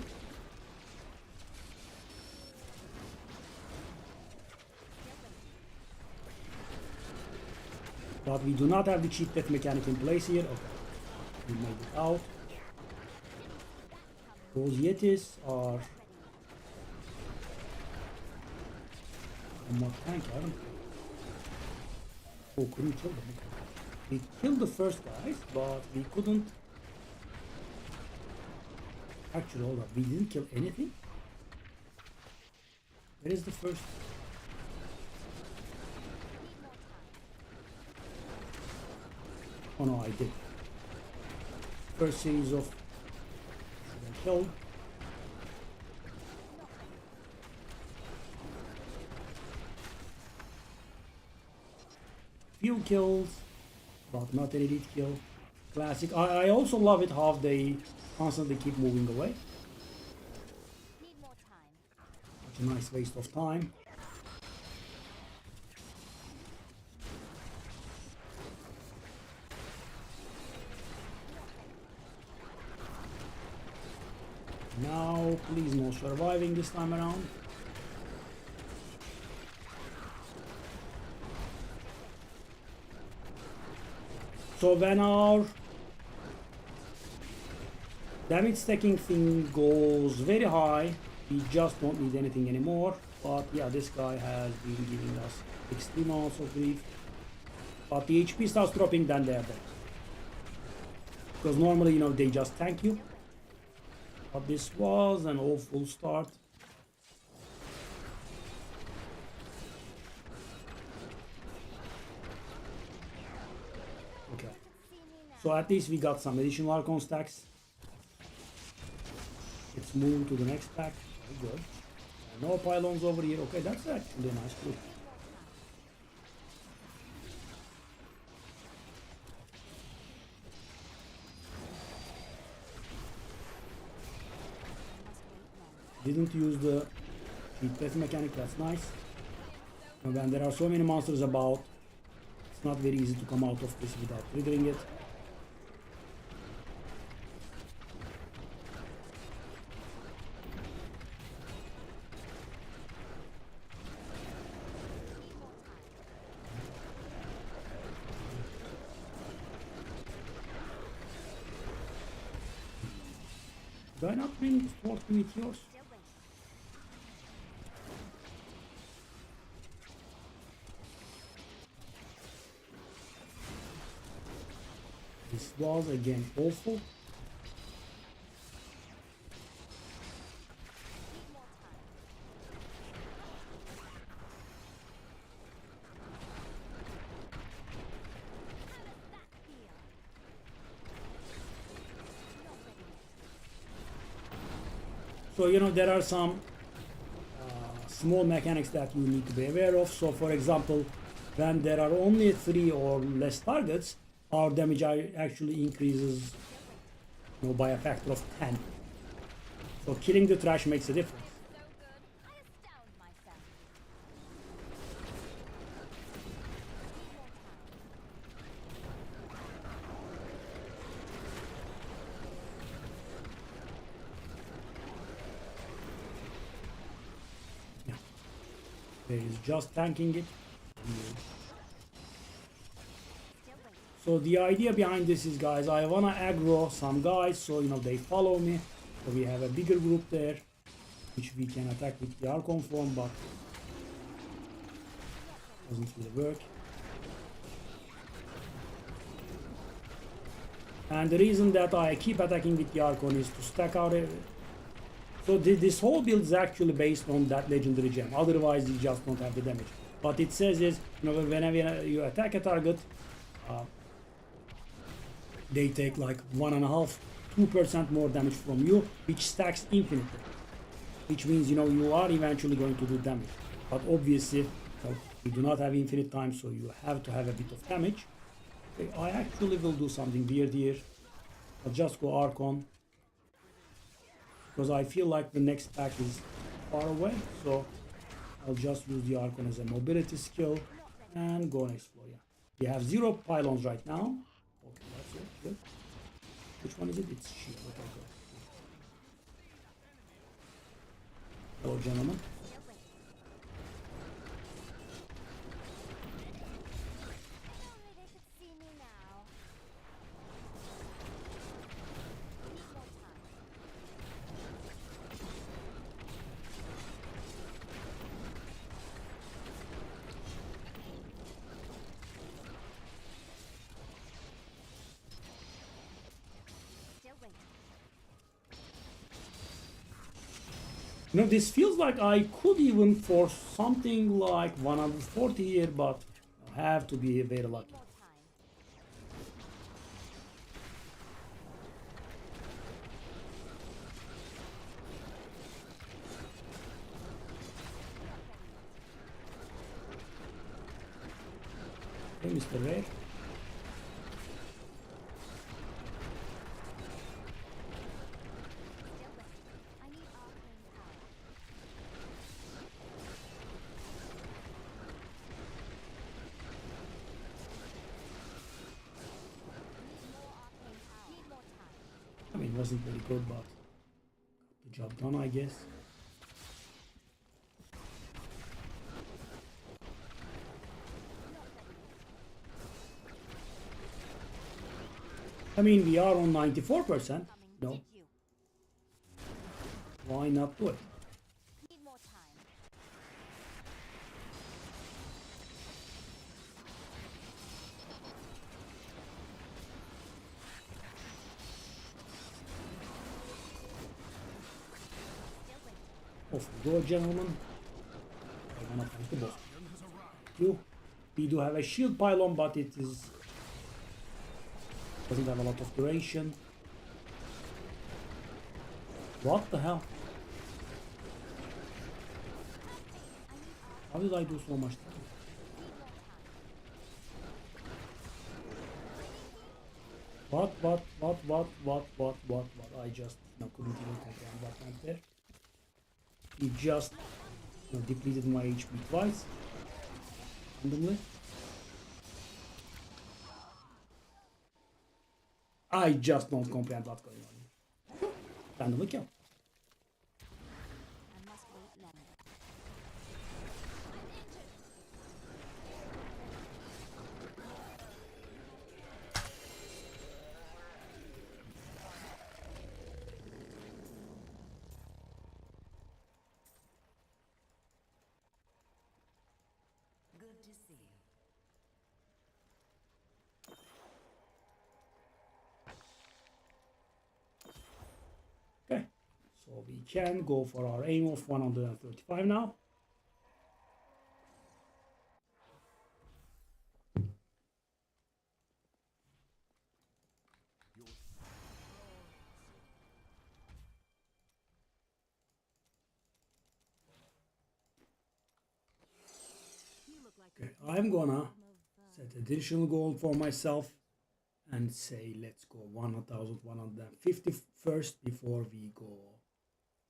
But we do not have the cheat death mechanic in place here. Okay, we made it out. Those Yetis are not tanky, aren't they? Oh, couldn't kill them. We killed the first guys, but we couldn't. Actually, hold up. We didn't kill anything? Where is the first? Oh no, I did. First series of killed. few kills, but not an elite kill. Classic. I also love it how they constantly keep moving away. Need more time. Such a nice waste of time. Now, please no surviving this time around. So when our damage stacking thing goes very high, we just don't need anything anymore. But yeah, this guy has been giving us extreme amounts of grief. But the HP starts dropping, then they're dead. Because normally, you know, they just tank you. But this was an awful start. Okay. So at least we got some additional Archon stacks. Let's move to the next pack. Very good. No pylons over here. Okay, that's actually a nice clue. Didn't use the cheat death mechanic, that's nice. And when there are so many monsters about, it's not very easy to come out of this without triggering it. Do I not bring the sword with yours? This was again awful. So, you know, there are some small mechanics that you need to be aware of. So, for example, when there are only 3 or less targets, our damage actually increases, you know, by a factor of 10. So, killing the trash makes a difference. So good, I astound myself. There is just tanking it. So the idea behind this is, guys, I wanna aggro some guys so, you know, they follow me. So we have a bigger group there, which we can attack with the Archon form, but doesn't really work. And the reason that I keep attacking with the Archon is to stack out a... So this whole build is actually based on that legendary gem. Otherwise, you just don't have the damage. What it says is, you know, whenever you attack a target, they take like 1.5, 2% more damage from you, which stacks infinitely. Which means, you know, you are eventually going to do damage. But obviously, you do not have infinite time, so you have to have a bit of damage. Okay, I actually will do something weird here. I'll just go Archon, because I feel like the next pack is far away, so I'll just use the Archon as a mobility skill and go next floor. Yeah, we have 0 pylons right now. Okay, that's it. Good. Which one is it? It's shield. Okay, good. Hello, gentlemen. Only they could see me now. Need more time. Still waiting. You know, this feels like I could even force something like 140 here, but I have to be very lucky. More time. Hey, Mr. Rare. Still waiting. I need arcane power. Need more arcane power. Need more time. I mean, it wasn't very good, but got the job done, I guess. I mean, we are on 94%. Coming to No, you. why not do it? Need more time. Still waiting. Off we go, gentlemen. I wanna fight the boss. You. We do have a shield pylon, but it is doesn't have a lot of duration. What the hell? How did I do so much damage? What? I just couldn't even comprehend what went there. He just depleted my HP twice. Randomly. I just don't comprehend what's going on. Randomly kill. I must wait longer. Good to see you. Okay, so we can go for our aim of 135 now. You look like Okay, a I'm gonna form of, set additional goal for myself and say let's go 1150 first before we go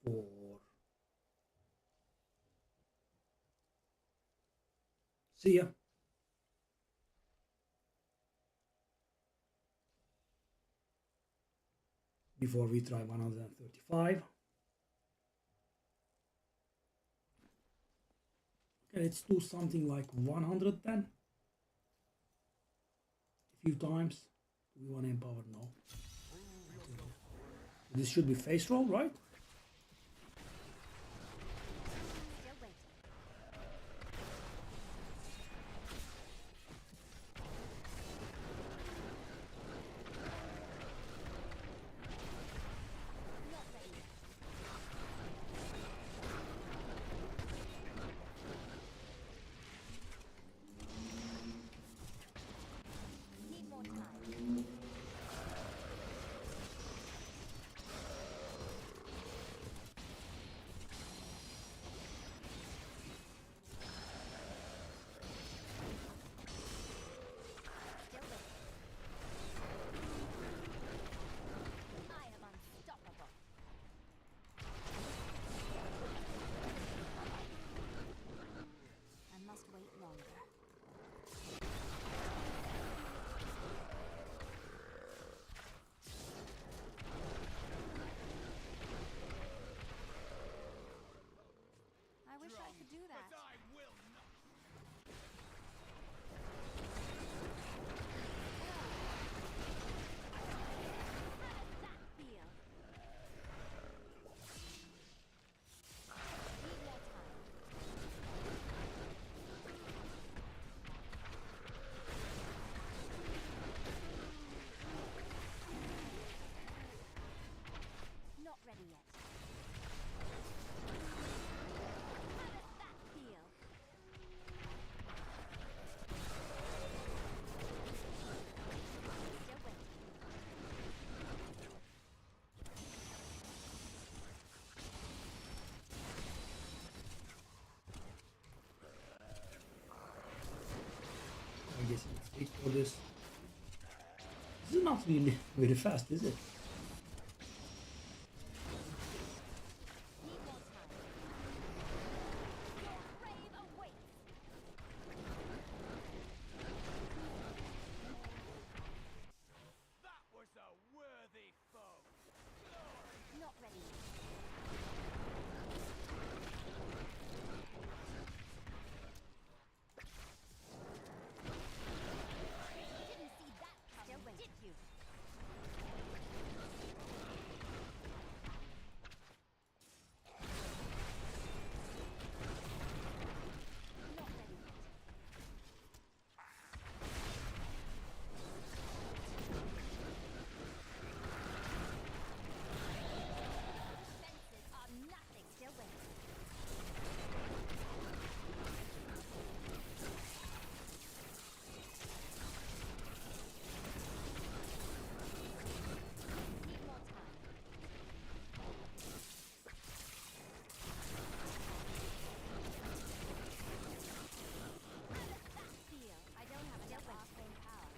for see ya. Before we try 135. Okay, let's do something like 110 a few times. Do we want to empower? No. This should be face roll, right? Still waiting. Not ready yet. Need more time. this. This is not really very fast, is it? Need more time. Your grave awaits. That was a worthy foe. Not ready. Didn't see that coming, did you? Not ready yet. Defenses are nothing. Still waiting. Need more time. How does that feel? I don't have enough arcane power.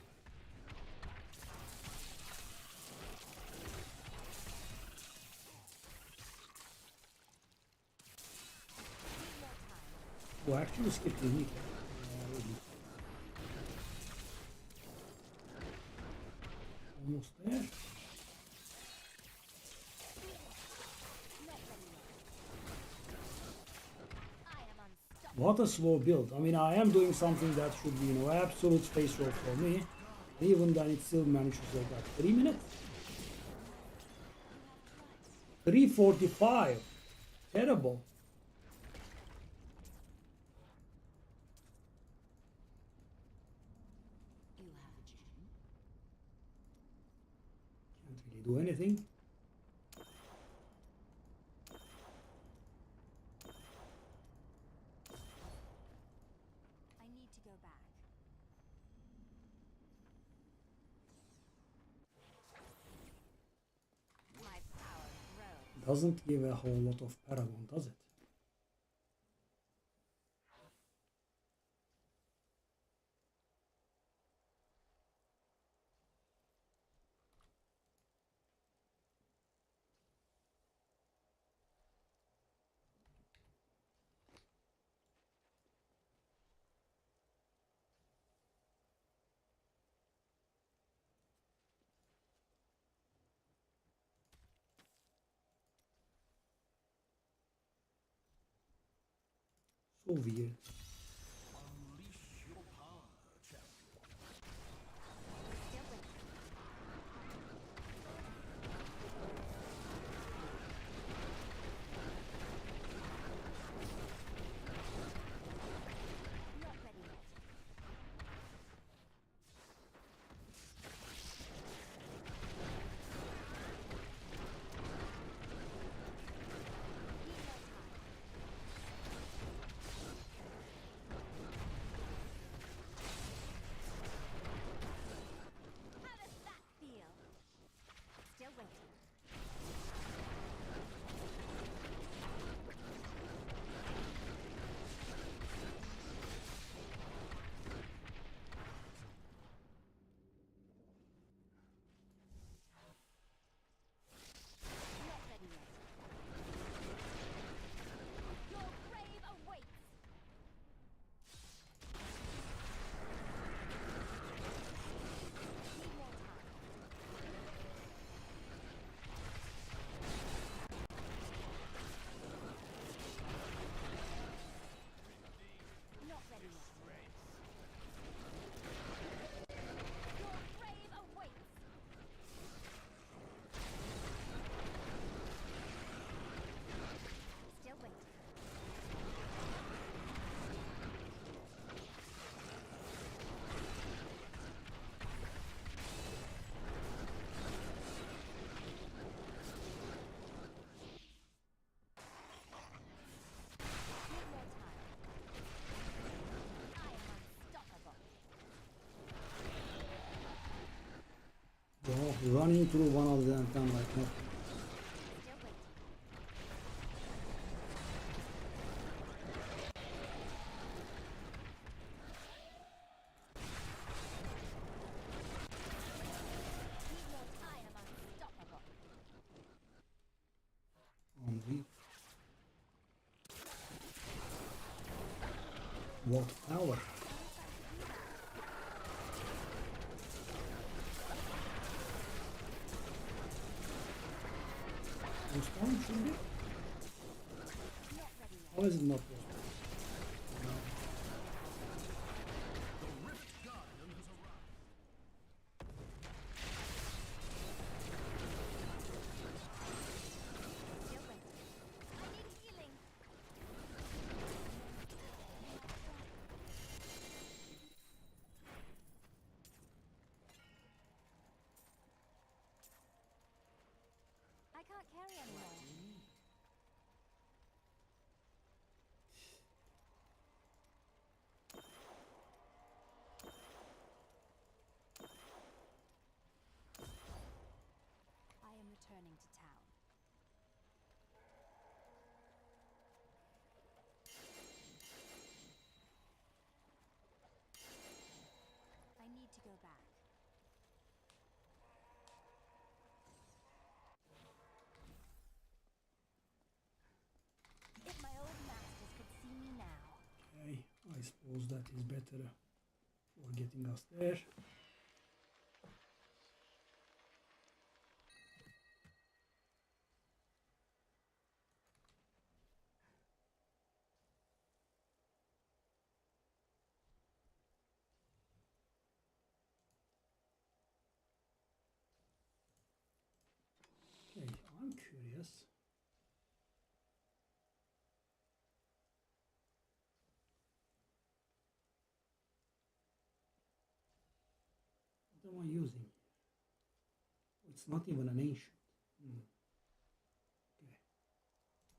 Need more time. Oh, I actually skipped the meat. Almost there. Not ready yet. I am unstoppable. What a slow build. I mean, I am doing something that should be, absolute space roll for me. Even then, it still manages to take like 3 minutes. 3:45. Terrible. You have a gem? Can't really do anything. I need to go back. My power grows. Doesn't give a whole lot of paragon, does it? So weird. Unleash your power, champion. Still waiting. Not ready yet. Need more time. How does that feel? Still waiting. Not ready yet. Your grave awaits. Need more time. Not ready yet. Your grave awaits. Still waiting. Need more time. I am unstoppable. Wow, running through one of them like nothing. Still waiting. What power? Respawn should be? How is it not respawn? No. Still waiting. I need healing. I can't carry anymore. I am returning to town. I need to go back. If my old masters could see me now. Okay, I suppose that is better for getting us there. Okay, I'm curious. What am I using? It's not even an ancient. Okay,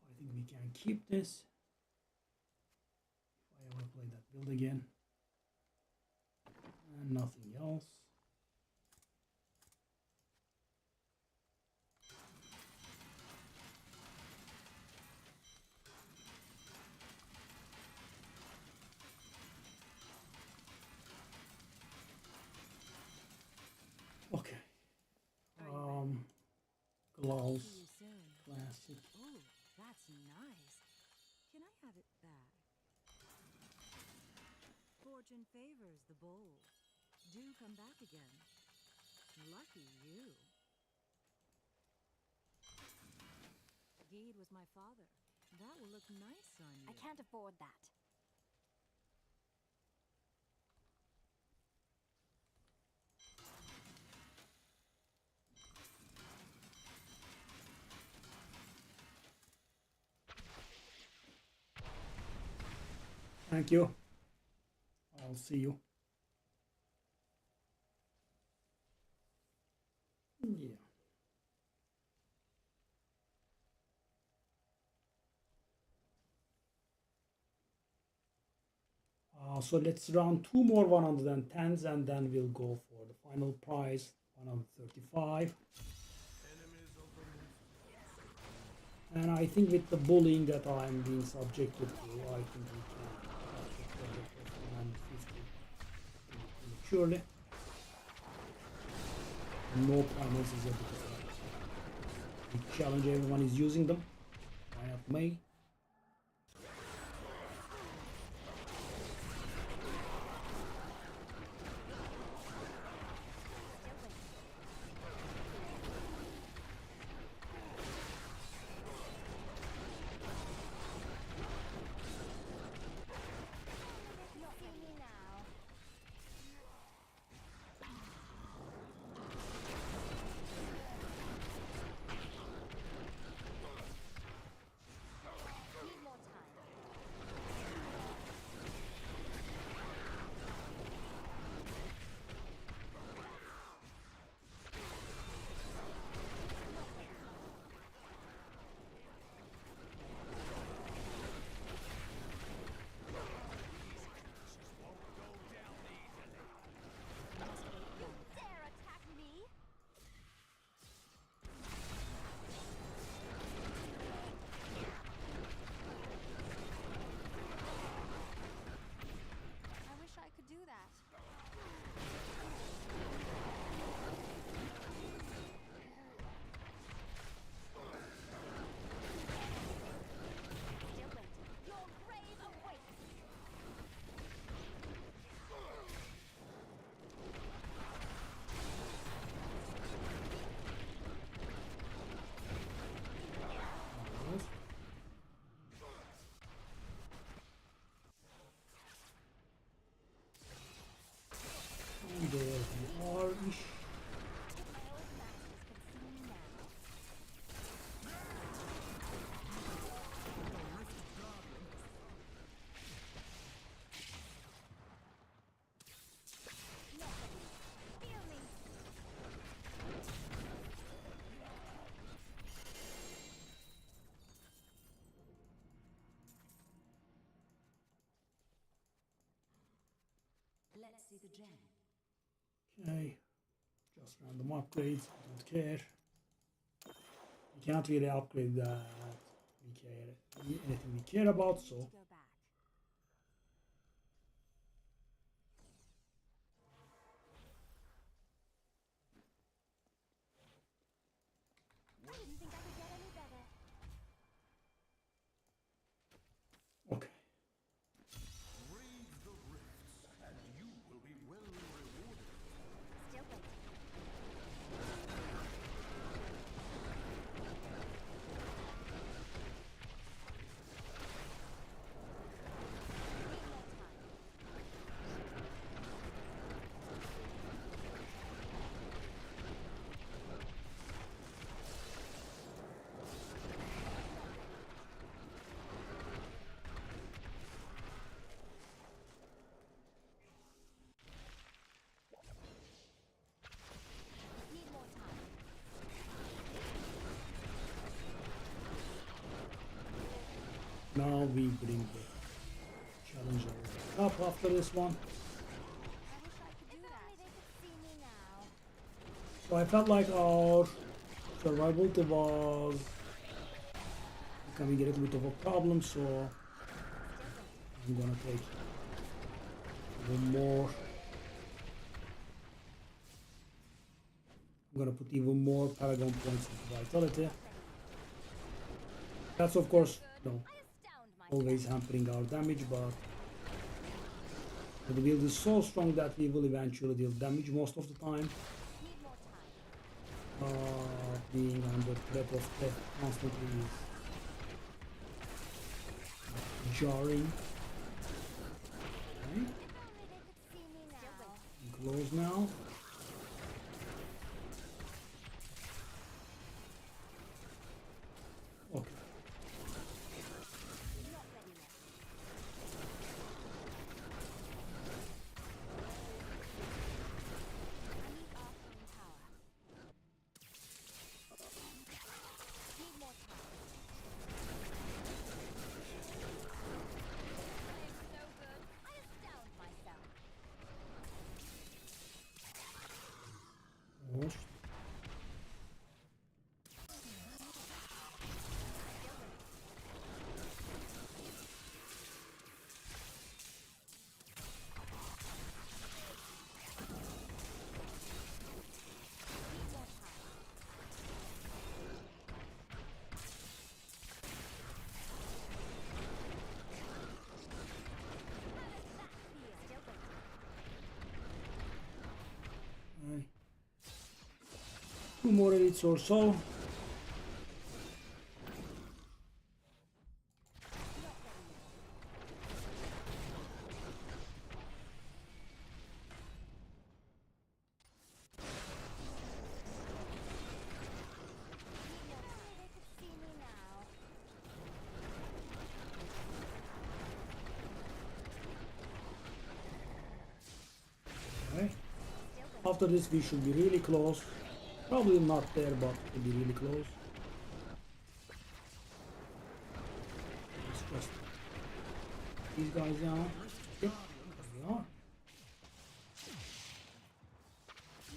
I think we can keep this. If I ever play that build again. And nothing else. Okay. Gloves. See you soon. Classic. Oh, that's nice. Can I have it back? Fortune favors the bold. Do come back again. Lucky you. Geed was my father. That will look nice on you. I can't afford that. Thank you. I'll see you. Yeah. So let's run 2 more 110s and then we'll go for the final prize, 135. And I think with the bullying that I'm being subjected to, I think we can catch a product of 150 prematurely. No primals is a bit of a big challenge, everyone is using them. Why not me? See me now. Let's see the gem. Okay, just random upgrades, don't care. We cannot really upgrade that anything we care about, so Go back. I didn't think I could get any better. okay. Brave the rifts, and you will be well rewarded. Still waiting. Need more time. Need more time. Now we bring the challenger up after this one. I wish I could do that. If only they could see me now. So I felt like our survivability was becoming a little bit of a problem, so I'm gonna take even more. I'm gonna put even more Paragon points into Vitality. That's of course no, I astound myself. always hampering our damage, but the build is so strong that we will eventually deal damage most of the time. Need more time. Being under threat of death constantly is jarring. Okay, If only they could see me now. close now. Okay. Not ready yet. I need Arcane Tower. Need more time. I am so good. I astound myself. Almost. Need more time. Still waiting. Right. Two more elites or so. Not ready yet. Need more time. They could see me now. Okay. Still waiting. After this we should be really close. Probably not there, but we'll be really close. Let's just these guys down. Yep, there we are.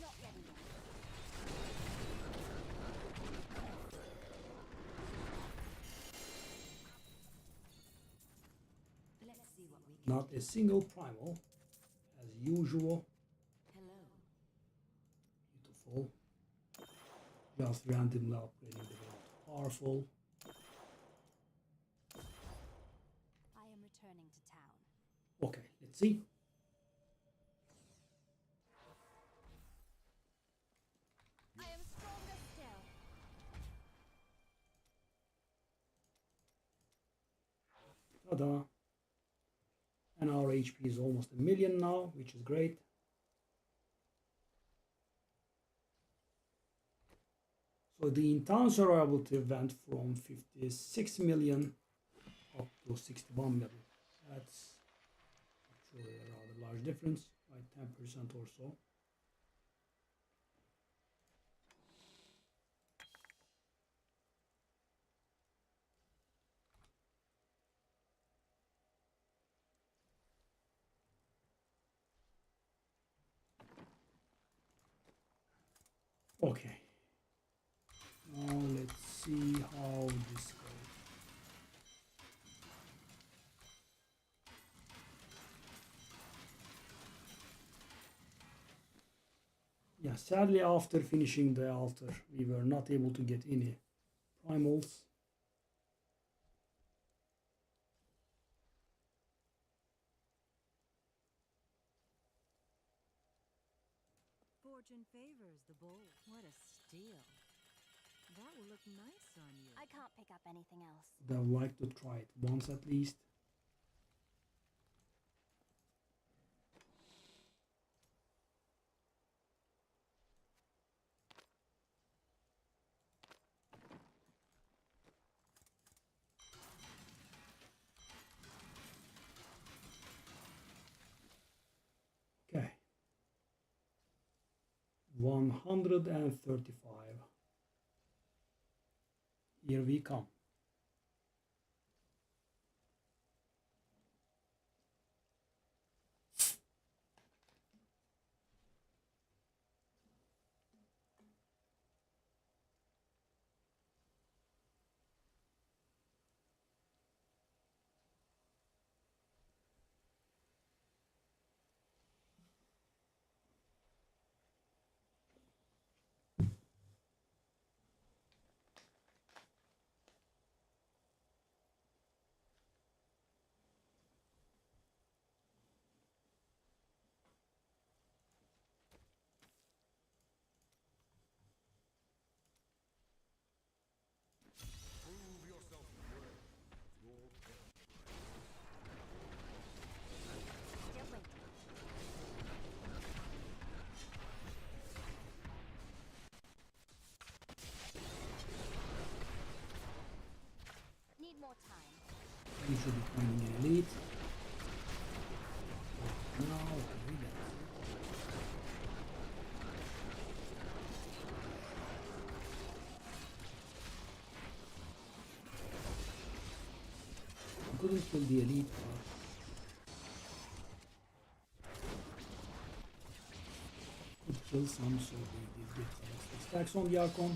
Not ready yet. Let's see what we can. Not a single primal, as usual. Hello. Beautiful. Just randomly upgrading the very powerful. I am returning to town. Okay, let's see. I am stronger still. Ta-da. And our HP is almost 1,000,000 now, which is great. So the intense survivability went from 56 million up to 61 million. That's actually a rather large difference, by 10% or so. Okay. Now let's see how this goes. Yeah, sadly after finishing the altar, we were not able to get any primals. Fortune favors the bold. What a steal. That will look nice on you. I can't pick up anything else. Would have liked to try it once at least. Okay. 135. Here we come. Prove yourself worthy of your death. Still waiting. Need more time. You should be finding an elite. Now, okay, that's it. I couldn't kill the elite, but could kill some, so we did get some extra stacks on the Archon,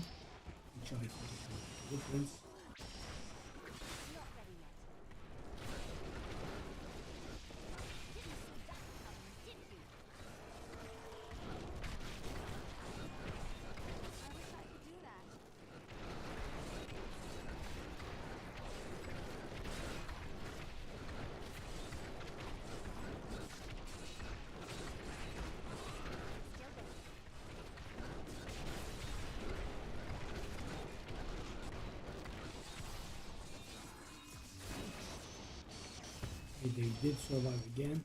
which I think is the difference. Not ready yet. Didn't see that coming, did you? I wish I could do that. Still waiting. They did survive again.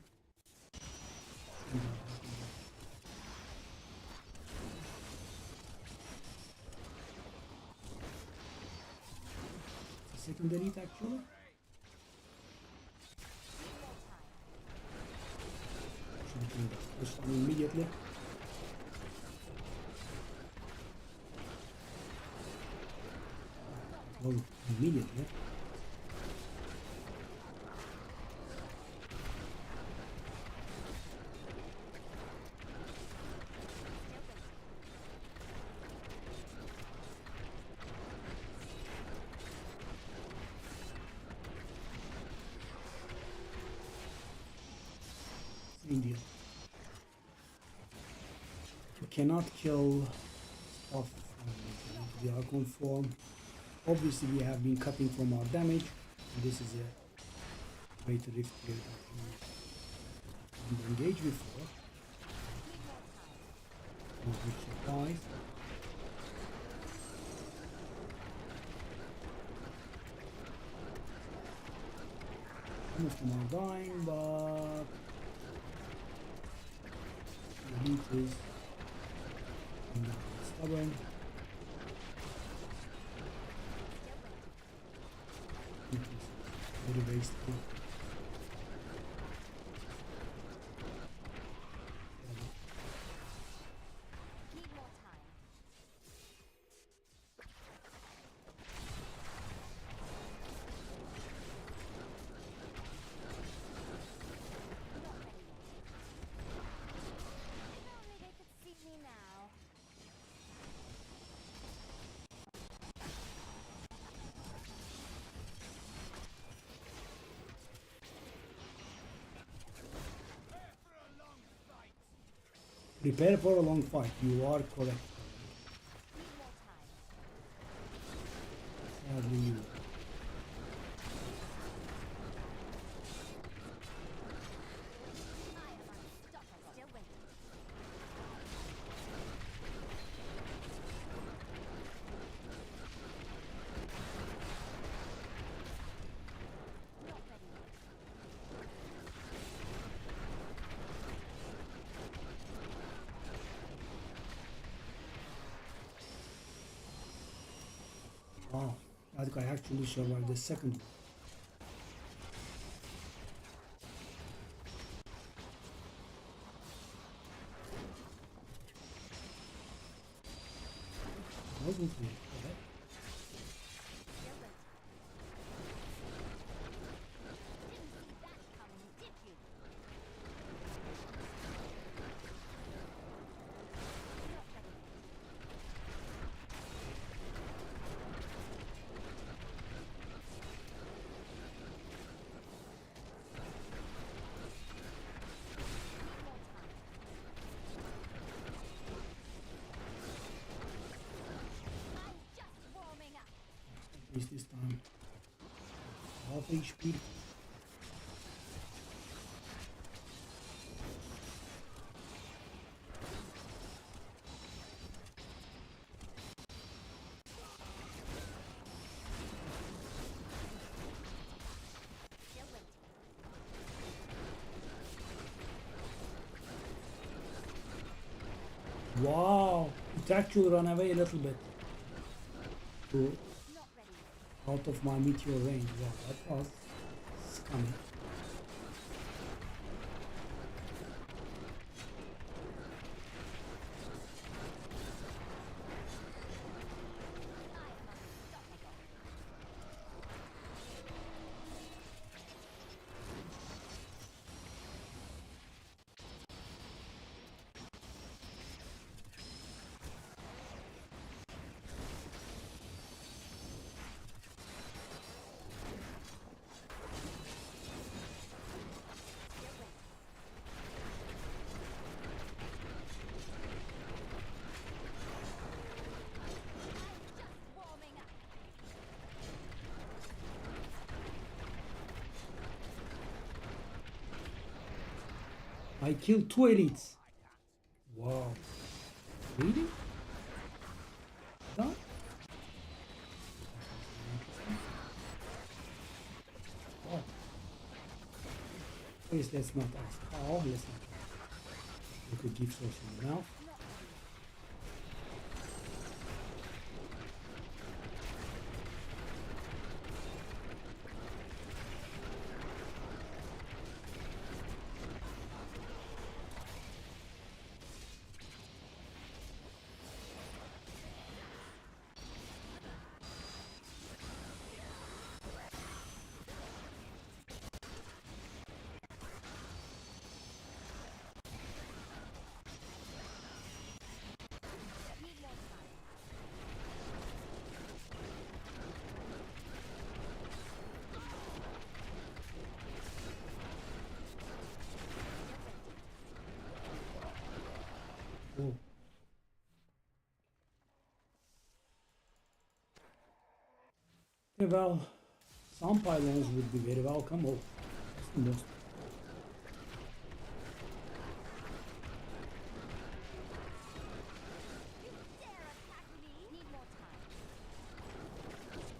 It's a second elite actually. Need more time. Should have killed the first one immediately. Well, immediately. Still waiting. Same deal. You cannot kill stuff from the Archon form. Obviously we have been cutting from our damage, and this is a way to rift here that we didn't engage before. Need more time. Which surprise. Some of them are dying, but the heat is stubborn. Still waiting. It is very wasteful. Need more time. Not ready yet. If only they could see me now. Prepare for a long fight. You are correct. Need more time. Sadly, you. I am unstoppable. Still waiting. Not ready yet. Wow, that guy actually survived the second one. Wasn't he? Okay. Still waiting. Didn't see that coming, did you? Not ready yet. Need more time. I'm just warming up. At least this time. Half HP. Still waiting. Wow, it actually ran away a little bit. To Not ready yet. out of my meteor range. Wow, that was scummy. I am unstoppable. Still waiting. I'm just warming up. I killed 2 elites. Wow. Really? Done? Oh. Please, let's not ask how. Let's not ask. We could give source enough. Not ready yet. Need more time. Still waiting. Oh. Okay, well, some pylons would be very welcome. Oh, that's the most. You dare attack me? Need more time. Still waiting.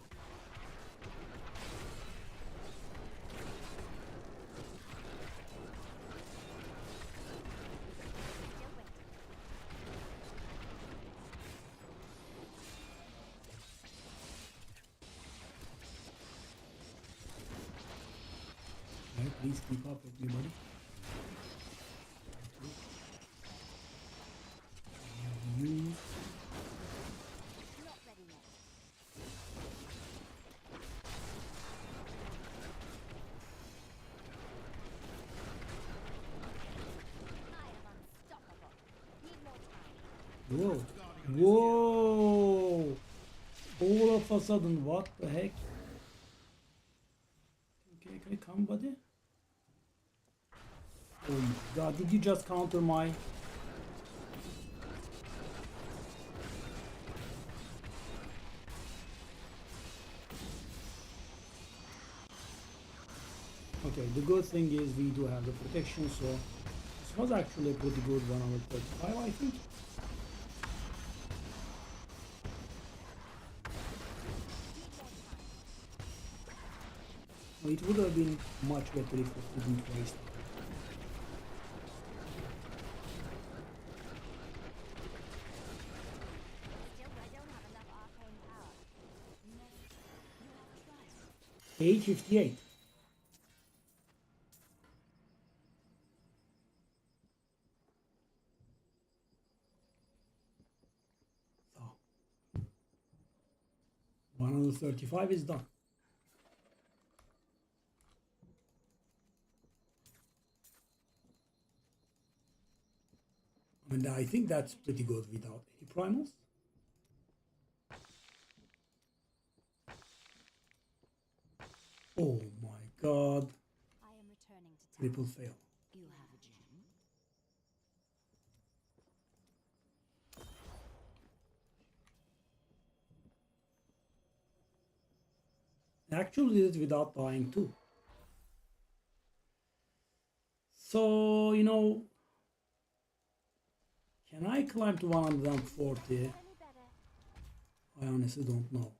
Right, please keep up, everybody. You. Not ready yet. I am unstoppable. Need more time. Whoa! Whoa! All of a sudden, what the heck? Okay, come, buddy. Oh my god, did you just counter my Okay, the good thing is we do have the protection, so this was actually a pretty good 135, I think. It would have been much better if it didn't waste it. Still, I don't have enough arcane power. Never. You have tried. 858. So 135 is done. And I think that's pretty good without any primals. Oh my god. I am returning to town. Triple fail. You have a gem? Actually did it without dying too. So, you know, can I climb to 140? Any better? I honestly don't know.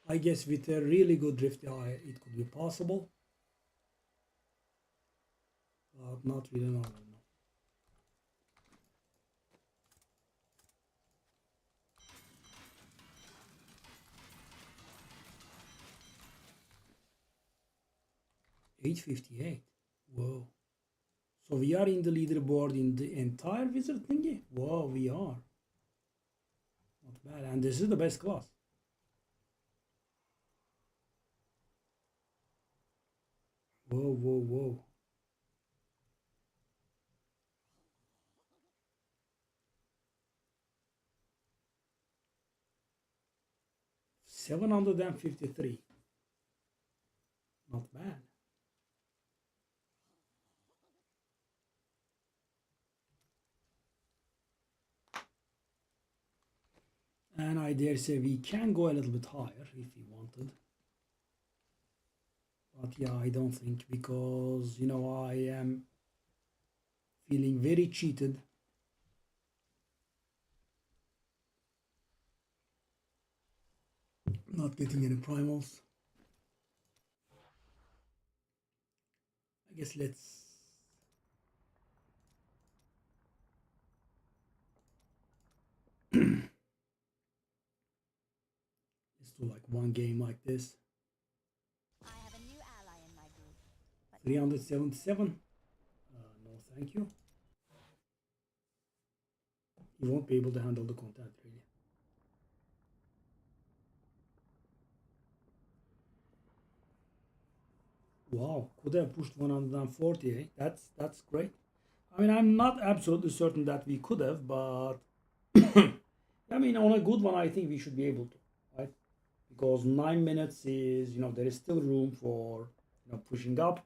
I guess with a really good drift eye, it could be possible. But not really, no. 858. Whoa. So we are in the leaderboard in the entire wizard thingy? Whoa, we are. Not bad. And this is the best class. Whoa, whoa, whoa. $753. Not bad. And I dare say we can go a little bit higher if we wanted. But yeah, I don't think, because, you know, I am feeling very cheated. Not getting any primals. I guess let's do like one game like this. I have a new ally in my group. But 377. No, thank you. You won't be able to handle the content really. Wow, could have pushed 140. Eh? That's great. I mean, I'm not absolutely certain that we could have, but I mean, on a good one, I think we should be able to, right? Because 9 minutes is, you know, there is still room for, you know, pushing up.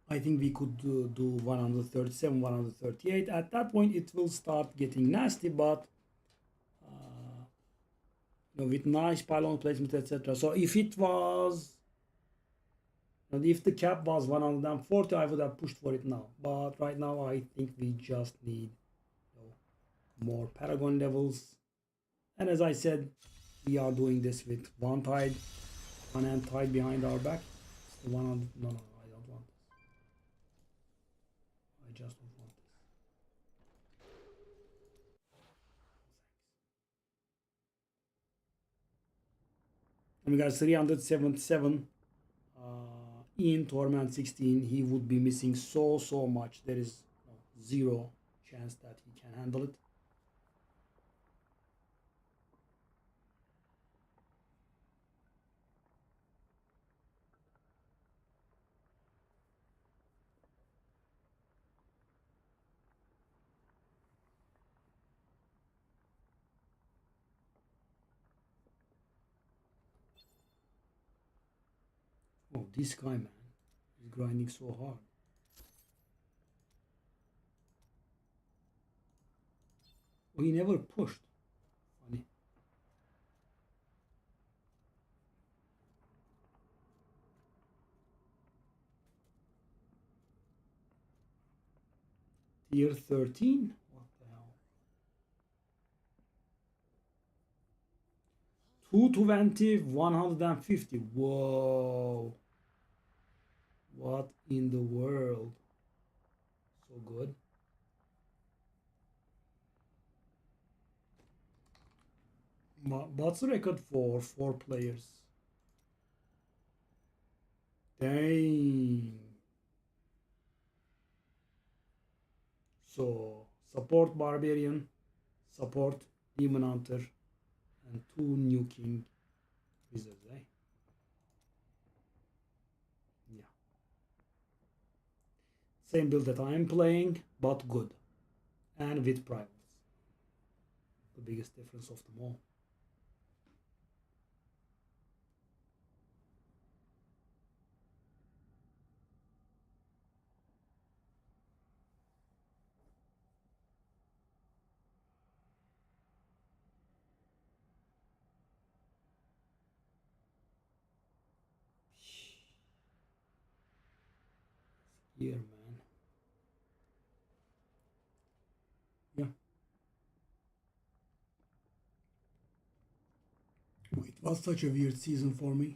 I think we could do 137, 138. At that point, it will start getting nasty, but you know, with nice pylon placement, etc. So if it was, and if the cap was 140, I would have pushed for it now. But right now, I think we just need, you know, more paragon levels. And as I said, we are doing this with one hand tied behind our back. It's the 100. No, I don't want this. I just don't want this. And we got 377. In Torment 16, he would be missing so much. There is zero chance that he can handle it. Oh, this guy, man, is grinding so hard. Oh, he never pushed. Funny. Tier 13? What the hell? 220, 150. Whoa. What in the world? So good. What's the record for 4 players? Dang. So, support Barbarian, support Demon Hunter, and 2 New King Wizards, eh? Yeah. Same build that I'm playing, but good. And with Primals. The biggest difference of them all. Here, man. Yeah. It was such a weird season for me.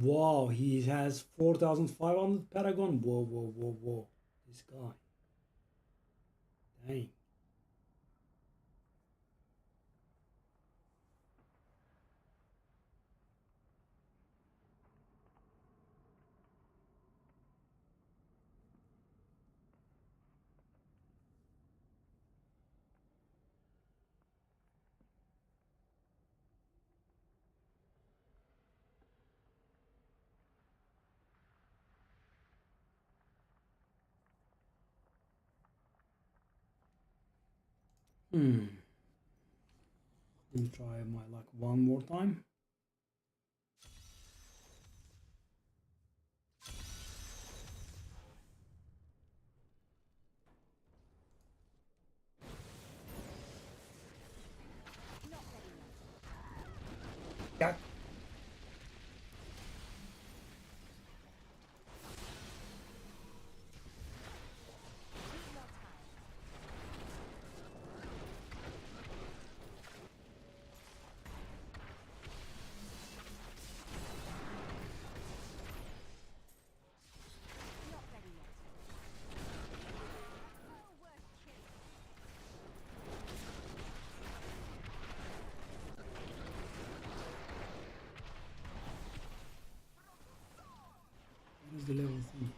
Wow, he has 4,500 Paragon. Whoa, whoa, whoa, whoa. This guy. Dang. Hmm. Let me try my luck one more time. Not ready yet. Yeah. Need more time. Not ready yet. Oh, worst case. What is the level thing?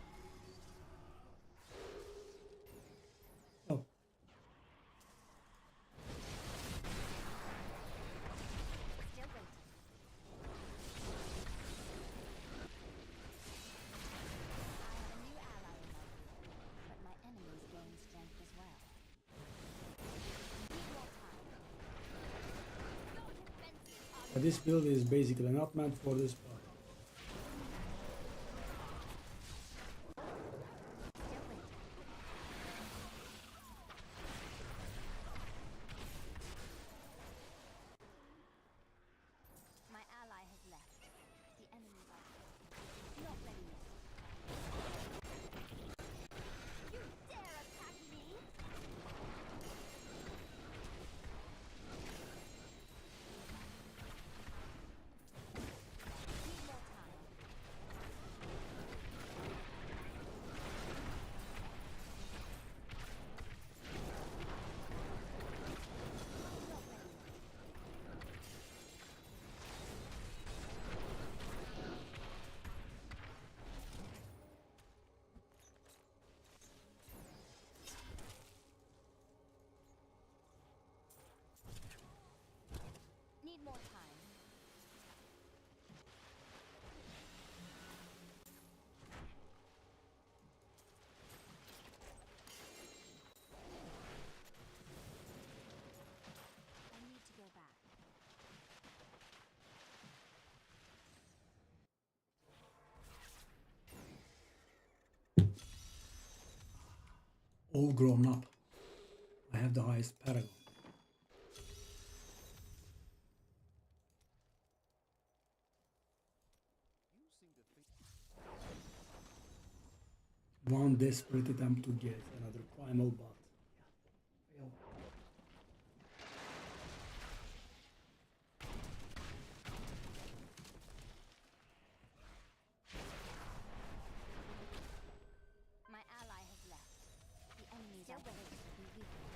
Oh. Still waiting. I have a new ally in my group, but my enemies gain strength as well. Need more time. Your defenses are This build is basically not meant for this part. still waiting. My ally has left. The enemy not ready yet. You dare attack me? Need all grown up. I have the highest paragon. One desperate attempt to get another primal, but fail. My ally has left. The enemies are ready to be weakened.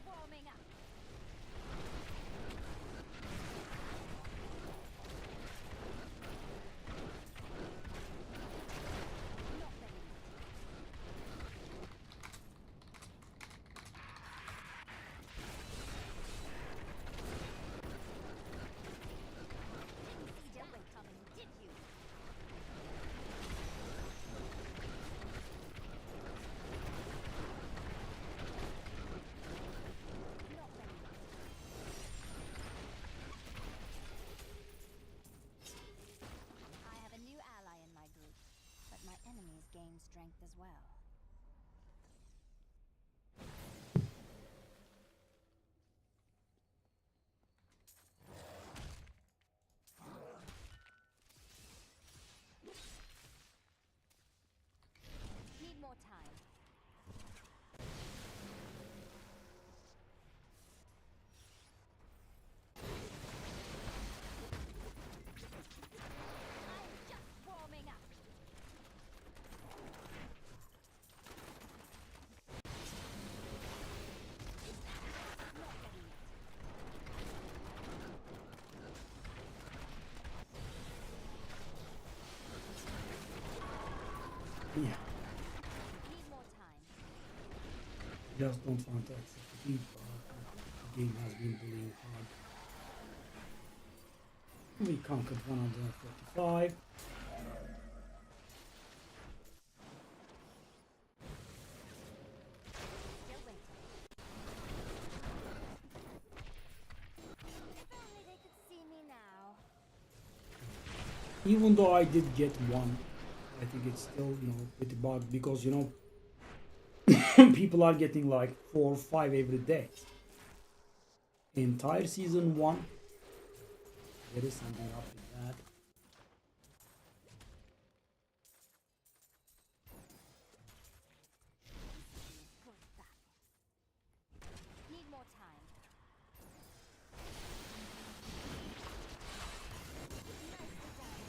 Warming up. Not ready yet. Didn't see Diablo coming, did you? Not ready yet. I have a new ally in my group, but my enemies gain strength as well. Need more time. I'm just warming up. Not ready yet. Yeah, Need more time. just don't want to accept defeat, but the game has been bullying hard. We conquered 145. Still waiting. If only they could see me now. Even though I did get one, I think it's still, pretty bad because, people are getting like 4 or 5 every day. Entire season 1, there is something up with that. Good battle. Need more time. Nicely done.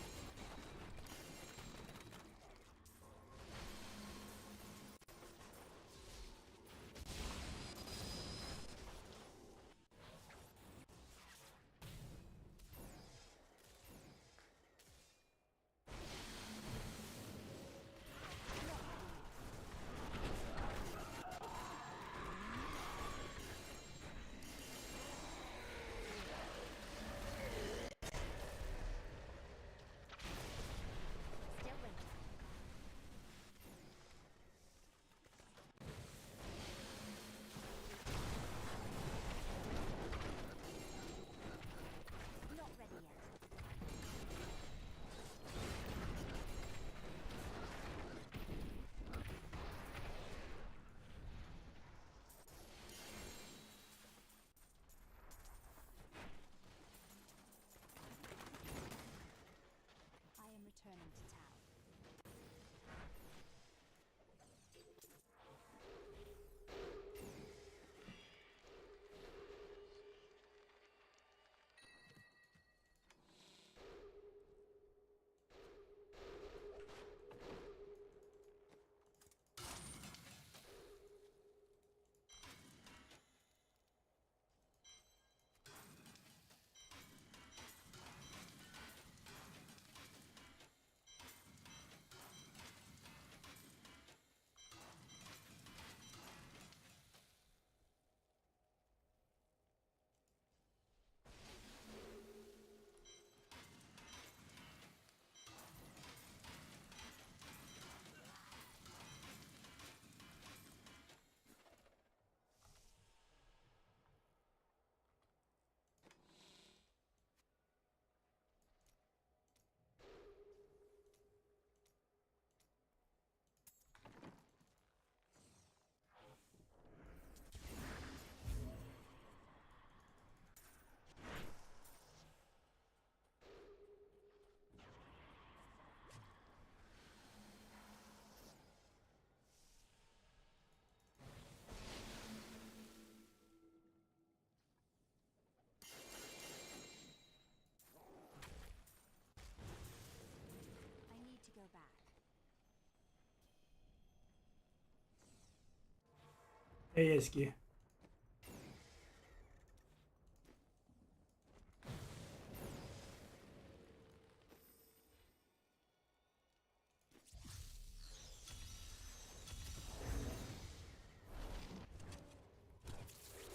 eski.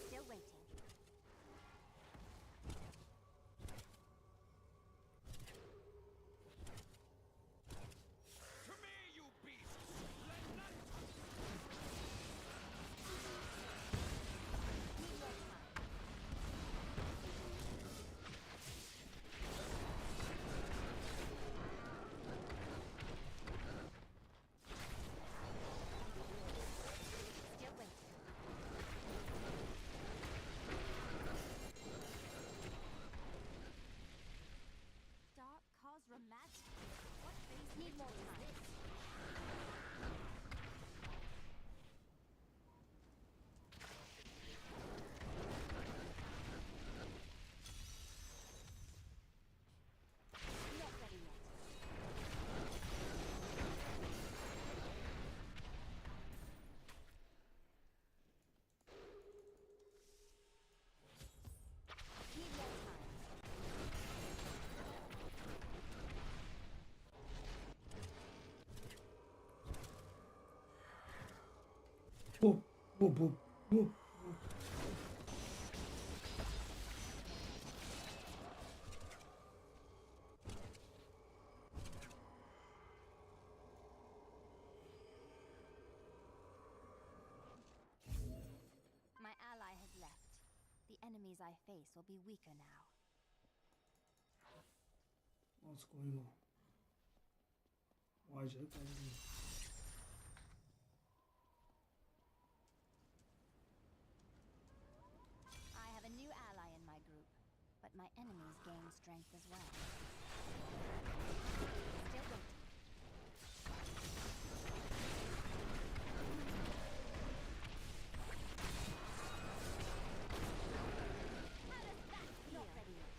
Still waiting. To me, you beasts! Let none touch Need more time. Still waiting. Dark cause romantic. What face need more time? Not ready yet. Need more time. Boop, boop, boop, boop. My ally has left. The enemies I face will be weaker now. What's going on? Why is it? I have a new ally in my group, but my enemies gain strength as well. Still waiting. Not ready yet.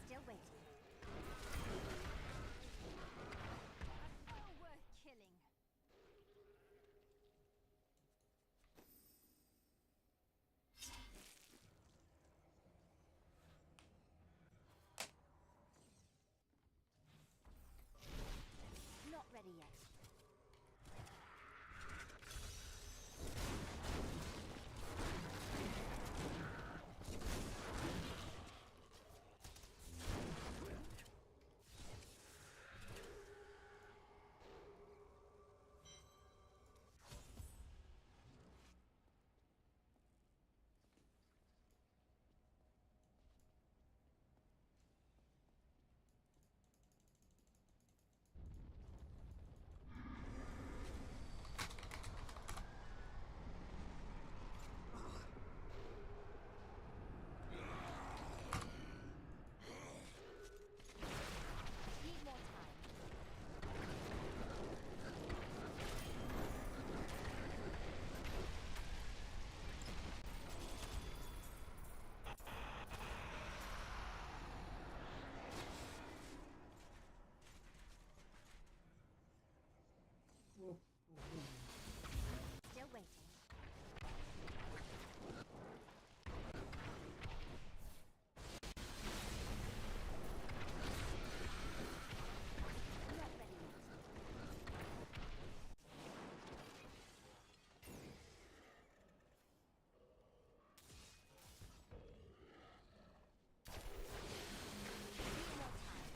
Still waiting. Oh, worth killing. Not ready yet. Need more time. Still waiting. Not ready yet. Need more time.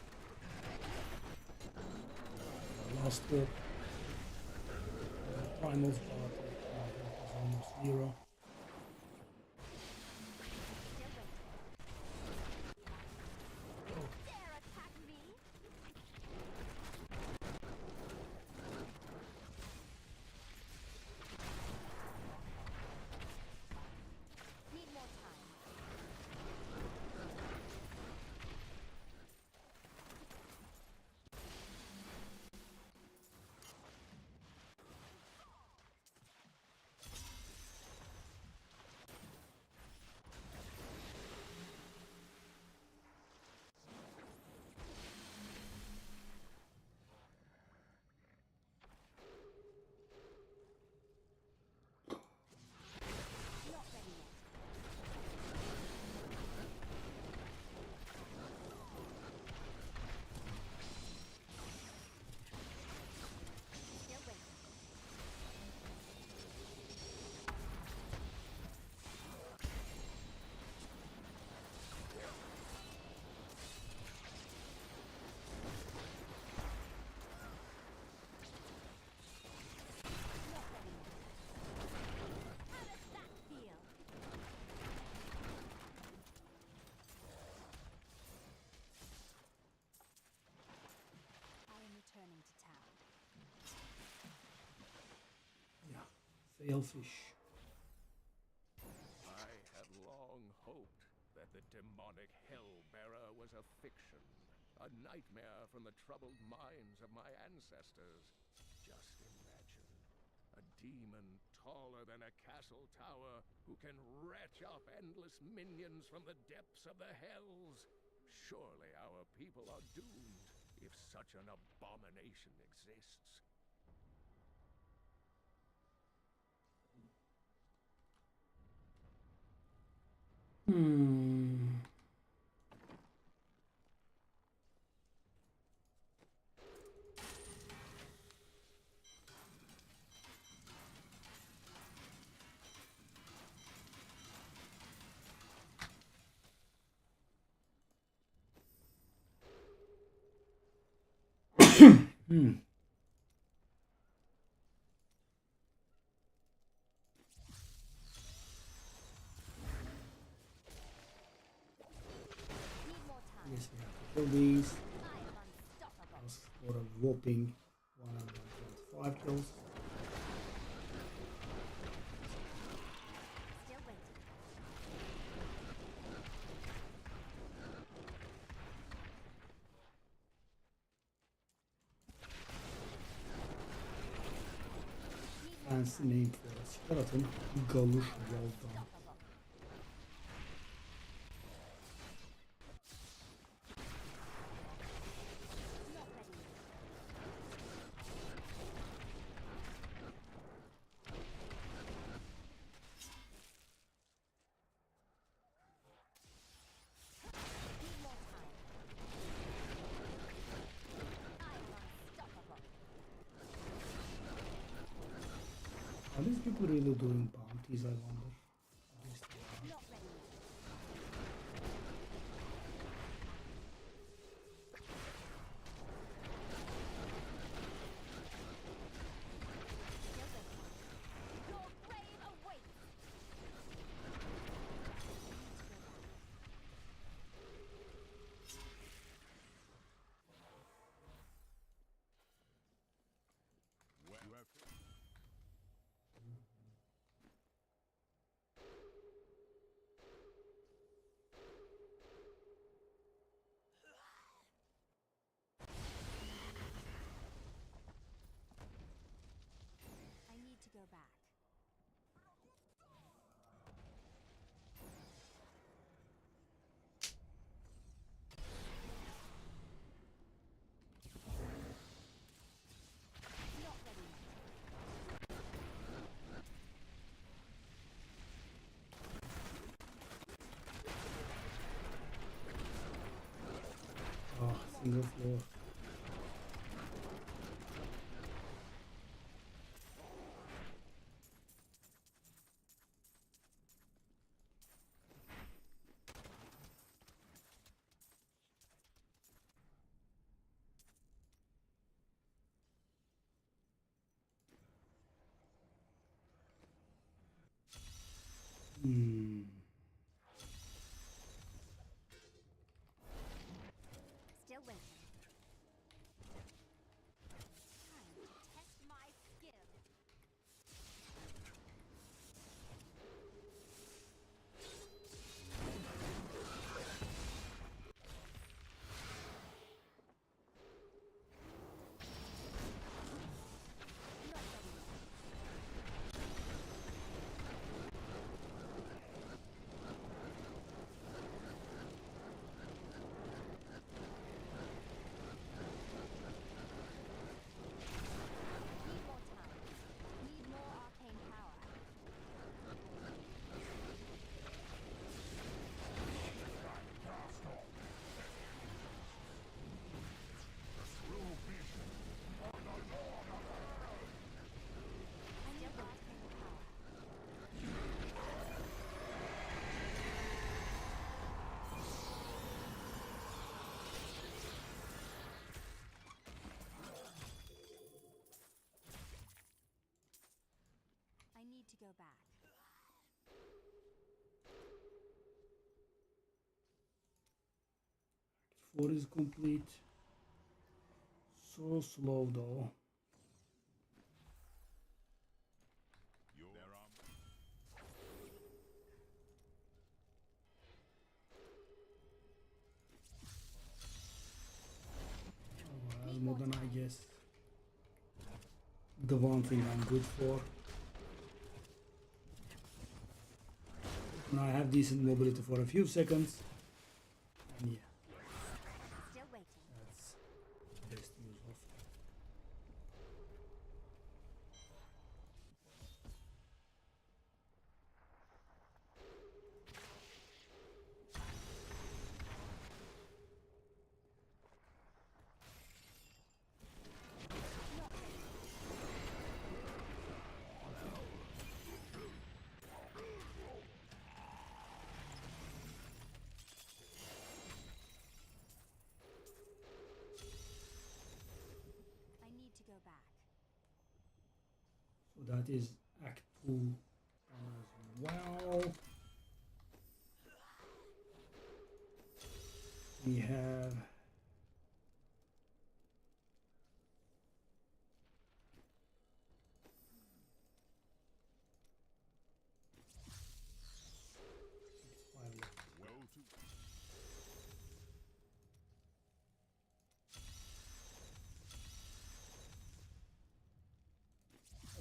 Last hope. Primals, but it's almost zero. Still waiting. Dare attack me? Need more time. Sailfish. I had long hoped that the demonic Hellbearer was a fiction, a nightmare from the troubled minds of my ancestors. Just imagine, a demon taller than a castle tower who can retch up endless minions from the depths of the hells. Surely our people are doomed if such an abomination exists. Hmm. Hmm. Need more time. Yes, we have to kill these. I am unstoppable. That's for a whopping 125 kills. Still waiting. Need more Fancy time. name for a skeleton. Galush, well done. Unstoppable. Not ready yet. Need more time. I am unstoppable. Are these people really doing bounties, I wonder? At least they are. Not ready yet. Still waiting. Your grave awaits. Need to go back. Well, you have I need to go back. Not ready yet. Ah, single floor. Hmm. Still waiting. Time to test my skill. Not ready yet. Need more time. Need more arcane power. I need arcane power. I need to go back. Four is complete. So slow though. your the one thing I'm good for. And I have decent mobility for a few seconds. And yeah, Still waiting. that's the best use of. I need to go back. So that is Act 2 as well. We have five left. Well, to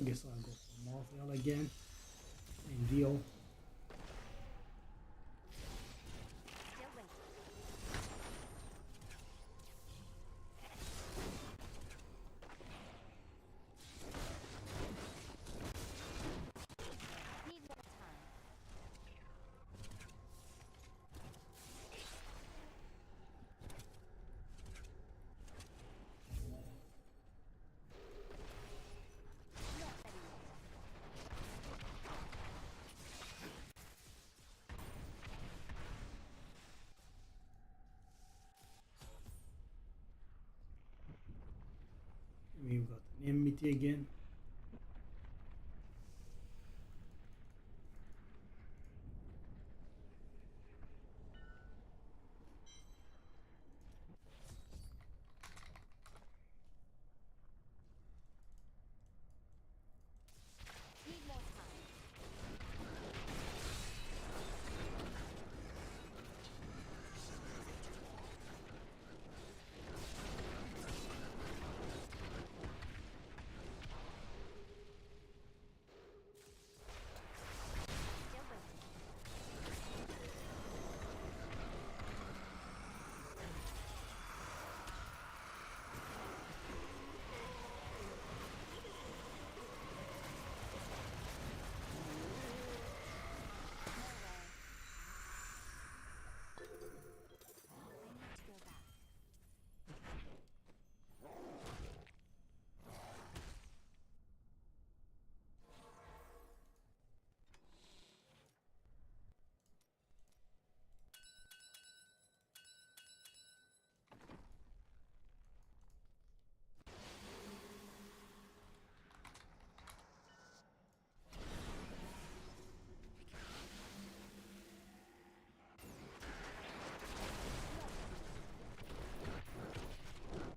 I guess I'll go for Martial again. Same deal. Still waiting. Need more time. Not ready yet. We've got an enmity again. Need more time. Still waiting. No way. I need to go back.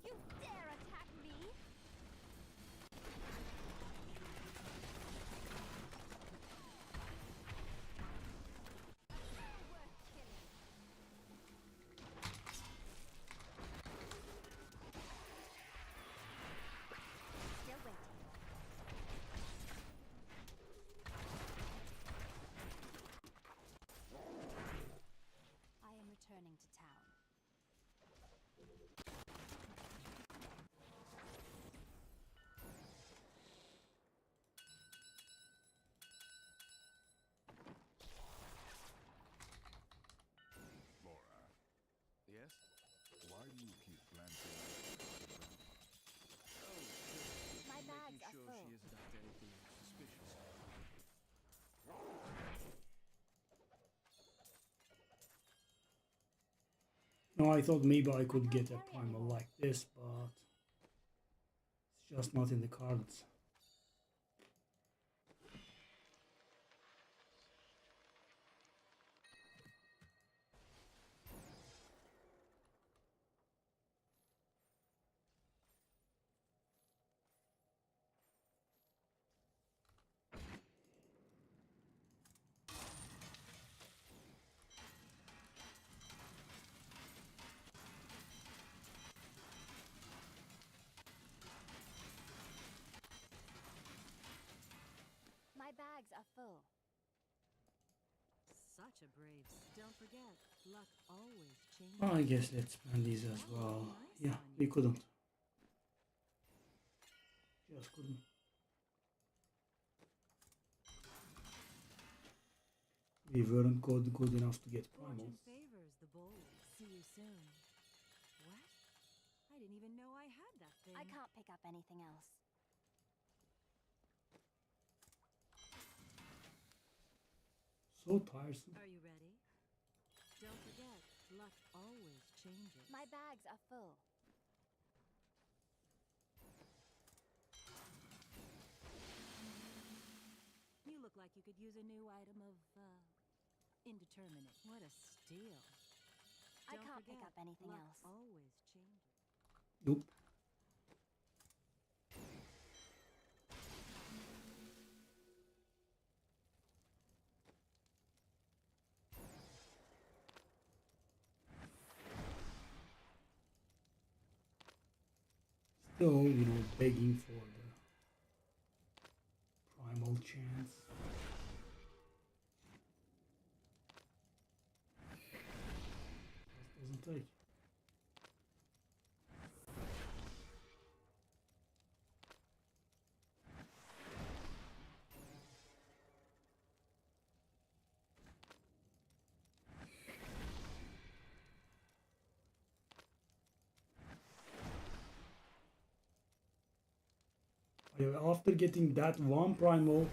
You dare attack me? Worth killing. Still waiting. I am returning to town. Laura, Yes? why do you keep glancing at Grandma? Oh, My making bags are sure full. she isn't up to anything suspicious. No, I thought maybe I could get a primal like this, but it's just not in the cards. Such a brave. Don't forget, luck always changes. I guess let's spend these as well. Yeah, we couldn't. Just couldn't. We weren't good enough to get Fortune primals. favors the bold. See you soon. What? I didn't even know I had that thing. I can't pick up anything else. So tiresome. Are you ready? Don't forget, luck always changes. My bags are full. You look like you could use a new item of, indeterminate. What a steal. I Don't can't pick forget, up anything luck else. always changes. Nope. Still, begging for the primal chance. Just doesn't take. After getting that one primal,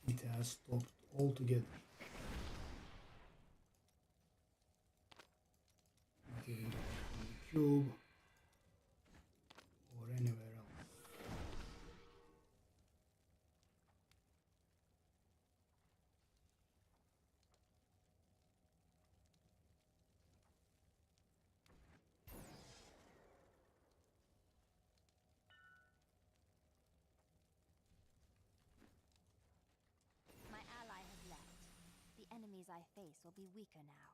it has stopped altogether. Not even getting from the cube or anywhere else. My ally has left. The enemies I face will be weaker now.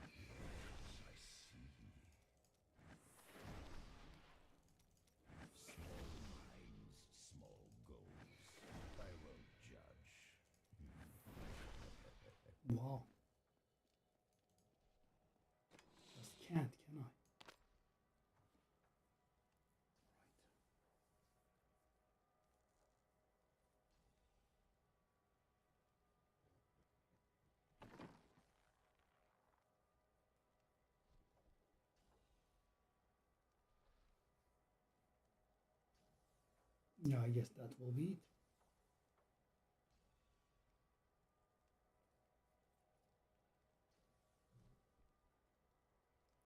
I see. Small minds, small goals. I won't judge. Wow. Just can't, can I? Yeah, I guess that will be it.